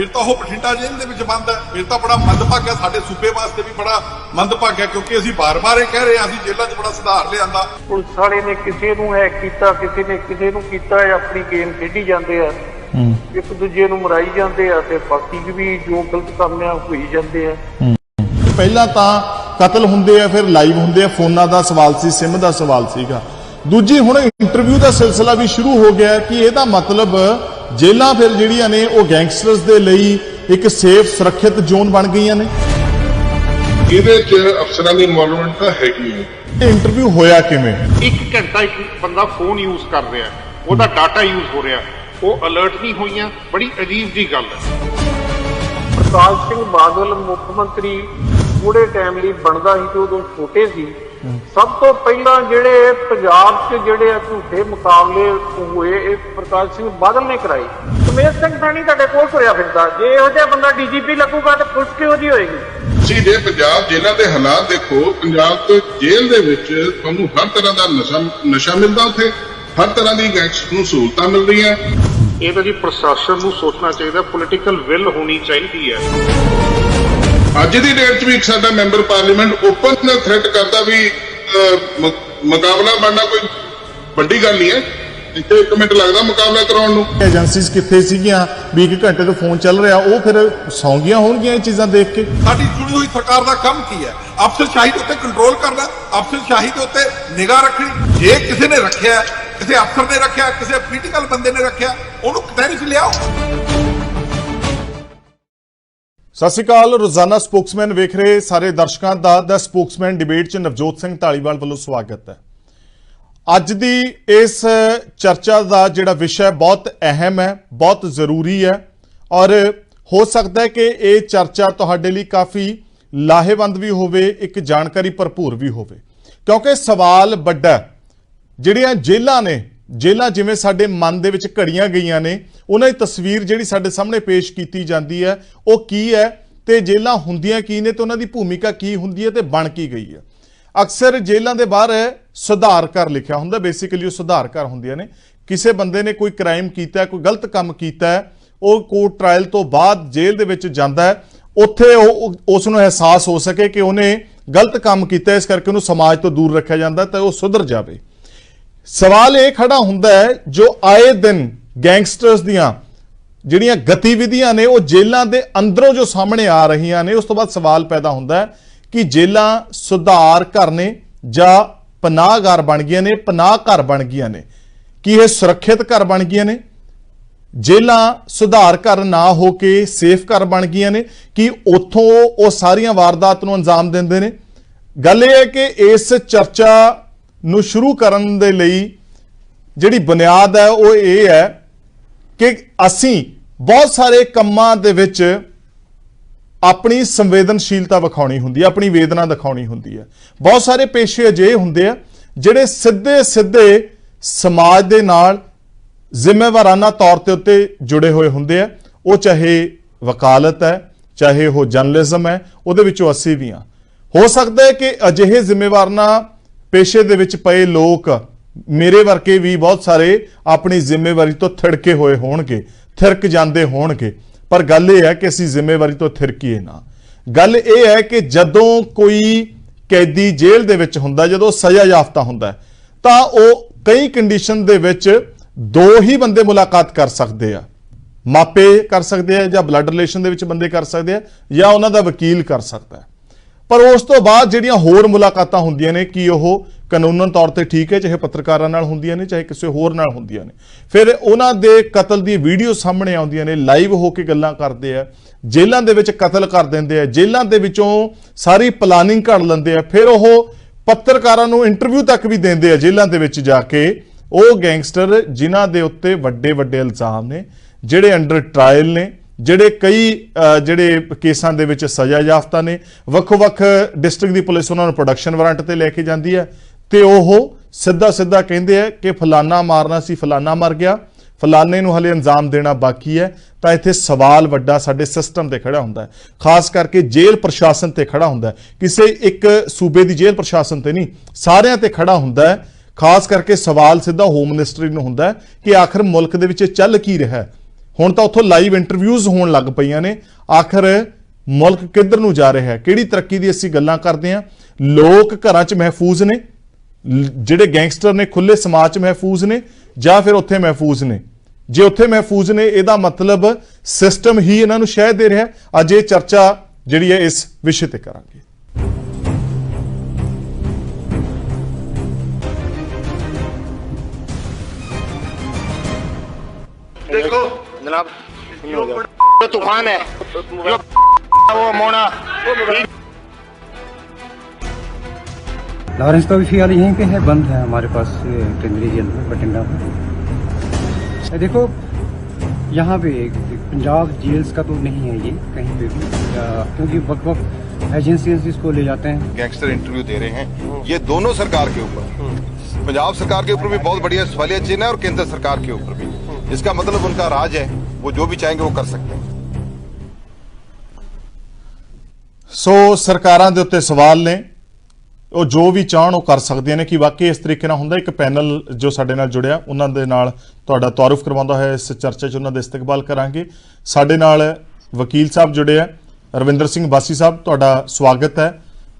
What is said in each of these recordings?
फिर तो वह बठिंडा जेल दे विच बंद है। फिर तो बड़ा मंदभागा, साडे सूबे वास्ते भी बड़ा मंदभागा, क्योंकि असीं बार-बार ये कह रहे हैं असीं जेलों 'च बड़ा सुधार लिआंदा। पुलिस वाले ने किसी नूं हैक कीता, किसी ने किसी नूं कीता है, अपनी गेम खेडी जाते हैं, एक दूजे नूं मराई जाते हैं ते बाकी भी जो गलत काम है होई जाते हैं। ਪਹਿਲਾਂ ਤਾਂ ਕਤਲ ਹੁੰਦੇ ਆ, ਫਿਰ ਲਾਈਵ ਹੁੰਦੇ ਆ, ਫੋਨਾਂ ਦਾ ਸਵਾਲ ਸੀ, ਸਿਮ ਦਾ ਸਵਾਲ ਸੀਗਾ। ਦੂਜੀ ਹੁਣ ਇੰਟਰਵਿਊ ਦਾ ਸਿਲਸਿਲਾ ਵੀ ਸ਼ੁਰੂ ਹੋ ਗਿਆ ਕਿ ਇਹਦਾ ਮਤਲਬ ਜੇਲਾਂ ਫਿਰ ਜਿਹੜੀਆਂ ਨੇ ਉਹ ਗੈਂਗਸਟਰਸ ਦੇ ਲਈ ਇੱਕ ਸੇਫ ਸੁਰੱਖਿਅਤ ਜ਼ੋਨ ਬਣ ਗਈਆਂ ਨੇ। ਇਹਦੇ 'ਚ ਅਫਸਰਾਂ ਦੀ ਇਨਵੋਲਵਮੈਂਟ ਤਾਂ ਹੈਗੀ ਹੈ। ਇਹ ਇੰਟਰਵਿਊ ਹੋਇਆ ਕਿਵੇਂ? 1 ਘੰਟਾ ਇੱਕ ਬੰਦਾ ਫੋਨ ਯੂਜ਼ ਕਰ ਰਿਹਾ, ਉਹਦਾ ਡਾਟਾ ਯੂਜ਼ ਹੋ ਰਿਹਾ, ਉਹ ਅਲਰਟ ਨਹੀਂ ਹੋਈਆਂ। ਬੜੀ ਅਜੀਬ ਜੀ ਗੱਲ ਹੈ। ਪ੍ਰਕਾਸ਼ ਸਿੰਘ ਬਾਦਲ ਮੁੱਖ ਮੰਤਰੀ ਥੋੜੇ ਟਾਈਮ ਲਈ ਬਣਦਾ ਸੀ ਤੇ ਉਦੋਂ ਛੋਟੇ ਸੀ। ਸਭ ਤੋਂ ਪਹਿਲਾਂ ਜਿਹੜੇ ਪੰਜਾਬ 'ਚ ਜਿਹੜੇ ਝੂਠੇ ਮੁਕਾਬਲੇ ਹੋਏ ਇਹ ਪ੍ਰਕਾਸ਼ ਸਿੰਘ ਬਾਦਲ ਨੇ ਕਰਾਏ। ਸੁਮੇਧ ਸਿੰਘ ਸਾਨੀ ਤੁਹਾਡੇ ਕੋਲ ਤੁਰਿਆ ਫਿਰਦਾ, ਜੇ ਇਹੋ ਜਿਹਾ ਬੰਦਾ ਡੀਜੀਪੀ ਲੱਗੂਗਾ ਤਾਂ ਪੁਲਿਸ ਕਿਹੋ ਜਿਹੀ ਹੋਏਗੀ? ਤੁਸੀਂ ਜੇ ਪੰਜਾਬ ਜੇਲ੍ਹਾਂ ਦੇ ਹਾਲਾਤ ਦੇਖੋ, ਪੰਜਾਬ ਤੋਂ ਜੇਲ੍ਹ ਦੇ ਵਿੱਚ ਤੁਹਾਨੂੰ ਹਰ ਤਰ੍ਹਾਂ ਦਾ ਨਸ਼ਾ ਮਿਲਦਾ, ਉੱਥੇ ਹਰ ਤਰ੍ਹਾਂ ਦੀ ਗੈਂਗਸਟਰ ਨੂੰ ਸਹੂਲਤਾਂ ਮਿਲ ਰਹੀਆਂ। ਇਹ ਤਾਂ ਜੀ ਪ੍ਰਸ਼ਾਸਨ ਨੂੰ ਸੋਚਣਾ ਚਾਹੀਦਾ, ਪੋਲੀਟੀਕਲ ਵਿਲ ਹੋਣੀ ਚਾਹੀਦੀ ਹੈ। ਅੱਜ ਦੀ ਡੇਟ 'ਚ ਵੀ ਇੱਕ ਸਾਡਾ ਮੈਂਬਰ ਪਾਰਲੀਮੈਂਟ ਓਪਨ ਥ੍ਰੈਟ ਕਰਦਾ ਵੀ ਮੁਕਾਬਲਾ ਬਣਨਾ ਕੋਈ ਵੱਡੀ ਗੱਲ ਨਹੀਂ ਹੈ। ਇੱਥੇ 1 ਮਿੰਟ ਲੱਗਦਾ ਮੁਕਾਬਲਾ ਕਰਾਉਣ ਨੂੰ। ਏਜੰਸੀਜ਼ ਕਿੱਥੇ ਸੀਗੀਆਂ ਵੀ 1 ਘੰਟੇ ਤੋਂ ਫੋਨ ਚੱਲ ਰਿਹਾ, ਉਹ ਫਿਰ ਸੌਂ ਗਈਆਂ ਹੋਣਗੀਆਂ ਇਹ ਚੀਜ਼ਾਂ ਦੇਖ ਕੇ। ਸਾਡੀ ਚੁਣੀ ਹੋਈ ਸਰਕਾਰ ਦਾ ਕੰਮ ਕੀ ਹੈ? ਅਫਸਰਸ਼ਾਹੀ ਦੇ ਉੱਤੇ ਕੰਟਰੋਲ ਕਰਨਾ, ਅਫਸਰਸ਼ਾਹੀ ਦੇ ਉੱਤੇ ਨਿਗਾਹ ਰੱਖਣੀ। ਜੇ ਕਿਸੇ ਨੇ ਰੱਖਿਆ, ਕਿਸੇ ਅਫਸਰ ਨੇ ਰੱਖਿਆ, ਕਿਸੇ ਪੋਲੀਟੀਕਲ ਬੰਦੇ ਨੇ ਰੱਖਿਆ, ਉਹਨੂੰ ਕਚਹਿਰੀ 'ਚ ਲਿਆਓ। ਸਤਿ ਸ਼੍ਰੀ ਅਕਾਲ। ਰੋਜ਼ਾਨਾ ਸਪੋਕਸਮੈਨ ਵੇਖ ਰਹੇ ਸਾਰੇ ਦਰਸ਼ਕਾਂ ਦਾ ਸਪੋਕਸਮੈਨ ਡਿਬੇਟ 'ਚ ਨਵਜੋਤ ਸਿੰਘ ਢਾਲੀਵਾਲ ਵੱਲੋਂ ਸਵਾਗਤ ਹੈ। ਅੱਜ ਦੀ ਇਸ ਚਰਚਾ ਦਾ ਜਿਹੜਾ ਵਿਸ਼ਾ ਬਹੁਤ ਅਹਿਮ ਹੈ, ਬਹੁਤ ਜ਼ਰੂਰੀ ਹੈ ਔਰ ਹੋ ਸਕਦਾ ਹੈ ਕਿ ਇਹ ਚਰਚਾ ਤੁਹਾਡੇ ਲਈ ਕਾਫੀ ਲਾਹੇਵੰਦ ਵੀ ਹੋਵੇ, ਇੱਕ ਜਾਣਕਾਰੀ ਭਰਪੂਰ ਵੀ ਹੋਵੇ, ਕਿਉਂਕਿ ਸਵਾਲ ਵੱਡਾ ਜਿਹੜੀਆਂ ਜੇਲ੍ਹਾਂ ਨੇ, ਜੇਲ੍ਹਾਂ ਜਿਵੇਂ ਸਾਡੇ ਮਨ ਦੇ ਵਿੱਚ ਘੜੀਆਂ ਗਈਆਂ ਨੇ, ਉਹਨਾਂ ਦੀ ਤਸਵੀਰ ਜਿਹੜੀ ਸਾਡੇ ਸਾਹਮਣੇ ਪੇਸ਼ ਕੀਤੀ ਜਾਂਦੀ ਹੈ ਉਹ ਕੀ ਹੈ ਤੇ ਜੇਲ੍ਹਾਂ ਹੁੰਦੀਆਂ ਕੀ ਨੇ ਤੇ ਉਹਨਾਂ ਦੀ ਭੂਮਿਕਾ ਕੀ ਹੁੰਦੀ ਹੈ ਤੇ ਬਣ ਕੀ ਗਈ ਹੈ। ਅਕਸਰ ਜੇਲ੍ਹਾਂ ਦੇ ਬਾਹਰ ਸੁਧਾਰ ਘਰ ਲਿਖਿਆ ਹੁੰਦਾ, ਬੇਸਿਕਲੀ ਉਹ ਸੁਧਾਰ ਘਰ ਹੁੰਦੀਆਂ ਨੇ। ਕਿਸੇ ਬੰਦੇ ਨੇ ਕੋਈ ਕ੍ਰਾਈਮ ਕੀਤਾ, ਕੋਈ ਗਲਤ ਕੰਮ ਕੀਤਾ, ਉਹ ਕੋਰਟ ਟ੍ਰਾਇਲ ਤੋਂ ਬਾਅਦ ਜੇਲ੍ਹ ਦੇ ਵਿੱਚ ਜਾਂਦਾ ਹੈ, ਉੱਥੇ ਉਸ ਨੂੰ ਅਹਿਸਾਸ ਹੋ ਸਕੇ ਕਿ ਉਹਨੇ ਗਲਤ ਕੰਮ ਕੀਤਾ, ਇਸ ਕਰਕੇ ਉਹਨੂੰ ਸਮਾਜ ਤੋਂ ਦੂਰ ਰੱਖਿਆ ਜਾਂਦਾ ਤਾਂ ਉਹ ਸੁਧਰ ਜਾਵੇ। ਸਵਾਲ ਇਹ ਖੜਾ ਹੁੰਦਾ ਹੈ ਜੋ ਆਏ ਦਿਨ ਗੈਂਗਸਟਰਸ ਦੀਆਂ ਜਿਹੜੀਆਂ ਗਤੀਵਿਧੀਆਂ ਨੇ ਉਹ ਜੇਲ੍ਹਾਂ ਦੇ ਅੰਦਰੋਂ ਜੋ ਸਾਹਮਣੇ ਆ ਰਹੀਆਂ ਨੇ, ਉਸ ਤੋਂ ਬਾਅਦ ਸਵਾਲ ਪੈਦਾ ਹੁੰਦਾ ਹੈ ਕਿ ਜੇਲ੍ਹਾਂ ਸੁਧਾਰ ਘਰ ਨੇ ਜਾਂ ਪਨਾਹਗਾਰ ਬਣ ਗਈਆਂ ਨੇ, ਪਨਾਹ ਘਰ ਬਣ ਗਈਆਂ ਨੇ, ਕੀ ਇਹ ਸੁਰੱਖਿਅਤ ਘਰ ਬਣ ਗਈਆਂ ਨੇ? ਜੇਲ੍ਹਾਂ ਸੁਧਾਰ ਘਰ ਨਾ ਹੋ ਕੇ ਸੇਫ ਘਰ ਬਣ ਗਈਆਂ ਨੇ ਕਿ ਉੱਥੋਂ ਉਹ ਸਾਰੀਆਂ ਵਾਰਦਾਤ ਨੂੰ ਅੰਜਾਮ ਦਿੰਦੇ ਨੇ? ਗੱਲ ਇਹ ਹੈ ਕਿ ਇਸ ਚਰਚਾ ਨੂੰ ਸ਼ੁਰੂ ਕਰਨ ਦੇ ਲਈ ਜਿਹੜੀ ਬੁਨਿਆਦ ਹੈ ਉਹ ਇਹ ਹੈ ਕਿ ਅਸੀਂ ਬਹੁਤ ਸਾਰੇ ਕੰਮਾਂ ਦੇ ਵਿੱਚ ਆਪਣੀ ਸੰਵੇਦਨਸ਼ੀਲਤਾ ਵਿਖਾਉਣੀ ਹੁੰਦੀ ਹੈ, ਆਪਣੀ ਵੇਦਨਾ ਦਿਖਾਉਣੀ ਹੁੰਦੀ ਹੈ। ਬਹੁਤ ਸਾਰੇ ਪੇਸ਼ੇ ਅਜਿਹੇ ਹੁੰਦੇ ਆ ਜਿਹੜੇ ਸਿੱਧੇ ਸਮਾਜ ਦੇ ਨਾਲ ਜ਼ਿੰਮੇਵਾਰਾਨਾ ਤੌਰ ਤੇ ਉੱਤੇ ਜੁੜੇ ਹੋਏ ਹੁੰਦੇ ਆ। ਉਹ ਚਾਹੇ ਵਕਾਲਤ ਹੈ, ਚਾਹੇ ਉਹ ਜਰਨਲਿਜ਼ਮ ਹੈ, ਉਹਦੇ ਵਿੱਚੋਂ ਅਸੀਂ ਵੀ ਹਾਂ। ਹੋ ਸਕਦਾ ਹੈ ਕਿ ਅਜਿਹੇ ਜ਼ਿੰਮੇਵਾਰਾਨਾ ਪੇਸ਼ੇ ਦੇ ਵਿੱਚ ਪਏ ਲੋਕ, ਮੇਰੇ ਵਰਗੇ ਵੀ ਬਹੁਤ ਸਾਰੇ, ਆਪਣੀ ਜ਼ਿੰਮੇਵਾਰੀ ਤੋਂ ਥਿੜਕੇ ਹੋਏ ਹੋਣਗੇ, ਥਿਰਕ ਜਾਂਦੇ ਹੋਣਗੇ, ਪਰ ਗੱਲ ਇਹ ਹੈ ਕਿ ਅਸੀਂ ਜ਼ਿੰਮੇਵਾਰੀ ਤੋਂ ਥਿਰਕੀਏ ਨਾ। ਗੱਲ ਇਹ ਹੈ ਕਿ ਜਦੋਂ ਕੋਈ ਕੈਦੀ ਜੇਲ੍ਹ ਦੇ ਵਿੱਚ ਹੁੰਦਾ, ਜਦੋਂ ਸਜ਼ਾ ਯਾਫਤਾ ਹੁੰਦਾ, ਤਾਂ ਉਹ ਕਈ ਕੰਡੀਸ਼ਨ ਦੇ ਵਿੱਚ 2 ਹੀ ਬੰਦੇ ਮੁਲਾਕਾਤ ਕਰ ਸਕਦੇ ਆ। ਮਾਪੇ ਕਰ ਸਕਦੇ ਆ, ਜਾਂ ਬਲੱਡ ਰਿਲੇਸ਼ਨ ਦੇ ਵਿੱਚ ਬੰਦੇ ਕਰ ਸਕਦੇ ਆ, ਜਾਂ ਉਹਨਾਂ ਦਾ ਵਕੀਲ ਕਰ ਸਕਦਾ ਹੈ। ਪਰ ਉਸ ਤੋਂ ਬਾਅਦ ਜਿਹੜੀਆਂ ਹੋਰ ਮੁਲਾਕਾਤਾਂ ਹੁੰਦੀਆਂ ਨੇ, ਕੀ ਉਹ ਕਾਨੂੰਨਨ ਤੌਰ ਤੇ ਠੀਕ ਹੈ, ਚਾਹੇ ਪੱਤਰਕਾਰਾਂ ਨਾਲ ਹੁੰਦੀਆਂ ਨੇ, ਚਾਹੇ ਕਿਸੇ ਹੋਰ ਨਾਲ ਹੁੰਦੀਆਂ ਨੇ। ਫਿਰ ਉਹਨਾਂ ਦੇ ਕਤਲ ਦੀ ਵੀਡੀਓ ਸਾਹਮਣੇ ਆਉਂਦੀਆਂ ਨੇ, ਲਾਈਵ ਹੋ ਕੇ ਗੱਲਾਂ ਕਰਦੇ ਆ, ਜੇਲ੍ਹਾਂ ਦੇ ਵਿੱਚ ਕਤਲ ਕਰ ਦਿੰਦੇ ਆ, ਜੇਲ੍ਹਾਂ ਦੇ ਵਿੱਚੋਂ ਸਾਰੀ ਪਲਾਨਿੰਗ ਘੜ ਲੈਂਦੇ ਆ, ਫਿਰ ਉਹ ਪੱਤਰਕਾਰਾਂ ਨੂੰ ਇੰਟਰਵਿਊ ਤੱਕ ਵੀ ਦਿੰਦੇ ਆ ਜੇਲ੍ਹਾਂ ਦੇ ਵਿੱਚ ਜਾ ਕੇ। ਉਹ ਗੈਂਗਸਟਰ ਜਿਨ੍ਹਾਂ ਦੇ ਉੱਤੇ ਵੱਡੇ ਇਲਜ਼ਾਮ ਨੇ, ਜਿਹੜੇ ਅੰਡਰ ਟ੍ਰਾਇਲ ਨੇ, ਜਿਹੜੇ ਕਈ ਜਿਹੜੇ ਕੇਸਾਂ ਦੇ ਵਿੱਚ ਸਜ਼ਾ ਯਾਫਤਾ ਨੇ, ਵੱਖ-ਵੱਖ ਡਿਸਟ੍ਰਿਕਟ ਦੀ ਪੁਲਿਸ ਉਹਨਾਂ ਨੂੰ ਪ੍ਰੋਡਕਸ਼ਨ ਵਾਰੰਟ ਤੇ ਲੈ ਕੇ ਜਾਂਦੀ ਹੈ ਤੇ ਉਹ ਸਿੱਧਾ ਕਹਿੰਦੇ ਆ ਕਿ ਫਲਾਨਾ ਮਾਰਨਾ ਸੀ, ਫਲਾਨਾ ਮਰ ਗਿਆ, ਫਲਾਨੇ ਨੂੰ ਹਲੇ ਅੰਜਾਮ ਦੇਣਾ ਬਾਕੀ ਹੈ। ਤਾਂ ਇੱਥੇ ਸਵਾਲ ਵੱਡਾ ਸਾਡੇ ਸਿਸਟਮ ਤੇ ਖੜਾ ਹੁੰਦਾ ਹੈ, ਖਾਸ ਕਰਕੇ ਜੇਲ੍ਹ ਪ੍ਰਸ਼ਾਸਨ ਤੇ ਖੜਾ ਹੁੰਦਾ ਹੈ। ਕਿਸੇ ਇੱਕ ਸੂਬੇ ਦੀ ਜੇਲ੍ਹ ਪ੍ਰਸ਼ਾਸਨ ਤੇ ਨਹੀਂ, ਸਾਰਿਆਂ ਤੇ ਖੜਾ ਹੁੰਦਾ ਹੈ। ਖਾਸ ਕਰਕੇ ਸਵਾਲ ਸਿੱਧਾ ਹੋਮ ਮਿਨਿਸਟਰੀ ਨੂੰ ਹੁੰਦਾ ਹੈ ਕਿ ਆਖਰ ਮੁਲਕ ਦੇ ਵਿੱਚ ਚੱਲ ਕੀ ਰਿਹਾ ਹੈ। ਹੁਣ ਤਾਂ ਉੱਥੋਂ ਲਾਈਵ ਇੰਟਰਵਿਊਜ਼ ਹੋਣ ਲੱਗ ਪਈਆਂ ਨੇ। ਆਖਰ ਮੁਲਕ ਕਿੱਧਰ ਨੂੰ ਜਾ ਰਿਹਾ ਹੈ, ਕਿਹੜੀ ਤਰੱਕੀ ਦੀ ਅਸੀਂ ਗੱਲਾਂ ਕਰਦੇ ਹਾਂ। ਲੋਕ ਘਰਾਂ 'ਚ ਮਹਿਫੂਜ਼ ਨੇ, ਜਿਹੜੇ ਗੈਂਗਸਟਰ ਨੇ ਖੁੱਲੇ ਸਮਾਜ 'ਚ ਮਹਿਫੂਜ਼ ਨੇ, ਜਾਂ ਫਿਰ ਉੱਥੇ ਮਹਿਫੂਜ਼ ਨੇ। ਜੇ ਉੱਥੇ ਮਹਿਫੂਜ਼ ਨੇ ਇਹਦਾ ਮਤਲਬ ਸਿਸਟਮ ਹੀ ਇਹਨਾਂ ਨੂੰ ਸ਼ਹਿ ਦੇ ਰਿਹਾ। ਅੱਜ ਇਹ ਚਰਚਾ ਜਿਹੜੀ ਹੈ ਇਸ ਵਿਸ਼ੇ ਤੇ ਕਰਾਂਗੇ। देखो जनाब जो तूफान है जो वो मोना लॉरेंस का भी फिलहाल यहीं पे है, बंद है हमारे पास केंद्रीय जेल में बठिंडा में। देखो यहाँ पे पंजाब जेल्स का तो नहीं है ये कहीं पे भी, क्योंकि वक्त वक्त एजेंसीज इसको ले जाते हैं। गैंगस्टर इंटरव्यू दे रहे हैं, ये दोनों सरकार के ऊपर, पंजाब सरकार के ऊपर भी बहुत बढ़िया सवालिया चिन्ह है और केंद्र सरकार के ऊपर भी। इसका मतलब उनका राज है, वो जो भी चाहेंगे वो कर सकते हैं। ਸੋ ਸਰਕਾਰਾਂ ਦੇ ਉੱਤੇ ਸਵਾਲ ਨੇ, ਉਹ ਜੋ ਵੀ ਚਾਹਣ ਉਹ ਕਰ ਸਕਦੀਆਂ ਨੇ। ਕਿ ਵਾਕਈ ਇਸ ਤਰੀਕੇ ਨਾਲ ਹੁੰਦਾ। ਇੱਕ ਪੈਨਲ ਜੋ ਸਾਡੇ ਨਾਲ ਜੁੜਿਆ, ਉਹਨਾਂ ਦੇ ਨਾਲ ਤੁਹਾਡਾ ਤਾਰੁਫ ਕਰਵਾਉਂਦਾ ਹੈ, ਇਸ ਚਰਚਾ 'ਚ ਉਹਨਾਂ ਦਾ ਇਸਤਕਬਾਲ ਕਰਾਂਗੇ। ਸਾਡੇ ਨਾਲ ਵਕੀਲ ਸਾਹਿਬ ਜੁੜੇ ਆ, ਰਵਿੰਦਰ ਸਿੰਘ ਬਾਸੀ ਸਾਹਿਬ, ਤੁਹਾਡਾ ਸਵਾਗਤ ਹੈ।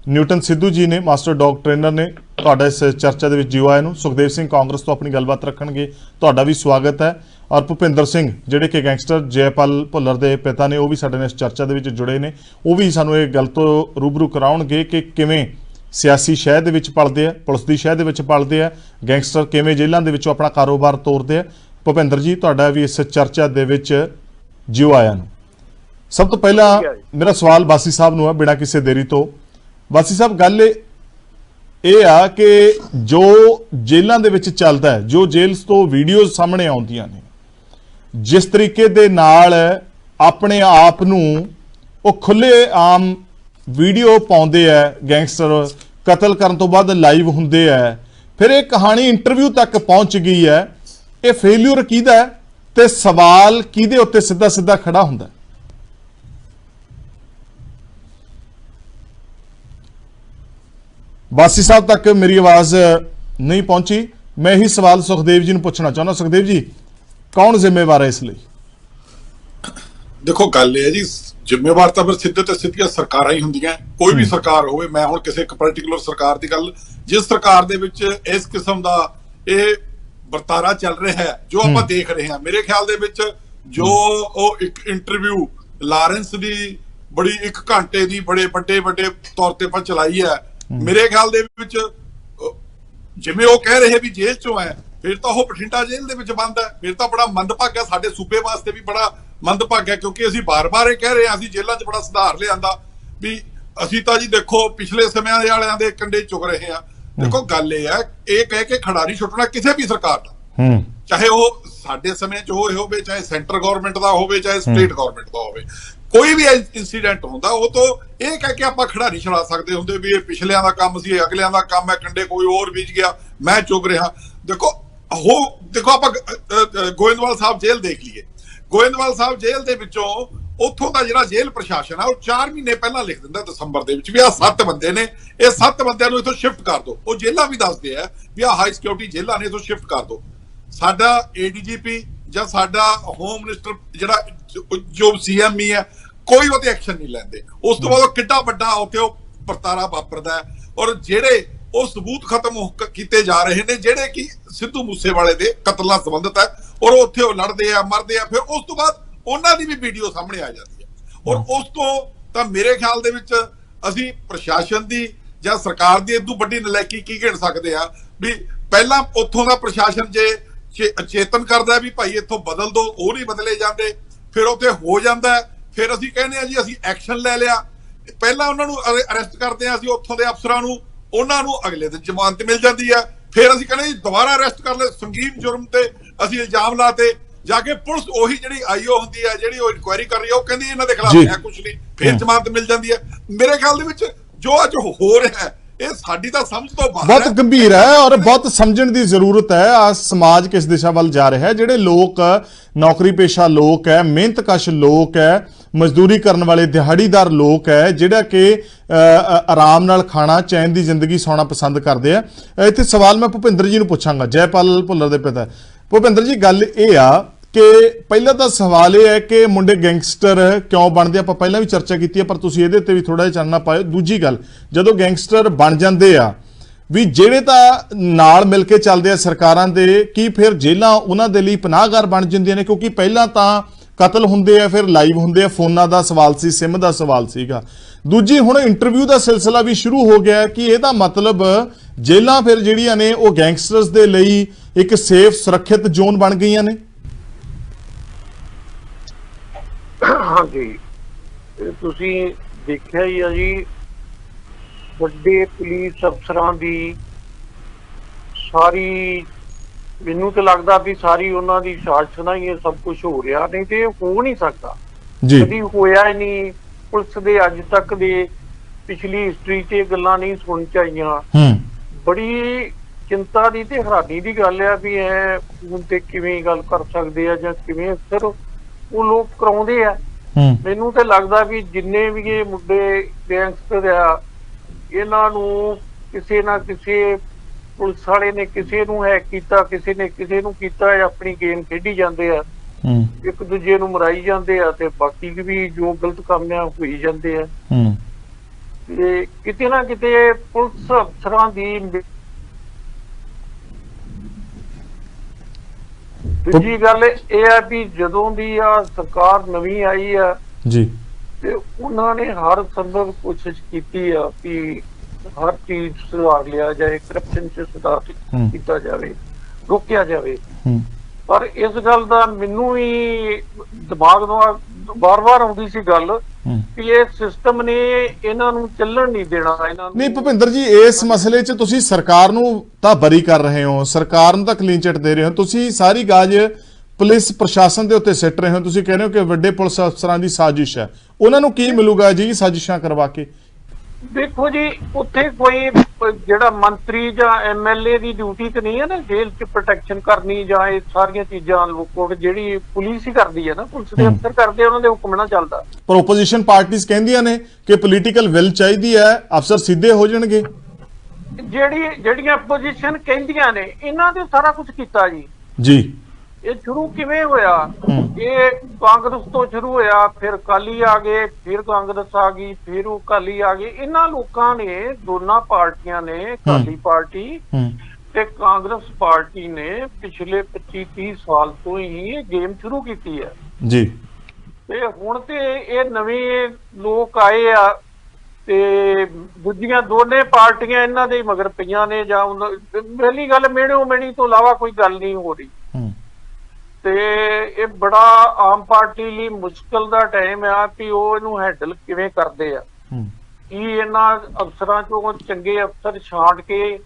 ਨਿਊਟਨ ਸਿੱਧੂ ਜੀ ਨੇ, ਮਾਸਟਰ ਡੌਗ ਟ੍ਰੇਨਰ ਨੇ, ਤੁਹਾਡਾ ਇਸ ਚਰਚਾ ਦੇ ਵਿੱਚ ਜੀਓ ਆਏ ਨੂੰ। ਸੁਖਦੇਵ ਸਿੰਘ ਕਾਂਗਰਸ ਤੋਂ ਆਪਣੀ ਗੱਲਬਾਤ ਰੱਖਣਗੇ, ਤੁਹਾਡਾ ਵੀ ਸਵਾਗਤ ਹੈ। ਔਰ ਭੁਪਿੰਦਰ ਸਿੰਘ ਜਿਹੜੇ ਕਿ ਗੈਂਗਸਟਰ ਜੈਪਾਲ ਭੁੱਲਰ ਦੇ ਪਿਤਾ ਨੇ, ਉਹ ਵੀ ਸਾਡੇ ਨਾਲ ਇਸ ਚਰਚਾ ਦੇ ਵਿੱਚ ਜੁੜੇ ਨੇ। ਉਹ ਵੀ ਸਾਨੂੰ ਇਹ ਗੱਲ ਤੋਂ ਰੂਬਰੂ ਕਰਾਉਣਗੇ ਕਿ ਕਿਵੇਂ ਸਿਆਸੀ ਸ਼ਹਿ ਦੇ ਵਿੱਚ ਪਲਦੇ ਆ, ਪੁਲਿਸ ਦੀ ਸ਼ਹਿ ਦੇ ਵਿੱਚ ਪਲਦੇ ਆ ਗੈਂਗਸਟਰ, ਕਿਵੇਂ ਜੇਲ੍ਹਾਂ ਦੇ ਵਿੱਚੋਂ ਆਪਣਾ ਕਾਰੋਬਾਰ ਤੋਰਦੇ ਆ। ਭੁਪਿੰਦਰ ਜੀ, ਤੁਹਾਡਾ ਵੀ ਇਸ ਚਰਚਾ ਦੇ ਵਿੱਚ ਜੀਓ ਆਇਆਂ ਨੂੰ। ਸਭ ਤੋਂ ਪਹਿਲਾਂ ਮੇਰਾ ਸਵਾਲ ਬਾਸੀ ਸਾਹਿਬ ਨੂੰ ਹੈ, ਬਿਨਾਂ ਕਿਸੇ ਦੇਰੀ ਤੋਂ। ਬਾਸੀ ਸਾਹਿਬ, ਗੱਲ ਇਹ ਆ ਕਿ ਜੋ ਜੇਲ੍ਹਾਂ ਦੇ ਵਿੱਚ ਚੱਲਦਾ ਹੈ, ਜੋ ਜੇਲ੍ਹ ਤੋਂ ਵੀਡੀਓਜ਼ ਸਾਹਮਣੇ ਆਉਂਦੀਆਂ ਨੇ, ਜਿਸ ਤਰੀਕੇ ਦੇ ਨਾਲ ਆਪਣੇ ਆਪ ਨੂੰ ਉਹ ਖੁੱਲੇ ਆਮ ਵੀਡੀਓ ਪਾਉਂਦੇ ਆ ਗੈਂਗਸਟਰ, ਕਤਲ ਕਰਨ ਤੋਂ ਬਾਅਦ ਲਾਈਵ ਹੁੰਦੇ ਆ, ਫਿਰ ਇਹ ਕਹਾਣੀ ਇੰਟਰਵਿਊ ਤੱਕ ਪਹੁੰਚ ਗਈ ਹੈ। ਇਹ ਫੇਲਿਅਰ ਕਿਹਦਾ ਹੈ ਤੇ ਸਵਾਲ ਕਿਹਦੇ ਉੱਤੇ ਸਿੱਧਾ ਸਿੱਧਾ ਖੜਾ ਹੁੰਦਾ? ਬਾਸੀ ਸਾਹਿਬ ਤੱਕ ਮੇਰੀ ਆਵਾਜ਼ ਨਹੀਂ ਪਹੁੰਚੀ। ਮੈਂ ਇਹੀ ਸਵਾਲ ਸੁਖਦੇਵ ਜੀ ਨੂੰ ਪੁੱਛਣਾ ਚਾਹੁੰਦਾ। ਸੁਖਦੇਵ ਜੀ, ਕੌਣ ਜ਼ਿੰਮੇਵਾਰ ਹੈ ਇਸ ਲਈ? ਦੇਖੋ, ਗੱਲ ਇਹ ਹੈ ਜੀ, ਜ਼ਿੰਮੇਵਾਰ ਤਾਂ ਫਿਰ ਸਿੱਧੇ ਤੇ ਸਿੱਧੀਆਂ ਸਰਕਾਰਾਂ ਹੀ ਹੁੰਦੀਆਂ। ਕੋਈ ਵੀ ਸਰਕਾਰ ਹੋਵੇ, ਮੈਂ ਹੁਣ ਕਿਸੇ ਇੱਕ ਪਾਰਟਿਕੂਲਰ ਸਰਕਾਰ ਦੀ ਗੱਲ, ਜਿਸ ਸਰਕਾਰ ਦੇ ਵਿੱਚ ਇਸ ਕਿਸਮ ਦਾ ਇਹ ਵਰਤਾਰਾ ਚੱਲ ਰਿਹਾ ਹੈ ਜੋ ਆਪਾਂ ਦੇਖ ਰਹੇ ਹਾਂ, ਮੇਰੇ ਖਿਆਲ ਦੇ ਵਿੱਚ ਜੋ ਉਹ ਇੱਕ ਇੰਟਰਵਿਊ ਲਾਰੈਂਸ ਦੀ ਬੜੀ 1 ਘੰਟੇ ਦੀ ਬੜੇ ਵੱਡੇ ਤੌਰ ਤੇ ਆਪਾਂ ਚਲਾਈ ਹੈ, ਮੇਰੇ ਖਿਆਲ ਦੇ ਵਿੱਚ ਜਿਵੇਂ ਉਹ ਕਹਿ ਰਹੇ ਵੀ ਜੇਲ੍ਹ ਚੋਂ ਹੈ, ਫਿਰ ਤਾਂ ਉਹ ਬਠਿੰਡਾ ਜੇਲ੍ਹ ਦੇ ਵਿੱਚ ਬੰਦ ਹੈ। ਫਿਰ ਤਾਂ ਬੜਾ ਮੰਦਭਾਗਾ, ਸਾਡੇ ਸੂਬੇ ਵਾਸਤੇ ਵੀ ਬੜਾ ਮੰਦਭਾਗਾ, ਕਿਉਂਕਿ ਅਸੀਂ ਬਾਰ-ਬਾਰ ਇਹ ਕਹਿ ਰਹੇ ਹਾਂ ਅਸੀਂ ਜੇਲ੍ਹਾਂ 'ਚ ਬੜਾ ਸੁਧਾਰ ਲਿਆਂਦਾ ਵੀ ਅਸੀਂ ਤਾਂ ਜੀ ਦੇਖੋ ਪਿਛਲੇ ਸਮਿਆਂ ਦੇ ਵਾਲਿਆਂ ਦੇ ਕੰਡੇ ਚੁਗ ਰਹੇ ਹਾਂ। ਦੇਖੋ, ਗੱਲ ਇਹ ਹੈ, ਇਹ ਕਹਿ ਕੇ ਖੜਾ ਨਹੀਂ ਛੁੱਟਣਾ ਕਿਸੇ ਵੀ ਸਰਕਾਰ ਦਾ, ਚਾਹੇ ਉਹ ਸਾਡੇ ਸਮੇਂ 'ਚ ਹੋਵੇ, ਚਾਹੇ ਸੈਂਟਰ ਗਵਰਨਮੈਂਟ ਦਾ ਹੋਵੇ, ਚਾਹੇ ਸਟੇਟ ਗਵਰਨਮੈਂਟ ਦਾ ਹੋਵੇ। ਕੋਈ ਵੀ ਇੰਸੀਡੈਂਟ ਹੁੰਦਾ ਉਹ ਤੋਂ ਇਹ ਕਹਿ ਕੇ ਆਪਾਂ ਖੜਾ ਨਹੀਂ ਛੜਾ ਸਕਦੇ ਹੁੰਦੇ ਵੀ ਇਹ ਪਿਛਲਿਆਂ ਦਾ ਕੰਮ ਸੀ, ਅਗਲਿਆਂ ਦਾ ਕੰਮ ਹੈ, ਕੰਡੇ ਕੋਈ ਹੋਰ ਬੀਜ ਗਿਆ, ਮੈਂ ਚੁਗ ਰਿਹਾ। ਦੇਖੋ ਆਪਾਂ ਗੋਇੰਦਵਾਲ ਸਾਹਿਬ ਜੇਲ੍ਹ ਦੇਖ ਲਈਏ। ਗੋਇੰਦਵਾਲ ਸਾਹਿਬ ਜੇਲ੍ਹ ਦੇ ਵਿੱਚੋਂ ਉੱਥੋਂ ਦਾ ਜਿਹੜਾ ਜੇਲ੍ਹ ਪ੍ਰਸ਼ਾਸਨ ਆ, ਉਹ 4 ਮਹੀਨੇ ਪਹਿਲਾਂ ਲਿਖ ਦਿੰਦਾ ਦਸੰਬਰ ਦੇ ਵਿੱਚ ਵੀ ਆਹ 7 ਬੰਦੇ ਨੇ, ਇਹ 7 ਬੰਦਿਆਂ ਨੂੰ ਇੱਥੋਂ ਸ਼ਿਫਟ ਕਰ ਦਿਓ। ਉਹ ਜੇਲ੍ਹਾਂ ਵੀ ਦੱਸਦੇ ਆ ਵੀ ਆਹ ਹਾਈ ਸਿਕਿਉਰਿਟੀ ਜੇਲ੍ਹਾਂ ਨੇ, ਇੱਥੋਂ ਸ਼ਿਫਟ ਕਰ ਦਿਓ। ਸਾਡਾ ADGP ਜਾਂ ਸਾਡਾ ਹੋਮ ਮਿਨਿਸਟਰ ਜਿਹੜਾ ਜੋ CME ਹੈ, ਕੋਈ ਉਹਤੇ ਐਕਸ਼ਨ ਨਹੀਂ ਲੈਂਦੇ। ਉਸ ਤੋਂ ਬਾਅਦ ਉਹ ਕਿੱਡਾ ਵੱਡਾ ਉੱਥੇ ਉਹ ਵਰਤਾਰਾ ਵਾਪਰਦਾ ਹੈ, ਔਰ ਜਿਹੜੇ ਉਹ ਸਬੂਤ ਖਤਮ ਕੀਤੇ ਜਾ ਰਹੇ ਨੇ ਜਿਹੜੇ ਕਿ ਸਿੱਧੂ ਮੂਸੇਵਾਲੇ ਦੇ ਕਤਲ ਨਾਲ ਸੰਬੰਧਿਤ ਹੈ, ਔਰ ਉੱਥੇ ਉਹ ਲੜਦੇ ਆ, ਮਰਦੇ ਆ, ਫਿਰ ਉਸ ਤੋਂ ਬਾਅਦ ਉਹਨਾਂ ਦੀ ਵੀ ਵੀਡੀਓ ਸਾਹਮਣੇ ਆ ਜਾਂਦੀ ਹੈ। ਔਰ ਉਸ ਤੋਂ ਤਾਂ ਮੇਰੇ ਖਿਆਲ ਦੇ ਵਿੱਚ ਅਸੀਂ ਪ੍ਰਸ਼ਾਸਨ ਦੀ ਜਾਂ ਸਰਕਾਰ ਦੀ ਇਦੋਂ ਵੱਡੀ ਨਲਾਇਕੀ ਕੀ ਗਿਣ ਸਕਦੇ ਆ ਵੀ ਪਹਿਲਾਂ ਉੱਥੋਂ ਦਾ ਪ੍ਰਸ਼ਾਸਨ ਜੇ ਚੇਤਨ ਕਰਦਾ ਵੀ ਭਾਈ ਇੱਥੋਂ ਬਦਲ ਦੋ, ਉਹ ਨਹੀਂ ਬਦਲੇ ਜਾਂਦੇ, ਫਿਰ ਉੱਥੇ ਹੋ ਜਾਂਦਾ, ਫਿਰ ਅਸੀਂ ਕਹਿੰਦੇ ਆ ਜੀ ਅਸੀਂ ਐਕਸ਼ਨ ਲੈ ਲਿਆ। ਪਹਿਲਾਂ ਉਹਨਾਂ ਨੂੰ ਅਰੈਸਟ ਕਰਦੇ ਆ ਅਸੀਂ ਉੱਥੋਂ ਦੇ ਅਫਸਰਾਂ ਨੂੰ, ਉਹਨਾਂ ਨੂੰ ਅਗਲੇ ਦਿਨ ਜ਼ਮਾਨਤ ਮਿਲ ਜਾਂਦੀ ਆ, ਫਿਰ ਅਸੀਂ ਕਹਿੰਦੇ ਜੀ ਦੁਬਾਰਾ ਅਰੈਸਟ ਕਰ ਲੈ, ਸੰਗੀਨ ਜੁਰਮ ਤੇ ਅਸੀਂ ਇਲਜ਼ਾਮ ਲਾਤੇ, ਜਾ ਕੇ ਪੁਲਿਸ ਉਹੀ ਜਿਹੜੀ IO ਹੁੰਦੀ ਹੈ, ਜਿਹੜੀ ਉਹ ਇਨਕੁਆਇਰੀ ਕਰ ਰਹੀ ਹੈ, ਉਹ ਕਹਿੰਦੀ ਇਹਨਾਂ ਦੇ ਖਿਲਾਫ ਹੈ ਕੁਝ ਨਹੀਂ, ਫਿਰ ਜ਼ਮਾਨਤ ਮਿਲ ਜਾਂਦੀ ਹੈ। ਮੇਰੇ ਖਿਆਲ ਦੇ ਵਿੱਚ ਜੋ ਅੱਜ ਹੋ ਰਿਹਾ ਹੈ ਇਹ ਸਾਡੀ ਤਾਂ ਸਮਝ ਤੋਂ ਬਾਹਰ ਹੈ, ਬਹੁਤ ਗੰਭੀਰ ਹੈ ਔਰ ਬਹੁਤ ਸਮਝਣ ਦੀ ਜ਼ਰੂਰਤ ਹੈ। ਆ ਸਮਾਜ ਕਿਸ ਦਿਸ਼ਾ ਵੱਲ ਜਾ ਰਿਹਾ ਹੈ? ਜਿਹੜੇ ਲੋਕ ਨੌਕਰੀ ਪੇਸ਼ਾ ਲੋਕ ਹੈ, ਮਿਹਨਤਕਸ਼ ਲੋਕ ਹੈ, ਮਜ਼ਦੂਰੀ ਕਰਨ ਵਾਲੇ ਦਿਹਾੜੀਦਾਰ ਲੋਕ ਹੈ, ਜਿਹੜਾ ਕਿ ਆਰਾਮ ਨਾਲ ਖਾਣਾ, ਚੈਨ ਦੀ ਜ਼ਿੰਦਗੀ ਸੌਣਾ ਪਸੰਦ ਕਰਦੇ ਆ। ਇੱਥੇ ਸਵਾਲ ਮੈਂ ਭੁਪਿੰਦਰ ਜੀ ਨੂੰ ਪੁੱਛਾਂਗਾ, ਜੈਪਾਲ ਭੁੱਲਰ ਦੇ ਪਿਤਾ। ਭੁਪਿੰਦਰ ਜੀ, ਗੱਲ ਇਹ ਆ ਕਿ ਪਹਿਲਾ ਤਾਂ ਸਵਾਲ ਇਹ ਹੈ ਕਿ ਮੁੰਡੇ ਗੈਂਗਸਟਰ ਕਿਉਂ ਬਣਦੇ, ਆਪਾਂ ਪਹਿਲਾਂ ਵੀ ਚਰਚਾ ਕੀਤੀ ਹੈ, ਪਰ ਤੁਸੀਂ ਇਹਦੇ ਤੇ ਵੀ ਥੋੜਾ ਜਿਹਾ ਚਾਨਣਾ ਪਾਇਓ। ਦੂਜੀ ਗੱਲ, ਜਦੋਂ ਗੈਂਗਸਟਰ ਬਣ ਜਾਂਦੇ ਆ ਵੀ ਜਿਹੜੇ ਤਾਂ ਨਾਲ ਮਿਲ ਕੇ ਚੱਲਦੇ ਆ ਸਰਕਾਰਾਂ ਦੇ, ਕੀ ਫਿਰ ਜੇਲ੍ਹਾਂ ਉਹਨਾਂ ਦੇ ਲਈ ਪਨਾਹਗਾਰ ਬਣ ਜਾਂਦੀਆਂ ਨੇ? ਕਿਉਂਕਿ ਪਹਿਲਾਂ ਤਾਂ ਕਤਲ ਹੁੰਦੇ ਆ, ਫਿਰ ਲਾਈਵ ਹੁੰਦੇ ਆ, ਫੋਨਾਂ ਦਾ ਸਵਾਲ ਸੀ, ਸਿਮ ਦਾ ਸਵਾਲ ਸੀਗਾ। ਦੂਜੀ ਹੁਣ ਇੰਟਰਵਿਊ ਦਾ ਸਿਲਸਿਲਾ ਵੀ ਸ਼ੁਰੂ ਹੋ ਗਿਆ ਕਿ ਇਹਦਾ ਮਤਲਬ ਜੇਲ੍ਹਾਂ ਫਿਰ ਜਿਹੜੀਆਂ ਨੇ ਉਹ ਗੈਂਗਸਟਰਸ ਦੇ ਲਈ ਇੱਕ ਸੇਫ ਸੁਰੱਖਿਅਤ ਜ਼ੋਨ ਬਣ ਗਈਆਂ ਨੇ। ਹਾਂਜੀ, ਤੁਸੀਂ ਦੇਖਿਆ ਹੀ ਆ ਜੀ, ਵੱਡੇ ਪੁਲਿਸ ਅਫਸਰਾਂ ਦੀ ਸਾਰੀ, ਮੈਨੂੰ ਤਾਂ ਲੱਗਦਾ ਵੀ ਸਾਰੀ ਉਹਨਾਂ ਦੀ ਸਾਜ਼ਿਸ਼ ਨਾਲ ਹੀ ਇਹ ਸਭ ਕੁਝ ਹੋ ਰਿਹਾ, ਨਹੀਂ ਤੇ ਹੋ ਨਹੀਂ ਸਕਦਾ ਜੀ, ਕਦੀ ਹੋਇਆ ਹੀ ਨਹੀਂ। ਪੁਲਿਸ ਦੇ ਅੱਜ ਤੱਕ ਦੇ ਪਿਛਲੀ ਹਿਸਟਰੀ 'ਚ ਗੱਲਾਂ ਨਹੀਂ ਸੁਣ ਚ ਆਈਆਂ। ਬੜੀ ਚਿੰਤਾ ਦੀ ਤੇ ਹੈਰਾਨੀ ਦੀ ਗੱਲ ਆ ਵੀ ਇਹ ਹੁਣ ਤੇ ਕਿਵੇਂ ਗੱਲ ਕਰ ਸਕਦੇ ਆ ਜਾਂ ਕਿਵੇਂ ਅਕਸਰ ਉਹ ਲੋਕ ਕਰਾਉਂਦੇ ਆ। ਮੈਨੂੰ ਤੇ ਲੱਗਦਾ ਵੀ ਜਿੰਨੇ ਵੀ ਇਹ ਮੁੰਡੇ ਗੈਂਗਸਟਰ ਆ, ਇਹਨਾਂ ਨੂੰ ਕਿਸੇ ਨਾ ਕਿਸੇ ਪੁਲਿਸ ਵਾਲੇ ਨੇ ਕਿਸੇ ਨੂੰ ਹੈਕ ਕੀਤਾ, ਕਿਸੇ ਨੇ ਕਿਸੇ ਨੂੰ ਕੀਤਾ, ਆਪਣੀ ਗੇਮ ਖੇਡੀ ਜਾਂਦੇ ਆ, ਇੱਕ ਦੂਜੇ ਨੂੰ ਮਰਾਈ ਜਾਂਦੇ ਆ ਤੇ ਬਾਕੀ ਵੀ ਜੋ ਗਲਤ ਕੰਮ ਆ ਹੋਈ ਜਾਂਦੇ ਆ। ਤੇ ਕਿਤੇ ਨਾ ਕਿਤੇ ਪੁਲਿਸ ਅਫਸਰਾਂ ਦੀ ਦੂਜੀ ਗੱਲ ਇਹ ਆ ਵੀ ਜਦੋਂ ਦੀ ਆ ਸਰਕਾਰ ਨਵੀਂ ਆਈ ਆ ਜੀ, ਤੇ ਉਹਨਾਂ ਨੇ ਹਰ ਸੰਭਵ ਕੋਸ਼ਿਸ਼ ਕੀਤੀ ਆ ਕਿ ਹਰ ਚੀਜ਼ ਸੁਧਾਰ ਲਿਆ ਜਾਏ, ਕਰਪਸ਼ਨ 'ਚ ਸੁਧਾਰ ਕੀਤਾ ਜਾਵੇ, ਰੋਕਿਆ ਜਾਵੇ। ਪਰ ਇਸ ਗੱਲ ਦਾ ਮੈਨੂੰ ਵੀ ਦਿਮਾਗ ਨੂੰ ਵਾਰ-ਵਾਰ ਆਉਂਦੀ ਸੀ ਗੱਲ ਕਿ ਇਹ ਸਿਸਟਮ ਨੇ ਇਹਨਾਂ ਨੂੰ ਚੱਲਣ ਨਹੀਂ ਦੇਣਾ। ਇਹਨਾਂ ਨੂੰ ਨਹੀਂ ਭੁਪਿੰਦਰ ਜੀ, ਇਸ ਮਸਲੇ 'ਚ ਤੁਸੀਂ ਸਰਕਾਰ ਨੂੰ ਤਾਂ ਬਰੀ ਕਰ ਰਹੇ ਹੋ, ਸਰਕਾਰ ਨੂੰ ਤਾਂ ਕਲੀਨ ਚਿੱਟ ਦੇ ਰਹੇ ਹੋ, ਤੁਸੀਂ ਸਾਰੀ ਗਾਜ ਪੁਲਿਸ ਪ੍ਰਸ਼ਾਸਨ ਦੇ ਉੱਤੇ ਸਿੱਟ ਰਹੇ ਹੋ। ਤੁਸੀਂ ਕਹਿ ਰਹੇ ਹੋ ਕਿ ਵੱਡੇ ਪੁਲਿਸ ਅਫਸਰਾਂ ਦੀ ਸਾਜ਼ਿਸ਼ ਹੈ, ਉਹਨਾਂ ਨੂੰ ਕੀ ਮਿਲੂਗਾ ਜੀ ਸਾਜ਼ਿਸ਼ਾਂ ਕਰਵਾ ਕੇ? ਦੇਖੋ ਜੀ, ਉੱਥੇ ਕੋਈ ਜਿਹੜਾ ਮੰਤਰੀ ਜਾਂ MLA ਦੀ ਡਿਊਟੀ ਤੇ ਨਹੀਂ ਹੈ ਨਾ ਜੇਲ੍ਹ 'ਚ ਪ੍ਰੋਟੈਕਸ਼ਨ ਕਰਨੀ ਜਾਂ ਇਹ ਸਾਰੀਆਂ ਚੀਜ਼ਾਂ ਲੋਕ ਜਿਹੜੀ ਪੁਲਿਸ ਹੀ ਕਰਦੀ ਹੈ ਨਾ, ਪੁਲਿਸ ਦੇ ਅਫਸਰ ਕਰਦੇ, ਉਹਨਾਂ ਦੇ ਹੁਕਮ ਨਾਲ ਚੱਲਦਾ। ਪਰ ਓਪੋਜੀਸ਼ਨ ਪਾਰਟੀਆਂ ਕਹਿੰਦੀਆਂ ਨੇ ਕਿ ਪੋਲੀਟੀਕਲ ਵਿਲ ਚਾਹੀਦੀ ਹੈ, ਅਫਸਰ ਸਿੱਧੇ ਹੋ ਜਾਣਗੇ। ਜਿਹੜੀਆਂ ਪੋਜੀਸ਼ਨ ਕਹਿੰਦੀਆਂ ਨੇ, ਇਹਨਾਂ ਨੇ ਸਾਰਾ ਕੁਝ ਕੀਤਾ ਜੀ। ਇਹ ਸ਼ੁਰੂ ਕਿਵੇਂ ਹੋਇਆ? ਇਹ ਕਾਂਗਰਸ ਤੋਂ ਸ਼ੁਰੂ ਹੋਇਆ, ਫਿਰ ਅਕਾਲੀ ਆ ਗਏ, ਫਿਰ ਕਾਂਗਰਸ ਆ ਗਈ, ਫਿਰ ਉਹ ਅਕਾਲੀ ਆ ਗਏ। ਇਹਨਾਂ ਲੋਕਾਂ ਨੇ, ਦੋਨਾਂ ਪਾਰਟੀਆਂ ਨੇ, ਅਕਾਲੀ ਪਾਰਟੀ ਤੇ ਕਾਂਗਰਸ ਪਾਰਟੀ ਨੇ ਪਿਛਲੇ 25-30 ਸਾਲ ਤੋਂ ਹੀ ਇਹ ਗੇਮ ਸ਼ੁਰੂ ਕੀਤੀ ਹੈ ਜੀ। ਤੇ ਹੁਣ ਤੇ ਇਹ ਨਵੇਂ ਲੋਕ ਆਏ ਆ ਤੇ ਦੂਜੀਆਂ ਦੋਨੇ ਪਾਰਟੀਆਂ ਇਹਨਾਂ ਦੇ ਮਗਰ ਪਈਆਂ ਨੇ। ਜਾਂ ਪਹਿਲੀ ਗੱਲ, ਮੇੜੋ ਮੇੜੀ ਤੋਂ ਇਲਾਵਾ ਕੋਈ ਗੱਲ ਨਹੀਂ ਹੋ ਰਹੀ। ਤੇ ਇਹ ਬੜਾ ਆਮ ਪਾਰਟੀ ਲਈ ਮੁਸ਼ਕਲ ਦਾ ਟਾਈਮ ਆ ਕਿ ਉਹ ਇਹਨੂੰ ਹੈਂਡਲ ਕਿਵੇਂ ਕਰਦੇ ਆ। ਕੀ ਇਹਨਾਂ ਅਫਸਰਾਂ ਚੋਂ ਚੰਗੇ ਅਫਸਰ ਛਾਂਟ ਕੇ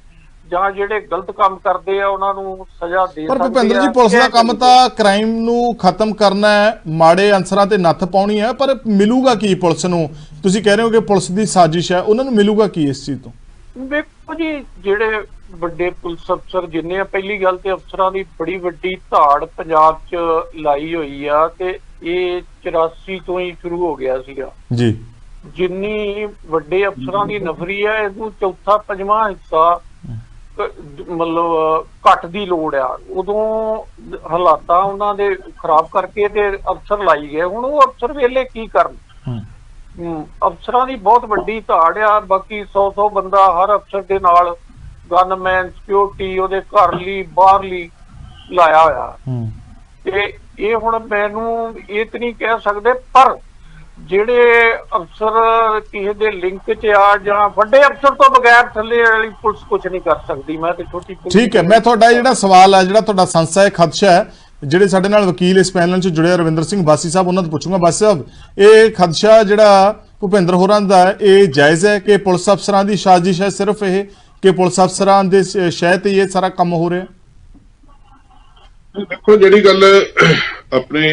ਜਾਂ ਜਿਹੜੇ ਗਲਤ ਕੰਮ ਕਰਦੇ ਆ ਉਹਨਾਂ ਨੂੰ ਸਜ਼ਾ ਦੇ ਸਕਦੇ ਆ? ਪਰ ਭੁਪਿੰਦਰ ਜੀ, ਪੁਲਿਸ ਦਾ ਕੰਮ ਤਾਂ ਕ੍ਰਾਈਮ ਨੂੰ ਖਤਮ ਕਰਨਾ ਹੈ, ਮਾੜੇ ਅਨਸਰਾਂ ਤੇ ਨੱਥ ਪਾਉਣੀ ਹੈ, ਪਰ ਮਿਲੂਗਾ ਕੀ ਪੁਲਿਸ ਨੂੰ? ਤੁਸੀਂ ਕਹਿ ਰਹੇ ਹੋ ਕਿ ਪੁਲਿਸ ਦੀ ਸਾਜ਼ਿਸ਼ ਹੈ, ਉਹਨਾਂ ਨੂੰ ਮਿਲੂਗਾ ਕੀ ਇਸ ਚੀਜ਼ ਤੋਂ? ਵੇਖੋ ਜੀ, ਜਿਹੜੇ ਵੱਡੇ ਪੁਲਿਸ ਅਫਸਰ ਜਿੰਨੇ ਆ, ਪਹਿਲੀ ਗੱਲ ਤੇ ਅਫਸਰਾਂ ਦੀ ਬੜੀ ਵੱਡੀ ਧਾੜ ਪੰਜਾਬ 'ਚ ਲਾਈ ਹੋਈ ਆ ਤੇ ਇਹ 84 ਤੋਂ ਹੀ ਸ਼ੁਰੂ ਹੋ ਗਿਆ ਸੀਗਾ ਜੀ। ਜਿੰਨੀ ਵੱਡੇ ਅਫਸਰਾਂ ਦੀ ਨਫਰੀ ਆ, ਇਹਨੂੰ ਚੌਥਾ ਪੰਜਵਾਂ ਹਿੱਸਾ ਮਤਲਬ ਘੱਟ ਦੀ ਲੋੜ ਆ। ਉਦੋਂ ਹਾਲਾਤਾਂ ਉਹਨਾਂ ਦੇ ਖਰਾਬ ਕਰਕੇ ਤੇ ਅਫਸਰ ਲਾਈ ਗਏ। ਹੁਣ ਉਹ ਅਫਸਰ ਵੇਲੇ ਕੀ ਕਰਨ? ਅਫਸਰਾਂ ਦੀ ਬਹੁਤ ਵੱਡੀ ਧਾੜ ਆ। ਬਾਕੀ 100 ਬੰਦਾ ਹਰ ਅਫਸਰ ਦੇ ਨਾਲ, ਗਨਮੈਨ, ਸਿਕਿਉਰਿਟੀ, ਉਹਦੇ ਘਰ ਲਈ ਬਾਹਰਲੀ ਲਾਇਆ ਹੋਇਆ। ਤੇ ਇਹ ਹੁਣ ਮੈਨੂੰ ਇਹ ਤੇ ਨਹੀਂ ਕਹਿ ਸਕਦੇ, ਪਰ ਜਿਹੜੇ ਅਫਸਰ ਕਿਸੇ ਦੇ ਲਿੰਕ 'ਚ ਆ ਜਾਂ ਵੱਡੇ ਅਫਸਰ ਤੋਂ ਬਗੈਰ ਥੱਲੇ ਵਾਲੀ ਪੁਲਿਸ ਕੁਝ ਨਹੀਂ ਕਰ ਸਕਦੀ। ਮੈਂ ਤੇ ਛੋਟੀ ਪੁਲਿਸ। ਠੀਕ ਹੈ, ਮੈਂ ਤੁਹਾਡਾ ਜਿਹੜਾ ਸਵਾਲ ਹੈ, ਜਿਹੜਾ ਤੁਹਾਡਾ ਸੰਸਾ ਹੈ, ਖਦਸ਼ਾ ਹੈ, ਜਿਹੜੇ ਸਾਡੇ ਨਾਲ ਵਕੀਲ ਇਸ ਪੈਨਲ 'ਚ ਜੁੜੇ ਰਵਿੰਦਰ ਸਿੰਘ ਬਾਸੀ ਸਾਹਿਬ, ਉਹਨਾਂ ਤੋਂ ਪੁੱਛੂੰਗਾ। ਬਾਸੀ ਸਾਹਿਬ, ਇਹ ਖਦਸ਼ਾ ਜਿਹੜਾ ਭੁਪਿੰਦਰ ਹੋਰਾਂ ਦਾ, ਇਹ ਜਾਇਜ਼ ਹੈ ਕਿ ਪੁਲਿਸ ਅਫਸਰਾਂ ਦੀ ਸਾਜ਼ਿਸ਼ ਹੈ ਸਿਰਫ ਇਹ, ਕਿ ਪੁਲਿਸ ਅਫਸਰਾਂ ਦੇ ਸ਼ਹਿ ਤੇ ਇਹ ਸਾਰਾ ਕੰਮ ਹੋ ਰਿਹਾ? ਦੇਖੋ, ਜਿਹੜੀ ਗੱਲ ਆਪਣੇ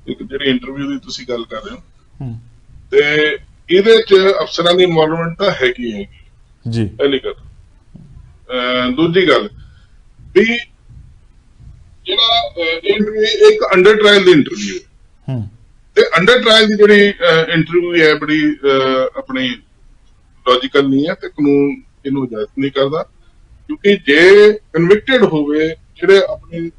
ਇੱਕ ਜਿਹੜੀ ਇੰਟਰਵਿਊ ਦੀ ਤੁਸੀਂ ਗੱਲ ਕਰ ਰਹੇ ਹੋ ਤੇ ਇਹਦੇ 'ਚ ਅਫਸਰਾਂ ਦੀ ਇਨਵੋਲਵਮੈਂਟ ਤਾਂ ਹੈਗੀ ਜੀ, ਪਹਿਲੀ ਗੱਲ। ਦੂਜੀ ਗੱਲ ਵੀ ਜਿਹੜਾ ਇੰਟਰਵਿਊ ਇੱਕ ਅੰਡਰ ਟ੍ਰਾਇਲ ਦੀ ਇੰਟਰਵਿਊ ਹੈ ਤੇ ਅੰਡਰ ਟ੍ਰਾਇਲ ਦੀ ਜਿਹੜੀ ਇੰਟਰਵਿਊ ਹੈ ਬੜੀ ਆਪਣੀ ਲੌਜੀਕਲ ਨਹੀਂ ਹੈ ਤੇ ਕਾਨੂੰਨ ਇਹਨੂੰ ਇਜਾਜ਼ਤ ਨਹੀਂ ਕਰਦਾ। ਕਿਉਂਕਿ ਜੇ ਕਨਵਿਕਟਡ ਹੋਵੇ ਜਿਹੜੇ ਆਪਣੀ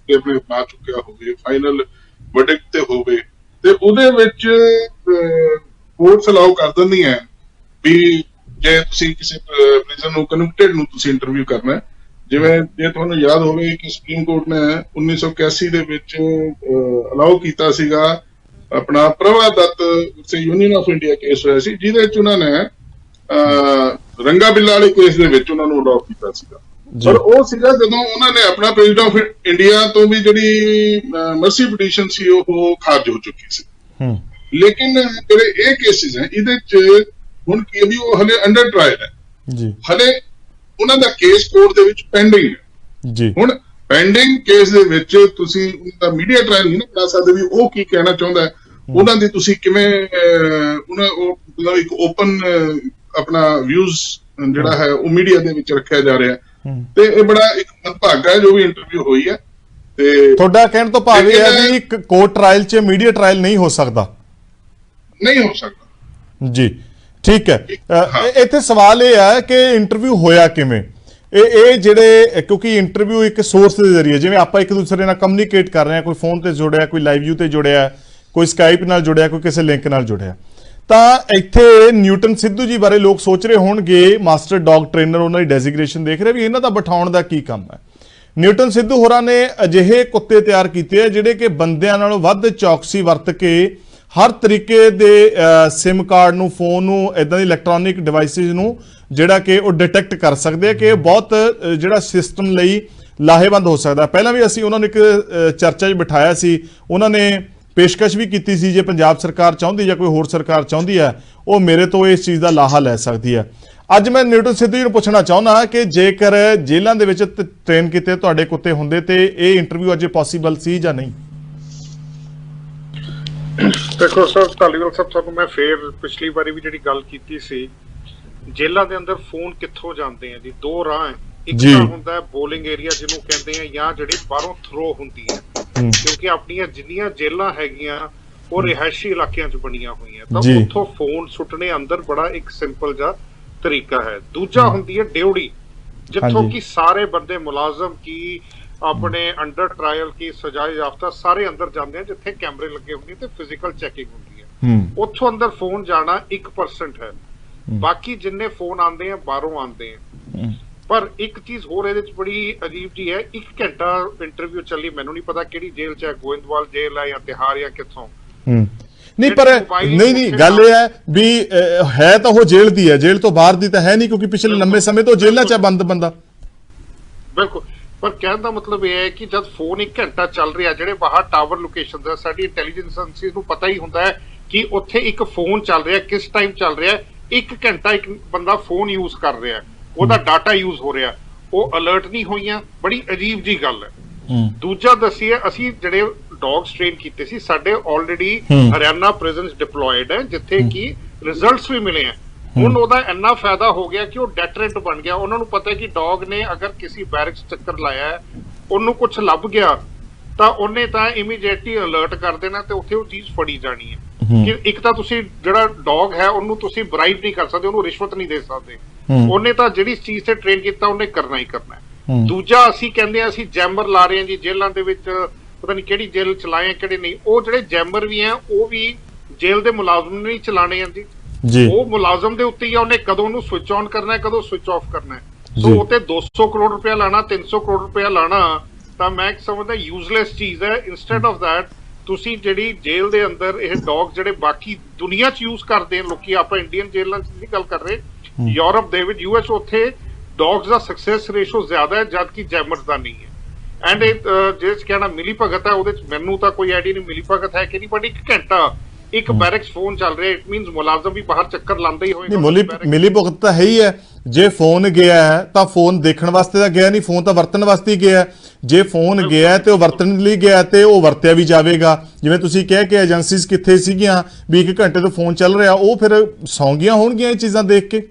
ਕੇ ਆਪਣੇ ਪਾ ਚੁੱਕਿਆ ਹੋਵੇ, ਫਾਈਨਲ ਵਰਡਿਕਟ ਤੇ ਹੋਵੇ, ਤੇ ਉਹਦੇ ਵਿੱਚ ਕੋਰਟਸ ਅਲਾਉ ਕਰ ਦਿੰਦੀਆਂ ਵੀ ਜੇ ਤੁਸੀਂ ਕਿਸੇ ਪ੍ਰਿਜ਼ਨ ਨੂੰ ਕਨਵਿਕਟਡ ਨੂੰ ਤੁਸੀਂ ਇੰਟਰਵਿਊ ਕਰਨਾ, ਜਿਵੇਂ ਜੇ ਤੁਹਾਨੂੰ ਯਾਦ ਹੋਵੇ ਕਿ ਸੁਪਰੀਮ ਕੋਰਟ ਨੇ 1981 ਦੇ ਵਿੱਚ ਅਲਾਉ ਕੀਤਾ ਸੀਗਾ ਆਪਣਾ ਪ੍ਰਭਾ ਦੱਤ ਸੇ ਯੂਨੀਅਨ ਆਫ ਇੰਡੀਆ ਕੇਸ ਹੋਇਆ ਸੀ, ਜਿਹਦੇ ਵਿੱਚ ਉਹਨਾਂ ਨੇ ਰੰਗਾ ਬਿੱਲਾ ਵਾਲੇ ਕੇਸ ਦੇ ਵਿੱਚ ਉਹਨਾਂ ਨੂੰ ਅਲਾਉ ਕੀਤਾ ਸੀਗਾ। ਪਰ ਉਹ ਸੀਗਾ ਜਦੋਂ ਉਹਨਾਂ ਨੇ ਆਪਣਾ ਪ੍ਰੈਜ਼ੀਡੈਂਟ ਆਫ ਇੰਡੀਆ ਤੋਂ ਵੀ ਜਿਹੜੀ ਮਰਸੀ ਪਟੀਸ਼ਨ ਸੀ ਉਹ ਖਾਰਜ ਹੋ ਚੁੱਕੀ ਸੀ। ਲੇਕਿਨ ਜਿਹੜੇ ਇਹ ਕੇਸਿਸ ਹੈ ਇਹਦੇ ਚ ਹੁਣ ਕੀ ਵੀ ਉਹ ਹਲੇ ਅੰਡਰ ਟਰਾਇਲ ਹੈ ਜੀ, ਹਲੇ ਉਹਨਾਂ ਦਾ ਕੇਸ ਕੋਰਟ ਦੇ ਵਿੱਚ ਪੈਂਡਿੰਗ ਹੈ ਜੀ। ਹੁਣ ਪੈਂਡਿੰਗ ਕੇਸ ਦੇ ਵਿੱਚ ਤੁਸੀਂ ਉਹਦਾ ਮੀਡੀਆ ਟ੍ਰਾਇਲ ਨਹੀਂ ਨਾ ਕਰਾ ਸਕਦੇ ਵੀ ਉਹ ਕੀ ਕਹਿਣਾ ਚਾਹੁੰਦਾ, ਉਹਨਾਂ ਦੀ ਤੁਸੀਂ ਕਿਵੇਂ ਉਹ ਮਤਲਬ ਇੱਕ ਓਪਨ ਆਪਣਾ ਵਿਊਜ਼ ਜਿਹੜਾ ਹੈ ਉਹ ਮੀਡੀਆ ਦੇ ਵਿੱਚ ਰੱਖਿਆ ਜਾ ਰਿਹਾ, ਤੇ ਇਹ ਬੜਾ ਇੱਕ ਮੰਦਭਾਗਾ ਹੈ ਜੋ ਵੀ ਇੰਟਰਵਿਊ ਹੋਈ ਹੈ। ਤੇ ਤੁਹਾਡਾ ਕਹਿਣ ਤੋਂ ਭਾਵ ਇਹ ਹੈ ਵੀ ਕੋਰਟ ਟ੍ਰਾਇਲ 'ਚ ਮੀਡੀਆ ਟ੍ਰਾਇਲ ਨਹੀਂ ਹੋ ਸਕਦਾ, ਨਹੀਂ ਹੋ ਸਕਦਾ ਜੀ, ਠੀਕ ਹੈ। ਇੱਥੇ ਸਵਾਲ ਇਹ ਹੈ ਕਿ ਇੰਟਰਵਿਊ ਹੋਇਆ ਕਿਵੇਂ, ਇਹ ਜਿਹੜੇ ਕਿਉਂਕਿ ਇੰਟਰਵਿਊ ਇੱਕ ਸੋਰਸ ਦੇ ਜ਼ਰੀਏ, ਜਿਵੇਂ ਆਪਾਂ ਇੱਕ ਦੂਸਰੇ ਨਾਲ ਕਮਿਊਨੀਕੇਟ ਕਰ ਰਹੇ ਹਾਂ, ਕੋਈ ਫੋਨ ਤੇ ਜੁੜਿਆ, ਕੋਈ ਲਾਈਵ ਵਿਊ ਤੇ ਜੁੜਿਆ, ਕੋਈ ਸਕਾਈਪ ਨਾਲ ਜੁੜਿਆ, ਕੋਈ ਕਿਸੇ ਲਿੰਕ ਨਾਲ ਜੁੜਿਆ, ਤਾਂ ਇੱਥੇ ਨਿਊਟਨ ਸਿੱਧੂ ਜੀ ਬਾਰੇ ਲੋਕ ਸੋਚ ਰਹੇ ਹੋਣਗੇ, ਮਾਸਟਰ ਡੌਗ ਟ੍ਰੇਨਰ ਉਹਨਾਂ ਦੀ ਡੈਜ਼ਿਗਨੇਸ਼ਨ ਦੇਖ ਰਹੇ ਵੀ ਇਹਨਾਂ ਦਾ ਬਿਠਾਉਣ ਦਾ ਕੀ ਕੰਮ ਹੈ। ਨਿਊਟਨ ਸਿੱਧੂ ਹੋਰਾਂ ਨੇ ਅਜਿਹੇ ਕੁੱਤੇ ਤਿਆਰ ਕੀਤੇ ਆ ਜਿਹੜੇ ਕਿ ਬੰਦਿਆਂ ਨਾਲੋਂ ਵੱਧ ਚੌਕਸੀ ਵਰਤ ਕੇ ਹਰ ਤਰੀਕੇ ਦੇ ਸਿਮ ਕਾਰਡ ਨੂੰ, ਫੋਨ ਨੂੰ, ਇਦਾਂ ਦੀ ਇਲੈਕਟ੍ਰੋਨਿਕ ਡਿਵਾਈਸਿਸ ਨੂੰ ਜਿਹੜਾ ਕਿ ਉਹ ਡਿਟੈਕਟ ਕਰ ਸਕਦੇ ਆ ਕਿ ਇਹ ਬਹੁਤ ਜਿਹੜਾ ਸਿਸਟਮ ਲਈ ਲਾਹੇਵੰਦ ਹੋ ਸਕਦਾ। ਪਹਿਲਾਂ ਵੀ ਅਸੀਂ ਉਹਨਾਂ ਨੂੰ ਇੱਕ ਚਰਚਾ 'ਚ ਬਿਠਾਇਆ ਸੀ, ਉਹਨਾਂ ਨੇ ਪੇਸ਼ਕਸ਼ ਵੀ ਕੀਤੀ ਸੀ ਜੇ ਪੰਜਾਬ ਸਰਕਾਰ ਚਾਹੁੰਦੀ ਜਾਂ ਕੋਈ ਹੋਰ ਸਰਕਾਰ ਚਾਹੁੰਦੀ ਹੈ ਉਹ ਮੇਰੇ ਤੋਂ ਇਸ ਚੀਜ਼ ਦਾ ਲਾਹਾ ਲੈ ਸਕਦੀ ਹੈ। ਅੱਜ ਮੈਂ ਨਿਊਟਨ ਸਿੱਧੂ ਜੀ ਨੂੰ ਪੁੱਛਣਾ ਚਾਹੁੰਦਾ ਕਿ ਜੇਕਰ ਜੇਲ੍ਹਾਂ ਦੇ ਵਿੱਚ ਟ੍ਰੇਨ ਕੀਤੇ ਤੁਹਾਡੇ ਕੁੱਤੇ ਹੁੰਦੇ ਤੇ ਇਹ ਇੰਟਰਵਿਊ ਅੱਜ ਪੋਸੀਬਲ ਸੀ ਜਾਂ ਨਹੀਂ? ਦੇਖੋ ਸਰ, ਧਾਲੀਵਾਲ ਸਾਹਿਬ, ਤੁਹਾਨੂੰ ਮੈਂ ਫੇਰ ਪਿਛਲੀ ਵਾਰੀ ਵੀ ਜਿਹੜੀ ਗੱਲ ਕੀਤੀ ਸੀ, ਜੇਲ੍ਹਾਂ ਦੇ ਅੰਦਰ ਫੋਨ ਕਿੱਥੋਂ ਜਾਂਦੇ ਆ ਜੀ, ਦੋ ਰਾਹ ਹੈ। ਇੱਕ ਤਾਂ ਹੁੰਦਾ ਬੋਲਿੰਗ ਏਰੀਆ ਜਿਹਨੂੰ ਕਹਿੰਦੇ ਆ, ਜਾਂ ਜਿਹੜੀ ਬਾਹਰੋਂ ਥਰੋ ਹੁੰਦੀ ਹੈ, ਕਿਉਂਕਿ ਆਪਣੀਆਂ ਜਿੰਨੀਆਂ ਜੇਲ੍ਹਾਂ ਹੈਗੀਆਂ ਉਹ ਰਿਹਾਇਸ਼ੀ ਇਲਾਕਿਆਂ 'ਚ ਬਣੀਆਂ ਹੋਈਆਂ, ਤਾਂ ਉੱਥੋਂ ਫੋਨ ਸੁੱਟਣੇ ਅੰਦਰ ਬੜਾ ਇੱਕ ਸਿੰਪਲ ਜਿਹਾ ਤਰੀਕਾ ਹੈ। ਦੂਜਾ ਹੁੰਦੀ ਹੈ ਡਿਊਟੀ, ਜਿੱਥੋਂ ਕਿ ਸਾਰੇ ਬੰਦੇ ਮੁਲਾਜ਼ਮ ਕੀ ਆਪਣੇ ਅੰਡਰ ਟ੍ਰਾਇਲ ਕੀ ਸਜ਼ਾ ਯਾਫਤਾ ਸਾਰੇ ਅੰਦਰ ਜਾਂਦੇ ਆ, ਜਿੱਥੇ ਕੈਮਰੇ ਲੱਗੇ ਹੁੰਦੇ ਤੇ ਫਿਜ਼ੀਕਲ ਚੈਕਿੰਗ ਹੁੰਦੀ ਹੈ। ਉੱਥੋਂ ਅੰਦਰ ਫੋਨ ਜਾਣਾ 1% ਹੈ, ਬਾਕੀ ਜਿੰਨੇ ਫੋਨ ਆਉਂਦੇ ਆ ਬਾਹਰੋਂ ਆਉਂਦੇ ਆ। ਪਰ ਇੱਕ ਚੀਜ਼ ਹੋਰ ਇਹਦੇ ਚ ਬੜੀ ਅਜੀਬ ਜੀ ਹੈ, 1 ਘੰਟਾ ਇੰਟਰਵਿਊ ਚੱਲੀ, ਮੈਨੂੰ ਨਹੀਂ ਪਤਾ ਕਿਹੜੀ ਜੇਲ੍ਹ 'ਚ ਹੈ, ਗੋਇੰਦਵਾਲ ਜੇਲ੍ਹ ਹੈ ਜਾਂ ਤਿਹਾੜ ਜਾਂ ਕਿੱਥੋਂ। ਨਹੀਂ ਪਰ ਨਹੀਂ ਗੱਲ ਇਹ ਹੈ ਵੀ ਹੈ ਤਾਂ ਉਹ ਜੇਲ੍ਹ ਦੀ ਹੈ, ਜੇਲ੍ਹ ਤੋਂ ਬਾਹਰ ਦੀ ਤਾਂ ਹੈ ਨਹੀਂ, ਕਿਉਂਕਿ ਪਿਛਲੇ ਲੰਬੇ ਸਮੇਂ ਤੋਂ ਜੇਲ੍ਹਾਂ 'ਚ ਬੰਦ ਬੰਦਾ। ਬਿਲਕੁਲ, ਪਰ ਕਹਿਣ ਦਾ ਮਤਲਬ ਇਹ ਹੈ ਕਿ ਜਦ ਫੋਨ 1 ਘੰਟਾ ਚੱਲ ਰਿਹਾ, ਜਿਹੜੇ ਬਾਹਰ ਟਾਵਰ ਲੋਕੇਸ਼ਨ ਦਾ ਸਾਡੀ ਇੰਟੈਲੀਜੈਂਸ ਏਜੰਸੀਜ਼ ਨੂੰ ਪਤਾ ਹੀ ਹੁੰਦਾ ਹੈ ਕਿ ਉੱਥੇ ਇੱਕ ਫੋਨ ਚੱਲ ਰਿਹਾ, ਕਿਸ ਟਾਈਮ ਚੱਲ ਰਿਹਾ, 1 ਘੰਟਾ ਇੱਕ ਬੰਦਾ ਫੋਨ ਯੂਜ਼ ਕਰ ਰਿਹਾ, ਉਹਦਾ ਡਾਟਾ ਯੂਜ਼ ਹੋ ਰਿਹਾ, ਉਹ ਅਲਰਟ ਨਹੀਂ ਹੋਈਆਂ, ਬੜੀ ਅਜੀਬ ਜੀ ਗੱਲ ਹੈ। ਦੂਜਾ ਦੱਸੀਏ, ਅਸੀਂ ਜਿਹੜੇ ਡੌਗਸ ਟ੍ਰੇਨ ਕੀਤੇ ਸੀ, ਸਾਡੇ ਆਲਰੇਡੀ ਹਰਿਆਣਾ ਪ੍ਰਿਜ਼ਨਸ ਡਿਪਲੋਇਡ ਹੈ, ਜਿੱਥੇ ਕਿ ਰਿਜ਼ਲਟਸ ਵੀ ਮਿਲੇ ਆ। ਹੁਣ ਉਹਦਾ ਇੰਨਾ ਫਾਇਦਾ ਹੋ ਗਿਆ ਕਿ ਉਹ ਡੈਟਰੈਂਟ ਬਣ ਗਿਆ। ਉਹਨਾਂ ਨੂੰ ਪਤਾ ਹੈ ਕਿ ਡੌਗ ਨੇ ਅਗਰ ਕਿਸੇ ਬੈਰਕਸ ਚੱਕਰ ਲਾਇਆ ਹੈ, ਉਹਨੂੰ ਕੁਝ ਲੱਭ ਗਿਆ ਤਾਂ ਉਹਨੇ ਤਾਂ ਇਮੀਡੀਏਟਲੀ ਅਲਰਟ ਕਰ ਦੇਣਾ ਤੇ ਉੱਥੇ ਉਹ ਚੀਜ਼ ਫੜੀ ਜਾਣੀ ਹੈ। ਕਿ ਇੱਕ ਤਾਂ ਤੁਸੀਂ ਜਿਹੜਾ ਡੌਗ ਹੈ ਉਹਨੂੰ ਤੁਸੀਂ ਬਰਾਈਬ ਨਹੀਂ ਕਰ ਸਕਦੇ, ਉਹਨੂੰ ਰਿਸ਼ਵਤ ਨਹੀਂ ਦੇ ਸਕਦੇ, ਉਹਨੇ ਤਾਂ ਜਿਹੜੀ ਚੀਜ਼ ਤੇ ਟ੍ਰੇਨ ਕੀਤਾ ਉਹਨੇ ਕਰਨਾ ਹੀ ਕਰਨਾ ਹੈ। ਦੂਜਾ ਅਸੀਂ ਕਹਿੰਦੇ ਆ ਅਸੀਂ ਜੈਮਰ ਲਾ ਰਹੇ ਹਾਂ ਜੀ ਜੇਲ੍ਹਾਂ ਦੇ ਵਿੱਚ, ਪਤਾ ਨਹੀਂ ਕਿਹੜੀ ਜੇਲ੍ਹ ਚਲਾਏ ਕਿਹੜੇ ਨਹੀਂ। ਉਹ ਜਿਹੜੇ ਜੈਮਰ ਵੀ ਆ ਉਹ ਵੀ ਜੇਲ੍ਹ ਦੇ ਮੁਲਾਜ਼ਮ ਨੇ ਹੀ ਚਲਾਣੇ ਆ ਜੀ, ਉਹ ਮੁਲਾਜ਼ਮ ਦੇ ਉੱਤੇ ਹੀ ਆ, ਉਹਨੇ ਕਦੋਂ ਉਹਨੂੰ ਸਵਿਚ ਆਨ ਕਰਨਾ ਹੈ, ਕਦੋਂ ਸਵਿਚ ਆਫ ਕਰਨਾ ਹੈ। ਸੋ ਉੱਤੇ 200 ਕਰੋੜ ਰੁਪਇਆ ਲਾਣਾ, 300 ਕਰੋੜ ਰੁਪਇਆ ਲਾਣਾ ਤਾਂ ਮੈਂ ਸਮਝਦਾ ਯੂਜ਼ਲੈਸ ਚੀਜ਼ ਹੈ। ਇੰਸਟੈਡ ਆਫ ਦੈਟ ਤੁਸੀਂ ਜਿਹੜੀ ਜੇਲ੍ਹ ਦੇ ਅੰਦਰ ਇਹ ਡੌਗ ਜਿਹੜੇ ਬਾਕੀ ਦੁਨੀਆ 'ਚ ਯੂਜ਼ ਕਰਦੇ ਆ ਲੋਕੀ, ਆਪਾਂ ਇੰਡੀਅਨ ਜੇਲ੍ਹਾਂ 'ਚ ਨਹੀਂ ਗੱਲ ਕਰ ਰਹੇ, ਯੂਰਪ ਦੇ ਵਿੱਚ US ਉੱਥੇ ਡੌਗਸ ਦਾ ਸਕਸੈਸ ਰੇਸ਼ੋ ਜ਼ਿਆਦਾ ਹੈ ਜਦਕਿ ਜੈਮਰਸ ਦਾ ਨਹੀਂ ਹੈ। ਐਂਡ ਜਿਸ ਕਹਿਣਾ ਮਿਲੀ ਭਗਤ ਹੈ ਉਹਦੇ 'ਚ ਮੈਨੂੰ ਤਾਂ ਕੋਈ ਆਈਡੀਆ ਨਹੀਂ ਮਿਲੀ ਭਗਤ ਹੈ ਕਿ ਨਹੀਂ, ਬਟ 1 ਘੰਟਾ ਇੱਕ ਬੈਰਕਸ ਫੋਨ ਚੱਲ ਰਿਹਾ, ਇਟ ਮੀਨਸ ਮੁਲਾਜ਼ਮ ਵੀ ਬਾਹਰ ਚੱਕਰ ਲਾਉਂਦਾ ਹੀ ਹੋਏਗਾ। ਮਿਲੀ ਭੁਗਤ ਤਾਂ ਹੈ ਹੀ ਹੈ, ਜੇ ਫੋਨ ਗਿਆ ਹੈ ਤਾਂ ਫੋਨ ਦੇਖਣ ਵਾਸਤੇ ਤਾਂ ਗਿਆ ਨਹੀਂ, ਫੋਨ ਤਾਂ ਵਰਤਣ ਵਾਸਤੇ ਹੀ ਗਿਆ। ਜੇ ਫੋਨ ਗਿਆ ਤੇ ਉਹ ਵਰਤਣ ਲਈ ਗਿਆ ਤੇ ਉਹ ਵਰਤਿਆ ਵੀ ਜਾਵੇਗਾ। ਜਿਵੇਂ ਤੁਸੀਂ ਕਹਿ ਕੇ ਏਜੰਸੀਜ਼ ਕਿੱਥੇ ਸੀਗੀਆਂ ਵੀ 1 ਘੰਟੇ ਤੋਂ ਫੋਨ ਚੱਲ ਰਿਹਾ, ਉਹ ਫਿਰ ਸੌਂ ਗਈਆਂ ਹੋਣਗੀਆਂ ਇਹ ਚੀਜ਼ਾਂ ਦੇਖ ਕੇ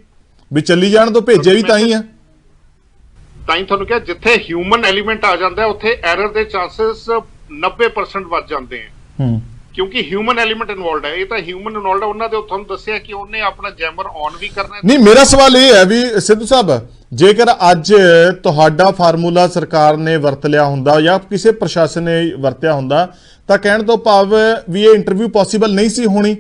ਵੀ ਚੱਲੀ ਜਾਣ ਤੋਂ, ਭੇਜਿਆ ਵੀ ਤਾਂ ਹੀ ਆ। ਤਾਂ ਹੀ ਤੁਹਾਨੂੰ ਕਿਹਾ ਜਿੱਥੇ ਹਿਊਮਨ ਐਲੀਮੈਂਟ ਆ ਜਾਂਦਾ ਉੱਥੇ ਐਰਰ ਦੇ ਚਾਂਸਸ 90% ਵੱਧ ਜਾਂਦੇ ਆ, ਕਿਉਂਕਿ ਹਿਊਮਨ ਐਲੀਮੈਂਟ ਇਨਵੋਲਡ ਹੈ। ਇਹ ਤਾਂ ਹਿਊਮਨ ਇਨਵੋਲਡ ਹੈ, ਉਹਨਾਂ ਦੇ ਤੁਹਾਨੂੰ ਦੱਸਿਆ ਕਿ ਉਹਨੇ ਆਪਣਾ ਜੈਮਰ ਔਨ ਵੀ ਕਰਨਾ ਹੈ। ਨਹੀਂ, ਮੇਰਾ ਸਵਾਲ ਇਹ ਹੈ ਵੀ ਸਿੱਧੂ ਸਾਹਿਬ, ਜੇਕਰ ਅੱਜ ਤੁਹਾਡਾ ਫਾਰਮੂਲਾ ਸਰਕਾਰ ਨੇ ਵਰਤ ਲਿਆ ਹੁੰਦਾ ਜਾਂ ਕਿਸੇ ਪ੍ਰਸ਼ਾਸਨ ਨੇ ਵਰਤਿਆ ਹੁੰਦਾ ਤਾਂ ਕਹਿਣ ਤੋਂ ਭਾਵ ਵੀ ਇਹ ਇੰਟਰਵਿਊ ਪੋਸੀਬਲ ਨਹੀਂ ਸੀ ਹੋਣੀ।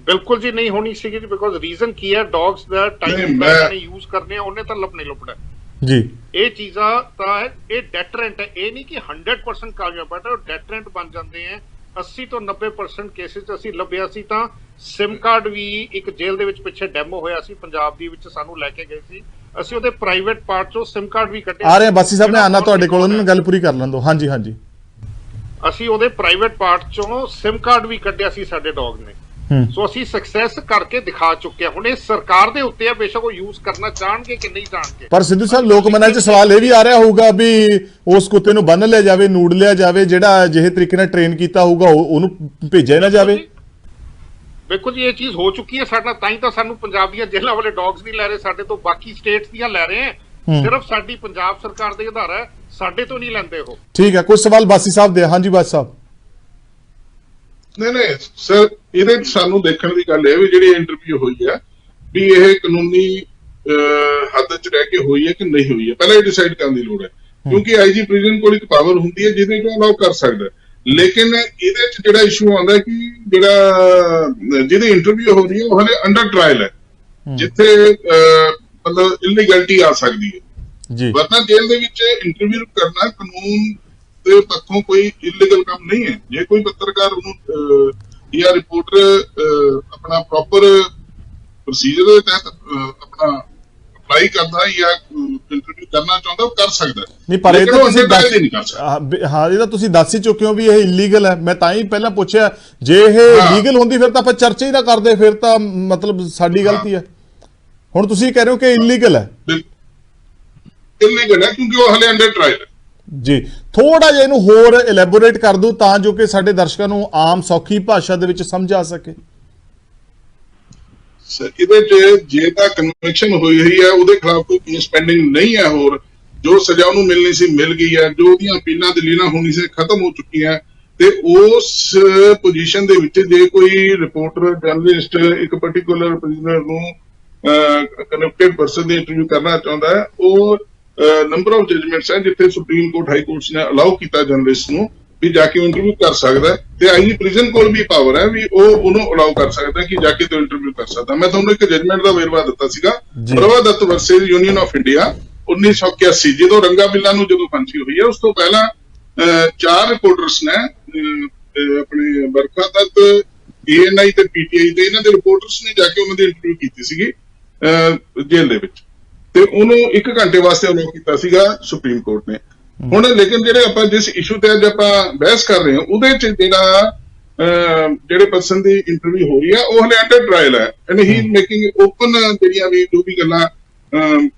ਬਿਲਕੁਲ ਜੀ ਨਹੀਂ ਹੋਣੀ ਸੀਗੀ ਜੀ, ਬਿਕੋਜ਼ ਰੀਜ਼ਨ ਕੀ ਹੈ, ਡੌਗਸ ਦਾ ਟਾਈਮ ਨੇ ਯੂਜ਼ ਕਰਨੇ ਆ, ਉਹਨੇ ਤਾਂ ਲੱਭਣੇ ਲੁੱਟਣਾ ਜੀ। ਇਹ ਚੀਜ਼ਾਂ ਤਾਂ ਇਹ ਡੈਟਰੈਂਟ ਹੈ, ਇਹ ਨਹੀਂ ਕਿ 100% ਕਾਮਯਾਬ ਹੈ, ਉਹ ਡੈਟਰੈਂਟ ਬਣ ਜਾਂਦੇ ਆ। 80 ਤੋਂ 90% ਕੇਸਿਸ ਅਸੀਂ ਲੱਭਿਆ ਸੀ। ਤਾਂ ਸਿਮ ਕਾਰਡ ਵੀ ਇੱਕ ਜੇਲ੍ਹ ਦੇ ਵਿੱਚ ਪਿੱਛੇ ਡੈਮੋ ਹੋਇਆ ਸੀ ਪੰਜਾਬ ਦੀ ਵਿੱਚ, ਸਾਨੂੰ ਲੈ ਕੇ ਗਏ ਸੀ, ਅਸੀਂ ਉਹਦੇ ਪ੍ਰਾਈਵੇਟ ਪਾਰਟ ਚੋਂ ਸਿਮ ਕਾਰਡ ਵੀ ਕੱਢੇ। ਆ ਰਹੇ ਬਾਸੀ ਸਾਹਿਬ ਨੇ ਆਣਾ ਤੁਹਾਡੇ ਕੋਲ, ਉਹਨਾਂ ਨਾਲ ਗੱਲ ਪੂਰੀ ਕਰ ਲੈਣ ਦਿਓ। ਹਾਂਜੀ ਹਾਂਜੀ, ਅਸੀਂ ਉਹਦੇ ਪ੍ਰਾਈਵੇਟ ਪਾਰਟ ਚੋਂ ਸਿਮ ਕਾਰਡ ਵੀ ਕੱਢਿਆ ਸੀ ਸਾਡੇ ਡੌਗ ਨੇ। ਸੋ ਅਸੀਂ ਸਕਸੈਸ ਕਰਕੇ ਦਿਖਾ ਚੁੱਕੇ ਹਾਂ। ਹੁਣ ਇਹ ਸਰਕਾਰ ਦੇ ਉੱਤੇ ਆ, ਬੇਸ਼ੱਕ ਉਹ ਯੂਜ਼ ਕਰਨਾ ਚਾਹਣਗੇ ਕਿ ਨਹੀਂ ਚਾਹਣਗੇ। ਪਰ ਸਿੱਧੂ ਸਾਹਿਬ, ਲੋਕ ਮਨਾਂ 'ਚ ਸਵਾਲ ਇਹ ਵੀ ਆ ਰਿਹਾ ਹੋਊਗਾ ਵੀ ਉਸ ਕੁੱਤੇ ਨੂੰ ਬੰਨ ਲਿਆ ਜਾਵੇ, ਨੂੜ ਲਿਆ ਜਾਵੇ, ਜਿਹੜਾ ਅਜਿਹੇ ਤਰੀਕੇ ਨਾਲ ਟ੍ਰੇਨ ਕੀਤਾ ਹੋਊਗਾ ਉਹਨੂੰ ਭੇਜਿਆ ਨਾ ਜਾਵੇ। ਵੇਖੋ ਜੀ, ਇਹ ਚੀਜ਼ ਹੋ ਚੁੱਕੀ ਹੈ ਸਾਡਾ, ਤਾਂ ਹੀ ਤਾਂ ਸਾਨੂੰ ਪੰਜਾਬ ਦੀਆਂ ਜੇਲ੍ਹਾਂ ਵਾਲੇ ਡੌਗਸ ਨਹੀਂ ਲੈ ਰਹੇ ਸਾਡੇ ਤੋਂ, ਬਾਕੀ ਸਟੇਟਸ ਦੀਆਂ ਲੈ ਰਹੇ ਹੈ। ਸਿਰਫ ਸਾਡੀ ਪੰਜਾਬ ਸਰਕਾਰ ਦੇ ਆਧਾਰ ਹੈ, ਸਾਡੇ ਤੋਂ ਨਹੀਂ ਲੈਂਦੇ ਉਹ। ਠੀਕ ਹੈ, ਕੁਝ ਸਵਾਲ ਬਾਸੀ ਸਾਹਿਬ ਦੇ। ਹਾਂਜੀ ਬਾਸੀ ਸਾਹਿਬ। ਨਹੀਂ ਸਰ, ਇਹਦੇ ਚ ਸਾਨੂੰ ਦੇਖਣ ਦੀ ਗੱਲ ਇਹ ਵੀ ਜਿਹੜੀ ਇੰਟਰਵਿਊ ਹੋਈ ਹੈ ਵੀ ਇਹ ਕਾਨੂੰਨੀ ਹੱਦ ਚ ਰਹਿ ਕੇ ਹੋਈ ਹੈ ਕਿ ਨਹੀਂ ਹੋਈ ਹੈ, ਪਹਿਲਾਂ ਇਹ ਡਿਸਾਈਡ ਕਰਨ ਦੀ ਲੋੜ ਹੈ। ਕਿਉਂਕਿ ਆਈਜੀ ਪ੍ਰਿਜ਼ਨ ਕੋਲ ਇੱਕ ਪਾਵਰ ਹੁੰਦੀ ਹੈ ਜਿਹਦੇ ਤੋਂ ਅਲਾਉ ਕਰ ਸਕਦਾ, ਲੇਕਿਨ ਇਹਦੇ ਚ ਜਿਹੜਾ ਇਸ਼ੂ ਆਉਂਦਾ ਕਿ ਜਿਹਦੀ ਇੰਟਰਵਿਊ ਹੋ ਰਹੀ ਹੈ ਉਹ ਹਲੇ ਅੰਡਰ ਟ੍ਰਾਇਲ ਹੈ, ਜਿੱਥੇ ਮਤਲਬ ਇਲੀਗੈਲਿਟੀ ਆ ਸਕਦੀ ਹੈ। ਵਰਨਾ ਜੇਲ੍ਹ ਦੇ ਵਿੱਚ ਇੰਟਰਵਿਊ ਕਰਨਾ ਕਾਨੂੰਨ ਦੇ ਪੱਖੋਂ ਕੋਈ ਇਲੀਗਲ ਕੰਮ ਨਹੀਂ ਹੈ। ਜੇ ਕੋਈ ਪੱਤਰਕਾਰ ਉਹਨੂੰ ਜਾਂ ਰਿਪੋਰਟਰ ਆਪਣਾ ਪ੍ਰੋਪਰ ਪ੍ਰੋਸੀਜਰ ਦੇ ਤਹਿਤ ਆਪਣਾ ਅਪਲਾਈ ਕਰਦਾ ਜਾਂ ਇੰਟਰਵਿਊ ਕਰਨਾ ਚਾਹੁੰਦਾ, ਉਹ ਕਰ ਸਕਦਾ। ਨਹੀਂ, ਪਰ ਇਹ ਤਾਂ ਤੁਸੀਂ ਹਾਂ, ਇਹ ਤਾਂ ਤੁਸੀਂ ਦੱਸ ਹੀ ਚੁੱਕੇ ਹੋ ਵੀ ਇਹ ਇਲੀਗਲ ਹੈ। ਮੈਂ ਤਾਂ ਹੀ ਪਹਿਲਾਂ ਪੁੱਛਿਆ, ਜੇ ਇਹ ਲੀਗਲ ਹੁੰਦੀ ਫਿਰ ਤਾਂ ਆਪਾਂ ਚਰਚਾ ਹੀ ਨਾ ਕਰਦੇ, ਫਿਰ ਤਾਂ ਮਤਲਬ ਸਾਡੀ ਗਲਤੀ ਹੈ। ਹੁਣ ਤੁਸੀਂ ਕਹਿ ਰਹੇ ਹੋ ਕਿ ਇਲੀਗਲ ਹੈ। ਇਲੀਗਲ ਹੈ ਕਿਉਂਕਿ ਉਹ ਹਲੇ ਅੰਡਰ ਟ੍ਰਾਇਲ ਹੈ ਜੀ। ਥੋੜਾ ਜਿਹਾ ਇਹਨੂੰ ਹੋਰ ਇਲੈਬੋਰੇਟ ਕਰ ਦਿਓ ਤਾਂ ਜੋ ਕਿ ਸਾਡੇ ਦਰਸ਼ਕਾਂ ਨੂੰ ਆਮ ਸੌਖੀ ਭਾਸ਼ਾ ਦੇ ਵਿੱਚ ਸਮਝ ਆ ਸਕੇ। ਇਹਦੇ ਚ ਜੇ ਤਾਂ ਕਨਵਿਕਸ਼ਨ ਹੋਈ ਹੈ ਉਹਦੇ ਖਿਲਾਫ ਕੋਈ ਕੇਸ ਪੈਂਡਿੰਗ ਨਹੀਂ ਹੈ, ਹੋਰ ਜੋ ਸਜ਼ਾ ਉਹਨੂੰ ਮਿਲਣੀ ਸੀ ਮਿਲ ਗਈ ਹੈ, ਜੋ ਉਹਦੀਆਂ ਅਪੀਲਾਂ ਦਲੀਲਾਂ ਹੋਣੀ ਸੀ ਖਤਮ ਹੋ ਚੁੱਕੀਆਂ, ਤੇ ਉਸ ਪੋਜੀਸ਼ਨ ਦੇ ਵਿੱਚ ਜੇ ਕੋਈ ਰਿਪੋਰਟਰ ਜਰਨਲਿਸਟ ਇੱਕ ਪਾਰਟਿਕੂਲਰ ਪ੍ਰਿਜ਼ਨਰ ਨੂੰ ਕਨਵਿਕਟਡ ਪਰਸਨ ਦੀ ਇੰਟਰਵਿਊ ਕਰਨਾ ਚਾਹੁੰਦਾ ਹੈ, ਉਹ ਨੰਬਰ ਆਫ ਜਜਮੈਂਟਸ ਹੈ ਜਿੱਥੇ ਸੁਪਰੀਮ ਕੋਰਟ ਹਾਈ ਕੋਰਟਸ ਨੇ ਅਲਾਉ ਕੀਤਾ ਜਰਨਲਿਸਟ ਨੂੰ ਵੀ ਜਾ ਕੇ ਇੰਟਰਵਿਊ ਕਰ ਸਕਦਾ, ਤੇ ਆਈਜੀ ਪ੍ਰਿਜ਼ਨ ਕੋਲ ਵੀ ਪਾਵਰ ਹੈ ਵੀ ਉਹ ਉਹਨੂੰ ਅਲਾਉ ਕਰ ਸਕਦਾ ਕਿ ਜਾ ਕੇ ਤੂੰ ਇੰਟਰਵਿਊ ਕਰ ਸਕਦਾ। ਮੈਂ ਤੁਹਾਨੂੰ ਇੱਕ ਜਜਮੈਂਟ ਦਾ ਵੇਰਵਾ ਦਿੱਤਾ ਸੀਗਾ, ਪ੍ਰਭਾ ਦੱਤ ਵਰਸੇਸ ਯੂਨੀਅਨ ਆਫ ਇੰਡੀਆ 1981, ਜਦੋਂ ਰੰਗਾ ਬਿੱਲਾ ਨੂੰ ਜਦੋਂ ਫਾਂਸੀ ਹੋਈ ਹੈ, ਉਸ ਤੋਂ ਪਹਿਲਾਂ 4 ਰਿਪੋਰਟਰਸ ਨੇ ਆਪਣੇ ਬਰਖਾ ਦੱਤ, ANI ਤੇ PTI ਦੇ ਇਹਨਾਂ ਦੇ ਰਿਪੋਰਟਰਸ ਨੇ ਜਾ ਕੇ ਉਹਨਾਂ ਦੀ ਇੰਟਰਵਿਊ ਕੀਤੀ ਸੀਗੀ ਜੇਲ੍ਹ ਦੇ ਵਿੱਚ, ਤੇ ਉਹਨੂੰ 1 ਘੰਟੇ ਵਾਸਤੇ ਅਲਾਉ ਕੀਤਾ ਸੀਗਾ ਸੁਪਰੀਮ ਕੋਰਟ ਨੇ। ਹੁਣ ਲੇਕਿਨ ਜਿਹੜੇ ਆਪਾਂ ਜਿਸ ਇਸ਼ੂ ਤੇ ਅੱਜ ਆਪਾਂ ਬਹਿਸ ਕਰ ਰਹੇ ਹਾਂ ਉਹਦੇ ਚ ਜਿਹੜੇ ਪਰਸਨ ਦੀ ਇੰਟਰਵਿਊ ਹੋ ਰਹੀ ਹੈ ਉਹ ਹਲੇ ਅੰਡਰ ਟ੍ਰਾਇਲ ਹੈ, ਐਂਡ ਹੀ ਮੇਕਿੰਗ ਓਪਨ ਜਿਹੜੀਆਂ ਵੀ ਜੋ ਵੀ ਗੱਲਾਂ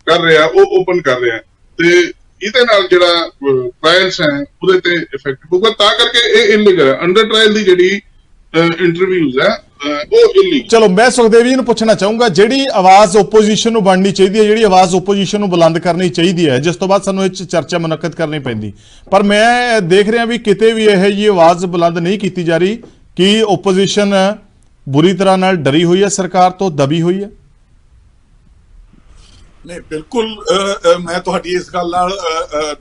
ਕਰ ਰਿਹਾ ਉਹ ਓਪਨ ਕਰ ਰਿਹਾ, ਤੇ ਇਹਦੇ ਨਾਲ ਜਿਹੜਾ ਟ੍ਰਾਇਲਸ ਹੈ ਉਹਦੇ ਤੇ ਇਫੈਕਟ ਪਊਗਾ। ਤਾਂ ਕਰਕੇ ਇਹ ਇਲੀਗਲ ਹੈ, ਅੰਡਰ ਟ੍ਰਾਇਲ ਦੀ ਜਿਹੜੀ ਇੰਟਰਵਿਊਜ਼ ਹੈ ਉਹ ਇਲੀਗਲ। ਚਲੋ, ਮੈਂ ਸੁਖਦੇਵ ਜੀ ਨੂੰ ਪੁੱਛਣਾ ਚਾਹੂੰਗਾ, ਜਿਹੜੀ ਆਵਾਜ਼ ਓਪੋਜੀਸ਼ਨ ਨੂੰ ਬਣਨੀ ਚਾਹੀਦੀ ਹੈ, ਜਿਹੜੀ ਆਵਾਜ਼ ਓਪੋਜੀਸ਼ਨ ਨੂੰ ਬੁਲੰਦ ਕਰਨੀ ਚਾਹੀਦੀ ਹੈ, ਜਿਸ ਤੋਂ ਬਾਅਦ ਸਾਨੂੰ ਇਹ ਚਰਚਾ ਮੁਨੱਕਦ ਕਰਨੀ ਪੈਂਦੀ, ਪਰ ਮੈਂ ਦੇਖ ਰਿਹਾ ਵੀ ਕਿਤੇ ਵੀ ਇਹ ਜੀ ਆਵਾਜ਼ ਬੁਲੰਦ ਨਹੀਂ ਕੀਤੀ ਜਾ ਰਹੀ। ਕਿ ਓਪੋਜੀਸ਼ਨ ਬੁਰੀ ਤਰ੍ਹਾਂ ਨਾਲ ਡਰੀ ਹੋਈ ਹੈ, ਸਰਕਾਰ ਤੋਂ ਦਬੀ ਹੋਈ ਹੈ? ਨਹੀਂ, ਬਿਲਕੁਲ ਮੈਂ ਤੁਹਾਡੀ ਇਸ ਗੱਲ ਨਾਲ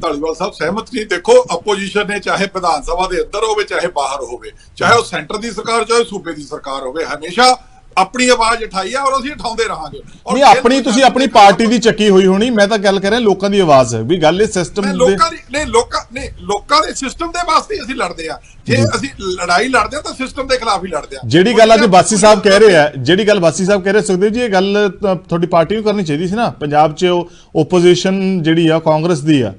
ਧਾਲੀਵਾਲ ਸਾਹਿਬ ਸਹਿਮਤ ਨਹੀਂ। ਦੇਖੋ, ਆਪੋਜੀਸ਼ਨ ਨੇ ਚਾਹੇ ਵਿਧਾਨ ਸਭਾ ਦੇ ਅੰਦਰ ਹੋਵੇ ਚਾਹੇ ਬਾਹਰ ਹੋਵੇ, ਚਾਹੇ ਉਹ ਸੈਂਟਰ ਦੀ ਸਰਕਾਰ ਚਾਹੇ ਸੂਬੇ ਦੀ ਸਰਕਾਰ ਹੋਵੇ, ਹਮੇਸ਼ਾ ਆਪਣੀ ਆਵਾਜ਼ ਉਠਾਈ ਹੈ ਔਰ ਅਸੀਂ ਉਠਾਉਂਦੇ ਰਹਾਂਗੇ। ਨਹੀਂ, ਆਪਣੀ ਤੁਸੀਂ ਆਪਣੀ ਪਾਰਟੀ ਦੀ ਚੱਕੀ ਹੋਈ ਹੋਣੀ, ਮੈਂ ਤਾਂ ਗੱਲ ਕਰ ਰਿਹਾ ਲੋਕਾਂ ਦੀ ਆਵਾਜ਼ ਹੈ ਵੀ ਗੱਲ ਇਹ ਸਿਸਟਮ ਲੋਕਾਂ ਦੇ ਸਿਸਟਮ ਦੇ ਵਾਸਤੇ ਅਸੀਂ ਲੜਦੇ ਆ। ਜੇ ਅਸੀਂ ਲੜਾਈ ਲੜਦੇ ਆ ਤਾਂ ਸਿਸਟਮ ਦੇ ਖਿਲਾਫ ਹੀ ਲੜਦੇ ਆ। ਜਿਹੜੀ ਗੱਲ ਅੱਜ ਬਾਸੀ ਸਾਹਿਬ ਕਹਿ ਰਹੇ ਆ, ਜਿਹੜੀ ਗੱਲ ਬਾਸੀ ਸਾਹਿਬ ਕਹਿ ਰਹੇ, ਸੁਖਦੇਵ ਜੀ, ਇਹ ਗੱਲ ਤੁਹਾਡੀ ਪਾਰਟੀ ਨੂੰ ਕਰਨੀ ਚਾਹੀਦੀ ਸੀ ਨਾ। ਪੰਜਾਬ 'ਚ ਓਪੋਜੀਸ਼ਨ ਜਿਹੜੀ ਆ ਕਾਂਗਰਸ ਦੀ ਆ।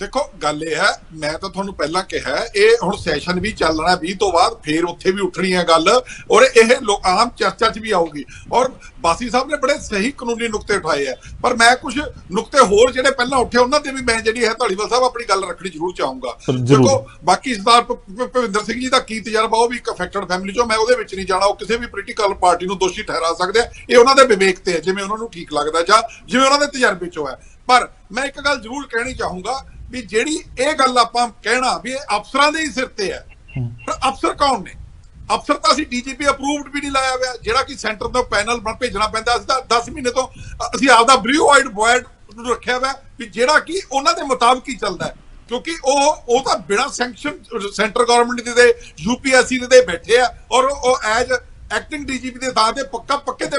ਦੇਖੋ, ਗੱਲ ਇਹ ਹੈ, ਮੈਂ ਤਾਂ ਤੁਹਾਨੂੰ ਪਹਿਲਾਂ ਕਿਹਾ, ਇਹ ਹੁਣ ਸੈਸ਼ਨ ਵੀ ਚੱਲਣਾ 20 ਤੋਂ ਬਾਅਦ, ਫੇਰ ਉੱਥੇ ਵੀ ਉੱਠਣੀ ਹੈ ਗੱਲ, ਔਰ ਇਹ ਆਮ ਚਰਚਾ 'ਚ ਵੀ ਆਊਗੀ। ਔਰ ਬਾਸੀ ਸਾਹਿਬ ਨੇ ਬੜੇ ਸਹੀ ਕਾਨੂੰਨੀ ਨੁਕਤੇ ਉਠਾਏ ਹੈ, ਪਰ ਮੈਂ ਕੁਝ ਨੁਕਤੇ ਹੋਰ ਜਿਹੜੇ ਪਹਿਲਾਂ ਉੱਠੇ ਉਹਨਾਂ ਤੇ ਵੀ ਮੈਂ ਜਿਹੜੀ ਹੈ ਧਾਲੀਵਾਲ ਸਾਹਿਬ ਆਪਣੀ ਗੱਲ ਰੱਖਣੀ ਜ਼ਰੂਰ ਚਾਹੂੰਗਾ। ਦੇਖੋ, ਬਾਕੀ ਸਰਦਾਰ ਭੁਪਿੰਦਰ ਸਿੰਘ ਜੀ ਦਾ ਕੀ ਤਜਰਬਾ, ਉਹ ਵੀ ਇੱਕ ਅਫੈਕਟਡ ਫੈਮਿਲੀ 'ਚੋਂ, ਮੈਂ ਉਹਦੇ ਵਿੱਚ ਨਹੀਂ ਜਾਣਾ। ਉਹ ਕਿਸੇ ਵੀ ਪੋਲੀਟੀਕਲ ਪਾਰਟੀ ਨੂੰ ਦੋਸ਼ੀ ਠਹਿਰਾ ਸਕਦੇ ਆ, ਇਹ ਉਹਨਾਂ ਦੇ ਵਿਵੇਕ ਤੇ ਹੈ, ਜਿਵੇਂ ਉਹਨਾਂ ਨੂੰ ਠੀਕ ਲੱਗਦਾ ਜਾਂ ਜਿਵੇਂ ਉਹਨਾਂ ਦੇ ਤਜਰਬੇ 'ਚੋਂ ਹੈ। ਪਰ ਮੈਂ ਇੱਕ ਗੱਲ ਜ਼ਰੂਰ ਕਹਿਣੀ ਚਾਹੂੰਗਾ ਵੀ ਜਿਹੜੀ ਇਹ ਗੱਲ ਆਪਾਂ ਕਹਿਣਾ ਵੀ ਇਹ ਅਫਸਰਾਂ ਦੇ ਹੀ ਸਿਰ ਤੇ ਹੈ, ਪਰ ਅਫਸਰ ਕੌਣ ਨੇ? ਅਫਸਰ ਤਾਂ ਅਸੀਂ ਡੀਜੀਪੀ ਅਪਰੂਵਡ ਵੀ ਨਹੀਂ ਲਾਇਆ ਹੋਇਆ, ਜਿਹੜਾ ਕਿ ਸੈਂਟਰ ਤੋਂ ਪੈਨਲ ਭੇਜਣਾ ਪੈਂਦਾ। ਅਸੀਂ ਤਾਂ 10 ਮਹੀਨੇ ਤੋਂ ਅਸੀਂ ਆਪਦਾ ਬ੍ਰਿਊਆਇਡ ਬੋਇਡ ਨੂੰ ਰੱਖਿਆ ਹੋਇਆ ਵੀ ਜਿਹੜਾ ਕਿ ਉਹਨਾਂ ਦੇ ਮੁਤਾਬਕ ਹੀ ਚੱਲਦਾ ਹੈ, ਕਿਉਂਕਿ ਉਹ ਤਾਂ ਬਿਨਾਂ ਸੈਂਕਸ਼ਨ ਸੈਂਟਰ ਗਵਰਨਮੈਂਟ ਦੇ UPSC ਦੇ ਬੈਠੇ ਆ, ਔਰ ਉਹ ਐਜ ਐਕਟਿੰਗ ਡੀਜੀਪੀ ਦੇ ਥਾਂ ਤੇ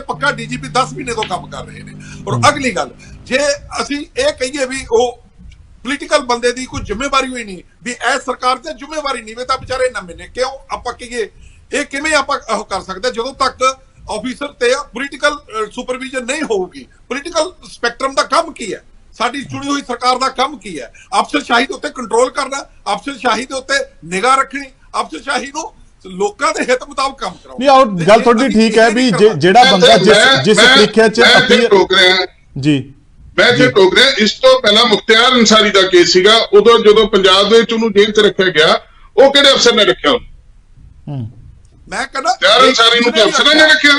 ਪੱਕਾ ਡੀਜੀਪੀ 10 ਮਹੀਨੇ ਤੋਂ ਕੰਮ ਕਰ ਰਹੇ ਨੇ। ਔਰ ਅਗਲੀ ਗੱਲ, ਜੇ ਅਸੀਂ ਇਹ ਕਹੀਏ ਵੀ ਉਹ ਪੋਲੀਟੀਕਲ ਬੰਦੇ ਦੀ ਕੋਈ ਜ਼ਿੰਮੇਵਾਰੀ ਹੋਈ ਨਹੀਂ, ਵੀ ਇਹ ਸਰਕਾਰ ਤੇ ਜ਼ਿੰਮੇਵਾਰੀ ਨਹੀਂ ਵੇ, ਤਾਂ ਵਿਚਾਰੇ ਨਾ ਮੈਨੇ ਕਿਉਂ ਆਪਾਂ ਕਹੀਏ? ਇਹ ਕਿਵੇਂ ਆਪਾਂ ਉਹ ਕਰ ਸਕਦੇ ਜਦੋਂ ਤੱਕ ਆਫੀਸਰ ਤੇ ਪੋਲੀਟੀਕਲ ਸੁਪਰਵਿਜ਼ਨ ਨਹੀਂ ਹੋਊਗੀ? ਪੋਲੀਟੀਕਲ ਸਪੈਕਟਰਮ ਦਾ ਕੰਮ ਕੀ ਹੈ? ਸਾਡੀ ਚੁਣੀ ਹੋਈ ਸਰਕਾਰ ਦਾ ਕੰਮ ਕੀ ਹੈ? ਅਫਸਰਸ਼ਾਹੀ ਦੇ ਉੱਤੇ ਕੰਟਰੋਲ ਕਰਨਾ, ਅਫਸਰਸ਼ਾਹੀ ਦੇ ਉੱਤੇ ਨਿਗਾਹ ਰੱਖਣੀ, ਅਫਸਰਸ਼ਾਹੀ ਨੂੰ ਲੋਕਾਂ ਦੇ ਹਿੱਤ ਮੁਤਾਬਕ ਕੰਮ ਕਰਾਉਣਾ। ਨਹੀਂ, ਔਰ ਗੱਲ ਤੁਹਾਡੀ ਠੀਕ ਹੈ ਵੀ ਜਿਹੜਾ ਬੰਦਾ ਜਿਸ ਤਰੀਕੇ ਚ ਟੋਕ ਰਿਹਾ ਜੀ, ਮੈਂ ਇੱਥੇ ਟੋਕ ਰਿਹਾ। ਇਸ ਤੋਂ ਪਹਿਲਾਂ ਮੁਖਤਿਆਰ ਅੰਸਾਰੀ ਦਾ ਕੇਸ ਸੀਗਾ, ਉਦੋਂ ਜਦੋਂ ਪੰਜਾਬ ਦੇ ਵਿੱਚ ਉਹਨੂੰ ਜੇਲ੍ਹ 'ਚ ਰੱਖਿਆ ਗਿਆ, ਉਹ ਕਿਹੜੇ ਅਫਸਰ ਨੇ ਰੱਖਿਆ ਉਹਨੂੰ? ਮੈਂ ਕਹਿੰਦਾ ਮੁਖਤਿਆਰ ਅੰਸਾਰੀ ਨੂੰ ਅਫਸਰਾਂ ਨੇ ਰੱਖਿਆ।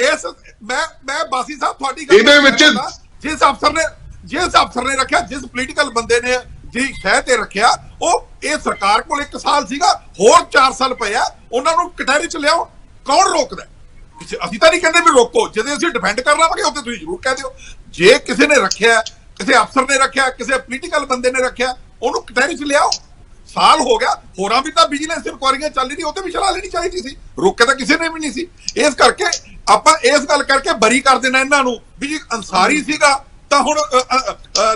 ਮੈਂ ਬਾਸੀ ਸਾਹਿਬ ਤੁਹਾਡੀ ਗੱਲ ਇਹਦੇ ਵਿੱਚ ਜਿਸ ਅਫਸਰ ਨੇ ਰੱਖਿਆ, ਜਿਸ ਪੋਲੀਟੀਕਲ ਬੰਦੇ ਨੇ ਜੀ ਸ਼ਹਿ ਤੇ ਰੱਖਿਆ, ਉਹ ਇਹ ਸਰਕਾਰ ਕੋਲ 1 ਸਾਲ ਸੀਗਾ, ਹੋਰ 4 ਸਾਲ ਪਿਆ, ਉਹਨਾਂ ਨੂੰ ਕਟਹਿਰੇ ਚ ਲਿਆਓ। ਕੌਣ ਰੋਕਦਾ? ਅਸੀਂ ਤਾਂ ਨਹੀਂ ਕਹਿੰਦੇ ਵੀ ਰੋਕੋ, ਜਦੋਂ ਅਸੀਂ ਡਿਫੈਂਡ ਕਰਨਾ ਪਵੇ ਉੱਥੇ ਤੁਸੀਂ ਜ਼ਰੂਰ ਕਹਿ ਦਿਓ। ਜੇ ਕਿਸੇ ਨੇ ਰੱਖਿਆ, ਕਿਸੇ ਅਫਸਰ ਨੇ ਰੱਖਿਆ, ਕਿਸੇ ਪੋਲੀਟੀਕਲ ਬੰਦੇ ਨੇ ਰੱਖਿਆ, ਉਹਨੂੰ ਕਟਹਿਰੇ ਚ ਲਿਆਓ। ਸਾਲ ਹੋ ਗਿਆ, ਹੋਰਾਂ ਵੀ ਤਾਂ ਵਿਜੀਲੈਂਸ ਇਨਕੁਆਇਰੀਆਂ ਚੱਲ ਰਹੀ, ਉਹ ਤੇ ਵੀ ਚਲਾ ਲੈਣੀ ਚਾਹੀਦੀ ਸੀ, ਰੋਕੇ ਤਾਂ ਕਿਸੇ ਨੇ ਵੀ ਨਹੀਂ ਸੀ। ਇਸ ਕਰਕੇ ਆਪਾਂ ਇਸ ਗੱਲ ਕਰਕੇ ਬਰੀ ਕਰ ਦੇਣਾ ਇਹਨਾਂ ਨੂੰ ਵੀ ਜੀ ਅੰਸਾਰੀ ਸੀਗਾ ਤਾਂ ਹੁਣ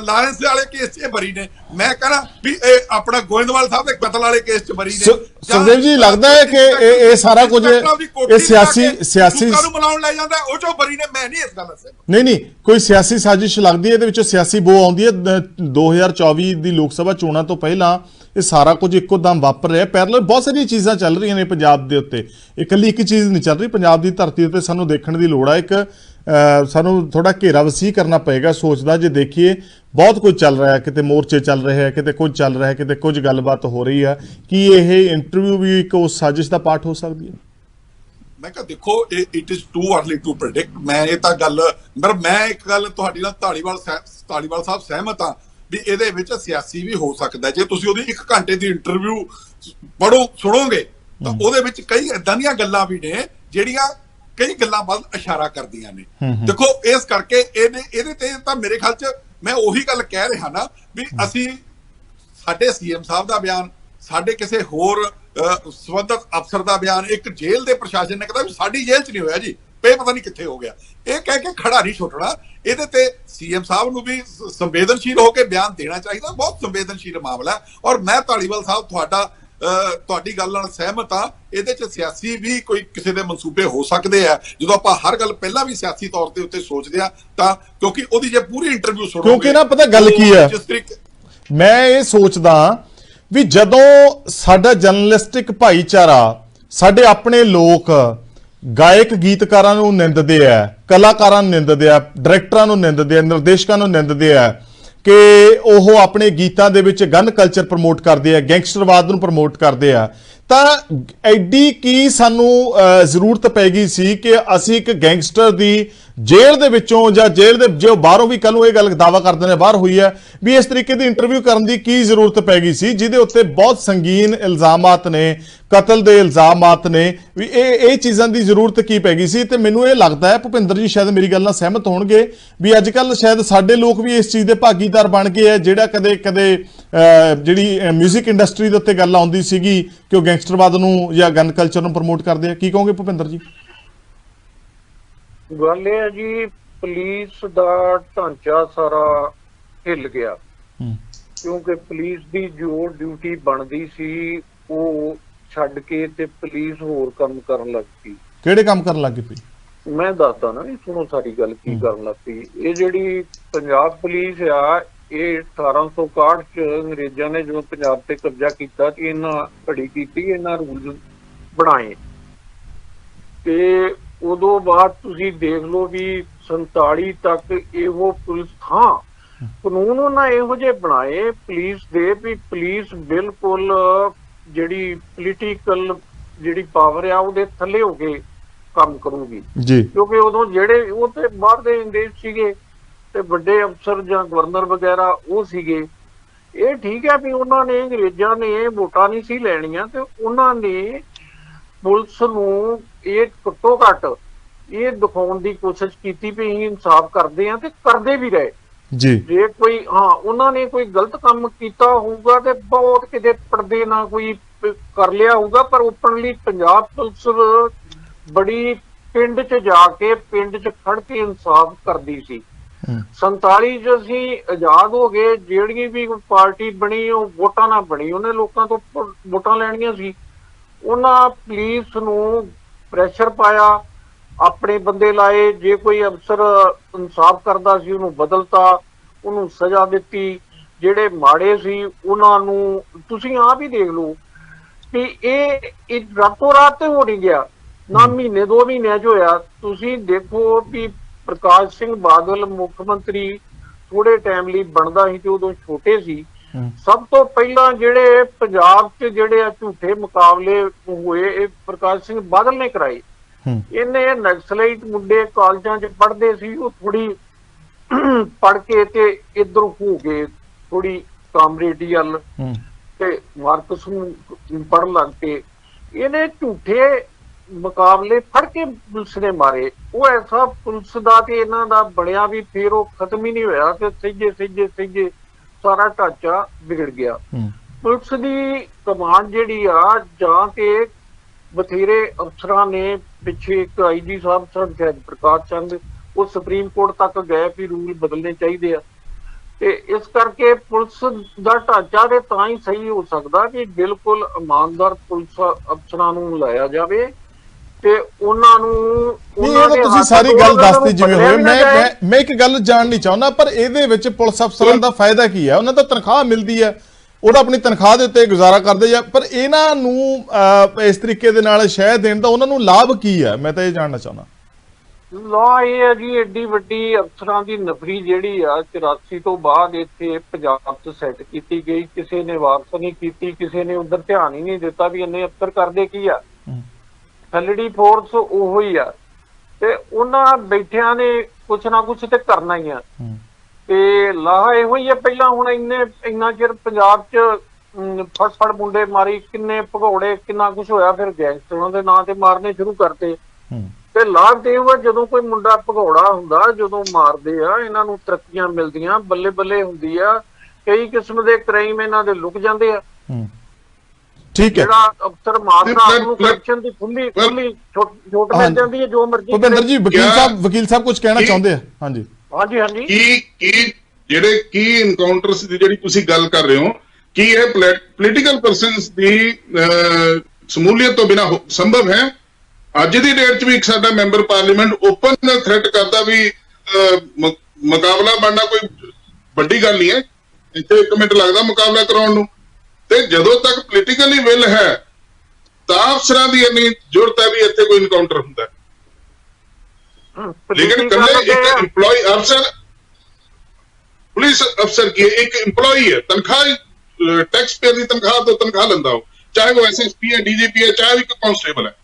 ਲਾਰੈਂਸ ਵਾਲੇ ਕੇਸ 'ਚ ਬਰੀ ਨੇ। ਮੈਂ ਕਹਿੰਦਾ ਵੀ ਇਹ ਆਪਣਾ ਗੋਇੰਦਵਾਲ ਸਾਹਿਬ ਦੇ ਕਤਲ ਵਾਲੇ ਕੇਸ 'ਚ ਬਰੀ ਨੇ। ਸੁਖਦੇਵ ਜੀ, ਲੱਗਦਾ ਹੈ ਕਿ ਇਹ ਸਾਰਾ ਕੁਝ ਇਹ ਸਿਆਸੀ ਨੂੰ ਬੁਲਾਉਣ ਲੈ ਜਾਂਦਾ, ਉਹ 'ਚੋਂ ਬਰੀ ਨੇ। ਮੈਂ ਨਹੀਂ ਇਸ ਗੱਲ ਸੇ ਨਹੀਂ ਕੋਈ ਸਿਆਸੀ ਸਾਜ਼ਿਸ਼ ਲੱਗਦੀ ਹੈ, ਇਹਦੇ ਵਿੱਚੋਂ ਸਿਆਸੀ ਬੋ ਆਉਂਦੀ ਹੈ। 2024 ਦੀ ਲੋਕ ਸਭਾ ਚੋਣਾਂ ਤੋਂ ਪਹਿਲਾਂ ਇਹ ਸਾਰਾ ਕੁਝ ਇੱਕੋ ਦਮ ਵਾਪਰ ਰਿਹਾ। ਪੈਰਲਲ ਬਹੁਤ ਸਾਰੀਆਂ ਚੀਜ਼ਾਂ ਚੱਲ ਰਹੀਆਂ ਨੇ ਪੰਜਾਬ ਦੇ ਉੱਤੇ, ਇਕੱਲੀ ਇੱਕ ਚੀਜ਼ ਨਹੀਂ ਚੱਲ ਰਹੀ। ਪੰਜਾਬ ਦੀ ਧਰਤੀ ਉੱਤੇ ਸਾਨੂੰ ਦੇਖਣ ਦੀ ਲੋੜ ਆ, ਸਾਨੂੰ ਥੋੜਾ ਘੇਰਾ ਵਸੀ ਕਰਨਾ ਪਏਗਾ ਸੋਚ ਦਾ। ਜੇ ਦੇਖੀਏ ਬਹੁਤ ਕੁਝ ਚੱਲ ਰਿਹਾ, ਕਿਤੇ ਮੋਰਚੇ ਚੱਲ ਰਹੇ ਹੈ, ਕਿਤੇ ਕੁਝ ਚੱਲ ਰਿਹਾ, ਕਿਤੇ ਕੁਝ ਗੱਲਬਾਤ ਹੋ ਰਹੀ ਹੈ। ਕੀ ਇਹ ਇੰਟਰਵਿਊ ਵੀ ਇੱਕ ਉਸ ਸਾਜ਼ਿਸ਼ ਦਾ ਪਾਰਟ ਹੋ ਸਕਦੀ ਹੈ? ਮੈਂ ਕਿਹਾ ਦੇਖੋ, it is too early to predict. ਮੈਂ ਇਹ ਤਾਂ ਗੱਲ ਮੈਂ ਇੱਕ ਗੱਲ ਤੁਹਾਡੀ ਨਾਲ ਧਾਲੀਵਾਲ ਸਾਹਿਬ ਸਹਿਮਤ ਹਾਂ ਵੀ ਇਹਦੇ ਵਿੱਚ ਸਿਆਸੀ ਵੀ ਹੋ ਸਕਦਾ। ਜੇ ਤੁਸੀਂ ਉਹਦੀ 1 ਘੰਟੇ ਦੀ ਇੰਟਰਵਿਊ ਸੁਣੋਗੇ ਤਾਂ ਉਹਦੇ ਵਿੱਚ ਕਈ ਏਦਾਂ ਦੀਆਂ ਗੱਲਾਂ ਵੀ ਨੇ ਜਿਹੜੀਆਂ ਕਈ ਗੱਲਾਂ ਵੱਲ ਇਸ਼ਾਰਾ ਕਰਦੀਆਂ ਨੇ। ਦੇਖੋ, ਇਸ ਕਰਕੇ ਇਹਦੇ ਤੇ ਤਾਂ ਮੇਰੇ ਖਿਆਲ 'ਚ ਮੈਂ ਉਹੀ ਗੱਲ ਕਹਿ ਰਿਹਾ ਨਾ ਵੀ ਅਸੀਂ ਸਾਡੇ CM ਸਾਹਿਬ ਦਾ ਬਿਆਨ, ਸਾਡੇ ਕਿਸੇ ਹੋਰ ਸੰਬੰਧਿਤ ਅਫਸਰ ਦਾ ਬਿਆਨ, ਇੱਕ ਜੇਲ੍ਹ ਦੇ ਪ੍ਰਸ਼ਾਸਨ ਨੇ ਕਹਿੰਦਾ ਵੀ ਸਾਡੀ ਜੇਲ੍ਹ 'ਚ ਨਹੀਂ ਹੋਇਆ ਜੀ, ਪਤਾ ਨਹੀਂ ਕਿੱਥੇ ਹੋ ਗਿਆ, ਇਹ ਕਹਿ ਕੇ ਖੜਾ ਨਹੀਂ ਛੁੱਟਣਾ। ਇਹਦੇ ਤੇ CM ਸਾਹਿਬ ਨੂੰ ਵੀ ਸੰਵੇਦਨਸ਼ੀਲ ਹੋ ਕੇ ਬਿਆਨ ਦੇਣਾ ਚਾਹੀਦਾ। ਬਹੁਤ ਸੰਵੇਦਨਸ਼ੀਲ ਮਾਮਲਾ। ਔਰ ਮੈਂ ਧਾਲੀਵਾਲ ਸਾਹਿਬ ਤੁਹਾਡੀ ਗੱਲ ਨਾਲ ਸਹਿਮਤ ਹਾਂ। ਇਹਦੇ 'ਚ ਸਿਆਸੀ ਵੀ ਕੋਈ ਕਿਸੇ ਦੇ ਮਨਸੂਬੇ ਹੋ ਸਕਦੇ ਆ। ਜਦੋਂ ਆਪਾਂ ਹਰ ਗੱਲ ਪਹਿਲਾਂ ਵੀ ਸਿਆਸੀ ਤੌਰ ਤੇ ਉੱਤੇ ਸੋਚਦੇ ਆ ਤਾਂ ਕਿਉਂਕਿ ਉਹਦੀ ਜੇ ਪੂਰੀ ਇੰਟਰਵਿਊ ਸੁਣੋਗੇ, ਕਿਉਂਕਿ ਨਾ ਪਤਾ ਗੱਲ ਕੀ ਹੈ, ਮੈਂ ਇਹ ਸੋਚਦਾ ਵੀ ਜਦੋਂ ਸਾਡਾ ਜਰਨਲਿਸਟਿਕ ਭਾਈਚਾਰਾ, ਸਾਡੇ ਆਪਣੇ ਲੋਕ ਗਾਇਕ ਗੀਤਕਾਰਾਂ ਨੂੰ ਨਿੰਦਦੇ ਆ, ਕਲਾਕਾਰਾਂ ਨੂੰ ਨਿੰਦਦੇ ਆ, ਡਾਇਰੈਕਟਰਾਂ ਨੂੰ ਨਿੰਦਦੇ ਆ, ਨਿਰਦੇਸ਼ਕਾਂ ਨੂੰ ਨਿੰਦਦੇ ਆ ਕਿ ਉਹ ਆਪਣੇ ਗੀਤਾਂ ਦੇ ਵਿੱਚ ਗਨ ਕਲਚਰ ਪ੍ਰਮੋਟ ਕਰਦੇ ਆ, ਗੈਂਗਸਟਰਵਾਦ ਨੂੰ ਪ੍ਰਮੋਟ ਕਰਦੇ ਆ, ਤਾਂ ਐਡੀ ਕੀ ਸਾਨੂੰ ਜ਼ਰੂਰਤ ਪੈ ਗਈ ਸੀ ਕਿ ਅਸੀਂ ਇੱਕ ਗੈਂਗਸਟਰ ਦੀ ਜੇਲ੍ਹ ਦੇ ਵਿੱਚੋਂ ਜਾਂ ਜੇਲ੍ਹ ਦੇ ਜੋ ਬਾਹਰੋਂ ਵੀ ਕੱਲ ਨੂੰ ਇਹ ਗੱਲ ਦਾਵਾ ਕਰਦੇ ਨੇ ਬਾਹਰ ਹੋਈ ਹੈ ਵੀ ਇਸ ਤਰੀਕੇ ਦੀ ਇੰਟਰਵਿਊ ਕਰਨ ਦੀ ਕੀ ਜ਼ਰੂਰਤ ਪੈ ਗਈ ਸੀ, ਜਿਹਦੇ ਉੱਤੇ ਬਹੁਤ ਸੰਗੀਨ ਇਲਜ਼ਾਮਾਤ ਨੇ, ਕਤਲ ਦੇ ਇਲਜ਼ਾਮਾਤ ਨੇ, ਵੀ ਇਹ ਚੀਜ਼ਾਂ ਦੀ ਜ਼ਰੂਰਤ ਕੀ ਪੈ ਗਈ ਸੀ। ਤੇ ਮੈਨੂੰ ਇਹ ਲੱਗਦਾ ਹੈ ਭੁਪਿੰਦਰ ਜੀ ਸ਼ਾਇਦ ਮੇਰੀ ਗੱਲ ਨਾਲ ਸਹਿਮਤ ਹੋਣਗੇ ਵੀ ਅੱਜ ਕੱਲ ਸ਼ਾਇਦ ਸਾਡੇ ਲੋਕ ਵੀ ਇਸ ਚੀਜ਼ ਦੇ ਭਾਗੀਦਾਰ ਬਣ ਗਏ ਆ, ਜਿਹੜਾ ਕਦੇ ਜਿਹੜੀ ਮਿਊਜ਼ਿਕ ਇੰਡਸਟਰੀ ਦੇ ਉੱਤੇ ਗੱਲ ਆਉਂਦੀ ਸੀਗੀ ਕਿ ਉਹ ਗੈਂਗਸਟਰਵਾਦ ਨੂੰ ਜਾਂ ਗਨ ਕਲਚਰ ਨੂੰ ਪ੍ਰਮੋਟ ਕਰਦੇ ਆ। ਕੀ ਕਹੋਗੇ ਭੁਪਿੰਦਰ ਜੀ? ਗੱਲ ਇਹ ਹੈ ਜੀ, ਪੁਲਿਸ ਦਾ ਢਾਂਚਾ ਸਾਰਾ ਹਿੱਲ ਗਿਆ ਕਿਉਂਕਿ ਪੁਲਿਸ ਦੀ ਜੋ ਡਿਊਟੀ ਬਣਦੀ ਸੀ ਉਹ ਛੱਡ ਕੇ ਤੇ ਪੁਲਿਸ ਹੋਰ ਕੰਮ ਕਰਨ ਲੱਗ ਪਈ। ਕਿਹੜੇ ਕੰਮ ਕਰਨ ਲੱਗ ਪਈ? ਮੈਂ ਦੱਸਦਾ ਨਾ, ਸੁਣੋ ਸਾਰੀ ਗੱਲ ਕੀ ਕਰਨ ਲੱਗ ਪਈ। ਇਹ ਜਿਹੜੀ ਪੰਜਾਬ ਪੁਲਿਸ ਆ, ਇਹ 1861 ਚ ਅੰਗਰੇਜ਼ਾਂ ਨੇ ਜਦੋਂ ਪੰਜਾਬ ਤੇ ਕਬਜ਼ਾ ਕੀਤਾ ਕਿ ਇਹਨਾਂ ਘੜੀ ਕੀਤੀ, ਇਹਨਾਂ ਰੂਲ ਬਣਾਏ ਤੇ ਉਦੋਂ ਬਾਅਦ ਤੁਸੀਂ ਦੇਖ ਲਓ ਵੀ 47 ਤੱਕ ਇਹੋ ਪੁਲਿਸ ਕਾਨੂੰਨ ਉਹਨਾਂ ਇਹੋ ਜਿਹੇ ਬਣਾਏ ਪੁਲਿਸ ਦੇ ਵੀ ਪੁਲਿਸ ਬਿਲਕੁਲ ਜਿਹੜੀ ਪੋਲੀਟੀਕਲ ਜਿਹੜੀ ਪਾਵਰ ਆ ਉਹਦੇ ਥੱਲੇ ਹੋ ਕੇ ਕੰਮ ਕਰੂਗੀ ਜੀ, ਕਿਉਂਕਿ ਉਦੋਂ ਜਿਹੜੇ ਉਹ ਤੇ ਬਾਹਰ ਦੇ ਅੰਗਰੇਜ਼ ਸੀਗੇ ਤੇ ਵੱਡੇ ਅਫਸਰ ਜਾਂ ਗਵਰਨਰ ਵਗੈਰਾ ਉਹ ਸੀਗੇ। ਇਹ ਠੀਕ ਹੈ ਵੀ ਉਹਨਾਂ ਨੇ ਅੰਗਰੇਜ਼ਾਂ ਨੇ ਵੋਟਾਂ ਨਹੀਂ ਸੀ ਲੈਣੀਆਂ ਤੇ ਉਹਨਾਂ ਨੇ ਪੁਲਿਸ ਨੂੰ ਇਹ ਘੱਟੋ ਘੱਟ ਇਹ ਦਿਖਾਉਣ ਦੀ ਕੋਸ਼ਿਸ਼ ਕੀਤੀ ਵੀ ਅਸੀਂ ਇਨਸਾਫ ਕਰਦੇ ਆ ਤੇ ਕਰਦੇ ਵੀ ਰਹੇ ਜੀ। ਜੇ ਕੋਈ ਉਹਨਾਂ ਨੇ ਕੋਈ ਗਲਤ ਕੰਮ ਕੀਤਾ ਹੋਊਗਾ ਤੇ ਬਹੁਤ ਕਿਤੇ ਪਰਦੇ ਨਾਲ ਕੋਈ ਕਰ ਲਿਆ ਹੋਊਗਾ, ਪਰ ਓਪਨਲੀ ਪੰਜਾਬ ਪੁਲਿਸ ਬੜੀ ਪਿੰਡ 'ਚ ਜਾ ਕੇ ਪਿੰਡ 'ਚ ਖੜ ਕੇ ਇਨਸਾਫ ਕਰਦੀ ਸੀ। 47 'ਚ ਅਸੀਂ ਆਜ਼ਾਦ ਹੋ ਗਏ, ਜਿਹੜੀ ਵੀ ਪਾਰਟੀ ਬਣੀ ਉਹ ਵੋਟਾਂ ਨਾਲ ਬਣੀ, ਉਹਨੇ ਲੋਕਾਂ ਤੋਂ ਵੋਟਾਂ ਲੈਣੀਆਂ ਸੀ। ਉਹਨਾਂ ਪੁਲਿਸ ਨੂੰ ਪ੍ਰੈਸ਼ਰ ਪਾਇਆ, ਆਪਣੇ ਬੰਦੇ ਲਾਏ, ਜੇ ਕੋਈ ਅਫਸਰ ਇਨਸਾਫ ਕਰਦਾ ਸੀ ਉਹਨੂੰ ਬਦਲਤਾ, ਉਹਨੂੰ ਸਜ਼ਾ ਦਿੱਤੀ, ਜਿਹੜੇ ਮਾੜੇ ਸੀ ਉਹਨਾਂ ਨੂੰ ਤੁਸੀਂ ਆਪ ਹੀ ਦੇਖ ਲਓ ਕਿ ਇਹ ਰਾਤੋਂ ਰਾਤ ਤੇ ਹੋ ਨਹੀਂ ਗਿਆ, ਨਾ ਮਹੀਨੇ 2 ਮਹੀਨਿਆਂ 'ਚ ਹੋਇਆ। ਤੁਸੀਂ ਦੇਖੋ ਵੀ ਪ੍ਰਕਾਸ਼ ਸਿੰਘ ਬਾਦਲ ਮੁੱਖ ਮੰਤਰੀ ਥੋੜੇ ਟਾਈਮ ਲਈ ਬਣਦਾ ਸੀ ਤੇ ਉਦੋਂ ਛੋਟੇ ਸੀ। ਸਭ ਤੋਂ ਪਹਿਲਾਂ ਜਿਹੜੇ ਪੰਜਾਬ 'ਚ ਜਿਹੜੇ ਆ ਝੂਠੇ ਮੁਕਾਬਲੇ ਹੋਏ ਇਹ ਪ੍ਰਕਾਸ਼ ਸਿੰਘ ਬਾਦਲ ਨੇ ਕਰਾਏ। ਇਹਨੇ ਨਕਸਲਾਈਟ ਮੁੰਡੇ ਕਾਲਜਾਂ 'ਚ ਪੜ੍ਹਦੇ ਸੀ, ਉਹ ਥੋੜੀ ਪੜ੍ਹ ਕੇ ਤੇ ਇੱਧਰ ਹੋ ਗਏ ਥੋੜੀ ਕਾਮਰੇਡੀ ਵੱਲ ਤੇ ਮਾਰਕਸ ਨੂੰ ਪੜ੍ਹਨ ਲੱਗ ਪਏ। ਇਹਨੇ ਝੂਠੇ ਮੁਕਾਬਲੇ ਫੜ ਕੇ ਪੁਲਿਸ ਨੇ ਮਾਰੇ। ਉਹ ਐਸਾ ਪੁਲਿਸ ਦਾ ਤੇ ਇਹਨਾਂ ਦਾ ਬਣਿਆ ਵੀ ਫਿਰ ਉਹ ਖਤਮ ਹੀ ਨਹੀਂ ਹੋਇਆ ਤੇ ਸਹਿਜੇ ਸਾਰਾ ਢਾਂਚਾ ਵਿਗੜ ਗਿਆ। ਪੁਲਿਸ ਦੀ ਕਮਾਂਡ ਜਿਹੜੀ ਆ ਜਾਂ ਤੇ ਬਥੇਰੇ ਅਫਸਰਾਂ ਨੇ ਪਿੱਛੇ ਇੱਕ ਆਈਜੀ ਸਾਹਿਬ ਸ਼ਾਇਦ ਪ੍ਰਕਾਸ਼ ਚੰਦ ਉਹ ਸੁਪਰੀਮ ਕੋਰਟ ਤੱਕ ਗਏ ਵੀ ਰੂਲ ਬਦਲਣੇ ਚਾਹੀਦੇ ਆ, ਤੇ ਇਸ ਕਰਕੇ ਪੁਲਿਸ ਦਾ ਢਾਂਚਾ ਤੇ ਤਾਂ ਹੀ ਸਹੀ ਹੋ ਸਕਦਾ ਕਿ ਬਿਲਕੁਲ ਇਮਾਨਦਾਰ ਪੁਲਿਸ ਅਫਸਰਾਂ ਨੂੰ ਲਾਇਆ ਜਾਵੇ ਤੇ ਉਹਨਾਂ ਨੂੰ ਤੁਸੀਂ ਸਾਰੀ ਗੱਲ ਦੱਸਦੀ ਜਿਵੇਂ ਹੋਵੇ। ਮੈਂ ਇੱਕ ਗੱਲ ਜਾਣਨੀ ਚਾਹੁੰਦਾ, ਪਰ ਇਹਦੇ ਵਿੱਚ ਪੁਲਿਸ ਅਫਸਰਾਂ ਦਾ ਫਾਇਦਾ ਕੀ ਹੈ? ਉਹਨਾਂ ਤੋਂ ਤਨਖਾਹ ਮਿਲਦੀ ਹੈ, ਉਹਦਾ ਆਪਣੀ ਤਨਖਾਹ ਦੇ ਉੱਤੇ ਗੁਜ਼ਾਰਾ ਕਰਦੇ ਜਾਂ, ਪਰ ਇਹਨਾਂ ਨੂੰ ਇਸ ਤਰੀਕੇ ਦੇ ਨਾਲ ਸ਼ਹਿ ਦੇਣ ਦਾ ਉਹਨਾਂ ਨੂੰ ਲਾਭ ਕੀ ਹੈ? ਮੈਂ ਤਾਂ ਇਹ ਜਾਣਨਾ ਚਾਹੁੰਦਾ। ਲਾਅ ਇਹ ਹੈ ਜੀ, ਐਡੀ ਵੱਡੀ ਅਫਸਰਾਂ ਦੀ ਨਫਰੀ ਜਿਹੜੀ ਆ 84 ਤੋਂ ਬਾਅਦ ਇੱਥੇ ਪੰਜਾਬ 'ਚ ਸੈੱਟ ਕੀਤੀ ਗਈ, ਕਿਸੇ ਨੇ ਵਾਪਸ ਨਹੀਂ ਕੀਤੀ, ਕਿਸੇ ਨੇ ਉਧਰ ਧਿਆਨ ਹੀ ਨਹੀਂ ਦਿੱਤਾ ਵੀ ਇੰਨੇ ਅਫਸਰ ਕਰਦੇ ਕੀ ਆ। ਥੱਲੜੀ ਫੋਰਸ ਉਹੋ ਹੀ ਆ ਤੇ ਉਹਨਾਂ ਬੈਠਿਆਂ ਨੇ ਕੁਛ ਨਾ ਕੁਛ ਤੇ ਕਰਨਾ ਹੀ ਆ ਤੇ ਲਾਹ ਇਹੋ ਹੀ ਆ। ਪਹਿਲਾਂ ਹੁਣ ਇੰਨਾ ਚਿਰ ਪੰਜਾਬ 'ਚ ਫੜ ਮੁੰਡੇ ਮਾਰੀ, ਕਿੰਨੇ ਭਗੌੜੇ, ਕਿੰਨਾ ਕੁਛ ਹੋਇਆ, ਫਿਰ ਗੈਂਗਸਟਰਾਂ ਦੇ ਨਾਂ ਤੇ ਮਾਰਨੇ ਸ਼ੁਰੂ ਕਰਤੇ ਤੇ ਲਾਭ ਤੇ ਉਹ ਜਦੋਂ ਕੋਈ ਮੁੰਡਾ ਭਗੌੜਾ ਹੁੰਦਾ, ਜਦੋਂ ਮਾਰਦੇ ਆ ਇਹਨਾਂ ਨੂੰ ਤਰੱਕੀਆਂ ਮਿਲਦੀਆਂ, ਬੱਲੇ ਬੱਲੇ ਹੁੰਦੀ ਆ, ਕਈ ਕਿਸਮ ਦੇ ਕ੍ਰਾਈਮ ਇਹਨਾਂ ਦੇ ਲੁਕ ਜਾਂਦੇ ਆ। ਠੀਕ ਹੈ, ਜਿਹੜਾ ਅਫਸਰ ਮਾਰਦਾ ਉਹਨੂੰ ਕਰਪਸ਼ਨ ਦੀ ਖੁੱਲੀ ਛੋਟ ਮਿਲ ਜਾਂਦੀ ਹੈ, ਜੋ ਮਰਜ਼ੀ। ਭੁਪਿੰਦਰ ਜੀ ਵਕੀਲ ਸਾਹਿਬ ਕੁਝ ਕਹਿਣਾ ਚਾਹੁੰਦੇ ਆ? ਹਾਂਜੀ ਕੀ ਜਿਹੜੇ ਇਨਕਾਊਂਟਰਸ ਦੀ ਜਿਹੜੀ ਤੁਸੀਂ ਗੱਲ ਕਰ ਰਹੇ ਹੋ, ਕੀ ਇਹ ਪੋਲੀਟੀਕਲ ਪਰਸਨਸ ਦੀ ਸਮੂਲੀਅਤ ਤੋਂ ਬਿਨਾਂ ਸੰਭਵ ਹੈ? ਅੱਜ ਦੀ ਡੇਟ 'ਚ ਵੀ ਇੱਕ ਸਾਡਾ ਮੈਂਬਰ ਪਾਰਲੀਮੈਂਟ ਓਪਨ ਥ੍ਰੈਟ ਕਰਦਾ ਵੀ ਮੁਕਾਬਲਾ ਬਣਨਾ ਕੋਈ ਵੱਡੀ ਗੱਲ ਨਹੀਂ ਹੈ, ਇੱਥੇ 1 ਮਿੰਟ ਲੱਗਦਾ ਮੁਕਾਬਲਾ ਕਰਾਉਣ ਨੂੰ, ਤੇ ਜਦੋਂ ਤੱਕ ਪੋਲੀਟੀਕਲੀ ਵਿਲ ਹੈ ਤਾਂ ਅਫਸਰਾਂ ਦੀ ਇੰਨੀ ਜ਼ਰੂਰਤ ਹੈ ਵੀ ਇੱਥੇ ਕੋਈ ਇਨਕਾਊਂਟਰ ਹੁੰਦਾ। ਲੇਕਿਨ ਕੱਲੇ ਇੱਕ ਇੰਪਲੋਈ ਅਫਸਰ, ਪੁਲਿਸ ਅਫਸਰ ਕੀ ਇੱਕ ਇੰਪਲੋਈ ਹੈ, ਤਨਖਾਹ ਟੈਕਸ ਪੇਅਰ ਦੀ ਤਨਖਾਹ ਤੋਂ ਤਨਖਾਹ ਲੈਂਦਾ ਹੋ, ਚਾਹੇ ਉਹ ਐਸਐਸਪੀ ਹੈ, ਡੀਜੀਪੀ ਹੈ, ਚਾਹੇ ਇੱਕ ਕਾਂਸਟੇਬਲ ਹੈ,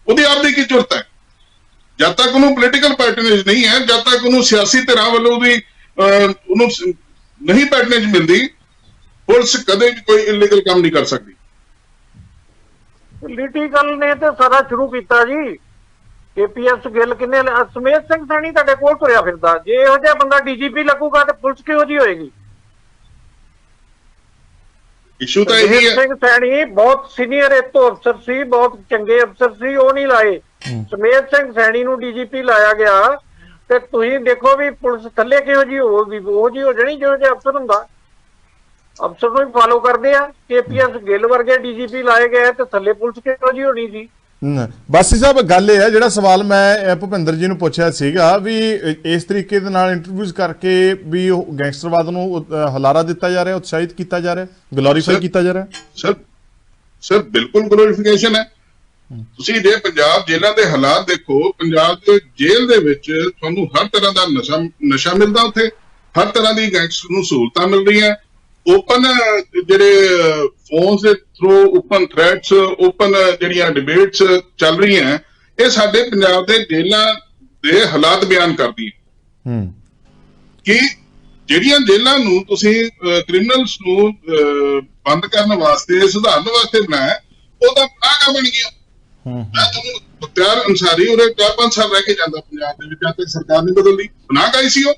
ਉਹਦੀ ਆਪਦੀ ਕੀ ਜ਼ਰੂਰਤ ਹੈ? ਜਦ ਤੱਕ ਉਹਨੂੰ ਪੋਲੀਟੀਕਲ ਪੈਟਰਨੇਜ ਨਹੀਂ ਹੈ, ਜਦ ਤੱਕ ਉਹਨੂੰ ਸਿਆਸੀ ਧਿਰਾਂ ਵੱਲੋਂ ਉਹਨੂੰ ਨਹੀਂ ਪੈਟਰਨੇਜ ਮਿਲਦੀ, ਪੁਲਿਸ ਕਦੇ ਵੀ ਕੋਈ ਇਲੀਗਲ ਕੰਮ ਨਹੀਂ ਕਰ ਸਕਦੀ। ਪੋਲੀਟੀਕਲ ਨੇ ਤੇ ਸਾਰਾ ਸ਼ੁਰੂ ਕੀਤਾ ਜੀ। ਕੇਪੀਐਸ ਗਿੱਲ ਕਿੰਨੇ, ਸਮੇਤ ਸਿੰਘ ਸੈਣੀ ਤੁਹਾਡੇ ਕੋਲ ਤੁਰਿਆ ਫਿਰਦਾ, ਜੇ ਇਹੋ ਜਿਹਾ ਬੰਦਾ ਡੀਜੀਪੀ ਲੱਗੂਗਾ ਤੇ ਪੁਲਿਸ ਕਿਹੋ ਜਿਹੀ ਹੋਏਗੀ? ਇਸ਼ੂ ਤਾਂ ਇਹ ਹੈ, ਸਿੰਘ ਸੈਣੀ ਬਹੁਤ ਸੀਨੀਅਰ ਇਤੋਂ ਅਫਸਰ ਸੀ, ਬਹੁਤ ਚੰਗੇ ਅਫਸਰ ਸੀ, ਉਹ ਨਹੀਂ ਲਾਏ। ਸਮੇਤ ਸਿੰਘ ਸੈਣੀ ਨੂੰ ਡੀਜੀਪੀ ਲਾਇਆ ਗਿਆ ਤੇ ਤੁਸੀਂ ਦੇਖੋ ਵੀ ਪੁਲਿਸ ਥੱਲੇ ਕਿਹੋ ਜਿਹੀ ਹੋਊਗੀ, ਉਹ ਜਿਹੀ ਹੋ ਜਾਣੀ ਜਿਹੋ ਜਿਹਾ ਅਫਸਰ ਹੁੰਦਾ। ਅਫਸਰ ਨੂੰ ਵੀ ਫਾਲੋ ਕਰਦੇ ਆ। ਕੇਪੀਐਸ ਗਿੱਲ ਵਰਗੇ ਡੀਜੀਪੀ ਲਾਏ ਗਏ ਤੇ ਥੱਲੇ ਪੁਲਿਸ ਕਿਹੋ ਜਿਹੀ ਹੋਣੀ ਸੀ? ਬਾਸੀ ਸਾਹਿਬ ਗੱਲ ਇਹ ਹੈ, ਜਿਹੜਾ ਸਵਾਲ ਮੈਂ ਭੁਪਿੰਦਰ ਜੀ ਨੂੰ ਪੁੱਛਿਆ ਸੀਗਾ ਵੀ ਇਸ ਤਰੀਕੇ ਦੇ ਨਾਲ ਇੰਟਰਵਿਊਜ਼ ਕਰਕੇ ਵੀ ਉਹ ਗੈਂਗਸਟਰਵਾਦ ਨੂੰ ਹਲਾਰਾ ਦਿੱਤਾ ਜਾ ਰਿਹਾ, ਉਤਸ਼ਾਹਿਤ ਕੀਤਾ ਜਾ ਰਿਹਾ, ਗਲੋਰੀਫਾਈ ਕੀਤਾ ਜਾ ਰਿਹਾ। ਸਰ ਬਿਲਕੁਲ ਗਲੋਰੀਫਿਕੇਸ਼ਨ ਹੈ। ਤੁਸੀਂ ਜੇ ਪੰਜਾਬ ਜੇਲ੍ਹਾਂ ਦੇ ਹਾਲਾਤ ਦੇਖੋ, ਪੰਜਾਬ ਦੇ ਜੇਲ੍ਹ ਦੇ ਵਿੱਚ ਤੁਹਾਨੂੰ ਹਰ ਤਰ੍ਹਾਂ ਦਾ ਨਸ਼ਾ ਮਿਲਦਾ, ਉੱਥੇ ਹਰ ਤਰ੍ਹਾਂ ਦੀ ਗੈਂਗਸਟਰ ਨੂੰ ਸਹੂਲਤਾਂ ਮਿਲ ਰਹੀਆਂ, ਓਪਨ ਜਿਹੜੇ ਫੋਨਸ ਦੇ ਥਰੂ ਓਪਨ ਥ੍ਰੈਟਸ, ਓਪਨ ਜਿਹੜੀਆਂ ਡਿਬੇਟਸ ਚੱਲ ਰਹੀਆਂ, ਇਹ ਸਾਡੇ ਪੰਜਾਬ ਦੇ ਜੇਲ੍ਹਾਂ ਦੇ ਹਾਲਾਤ ਬਿਆਨ ਕਰਦੀਆਂ ਕਿ ਜਿਹੜੀਆਂ ਜੇਲ੍ਹਾਂ ਨੂੰ ਤੁਸੀਂ ਕ੍ਰਿਮੀਨਲਸ ਨੂੰ ਬੰਦ ਕਰਨ ਵਾਸਤੇ, ਸੁਧਾਰਨ ਵਾਸਤੇ ਬਣਾਇਆ, ਉਹ ਤਾਂ ਆਗਾ ਬਣ ਗਿਆ। ਮੈਂ ਤੁਹਾਨੂੰ ਮੁਖਤਿਆਰ ਅੰਸਾਰੀ ਉਹਨੇ 4-5 ਸਾਲ ਰਹਿ ਕੇ ਜਾਂਦਾ ਪੰਜਾਬ ਦੇ ਵਿੱਚ, ਜਦ ਤੱਕ ਸਰਕਾਰ ਨਹੀਂ ਬਦਲਦੀ। ਪਨਾਹ ਆਈ ਸੀ ਉਹ।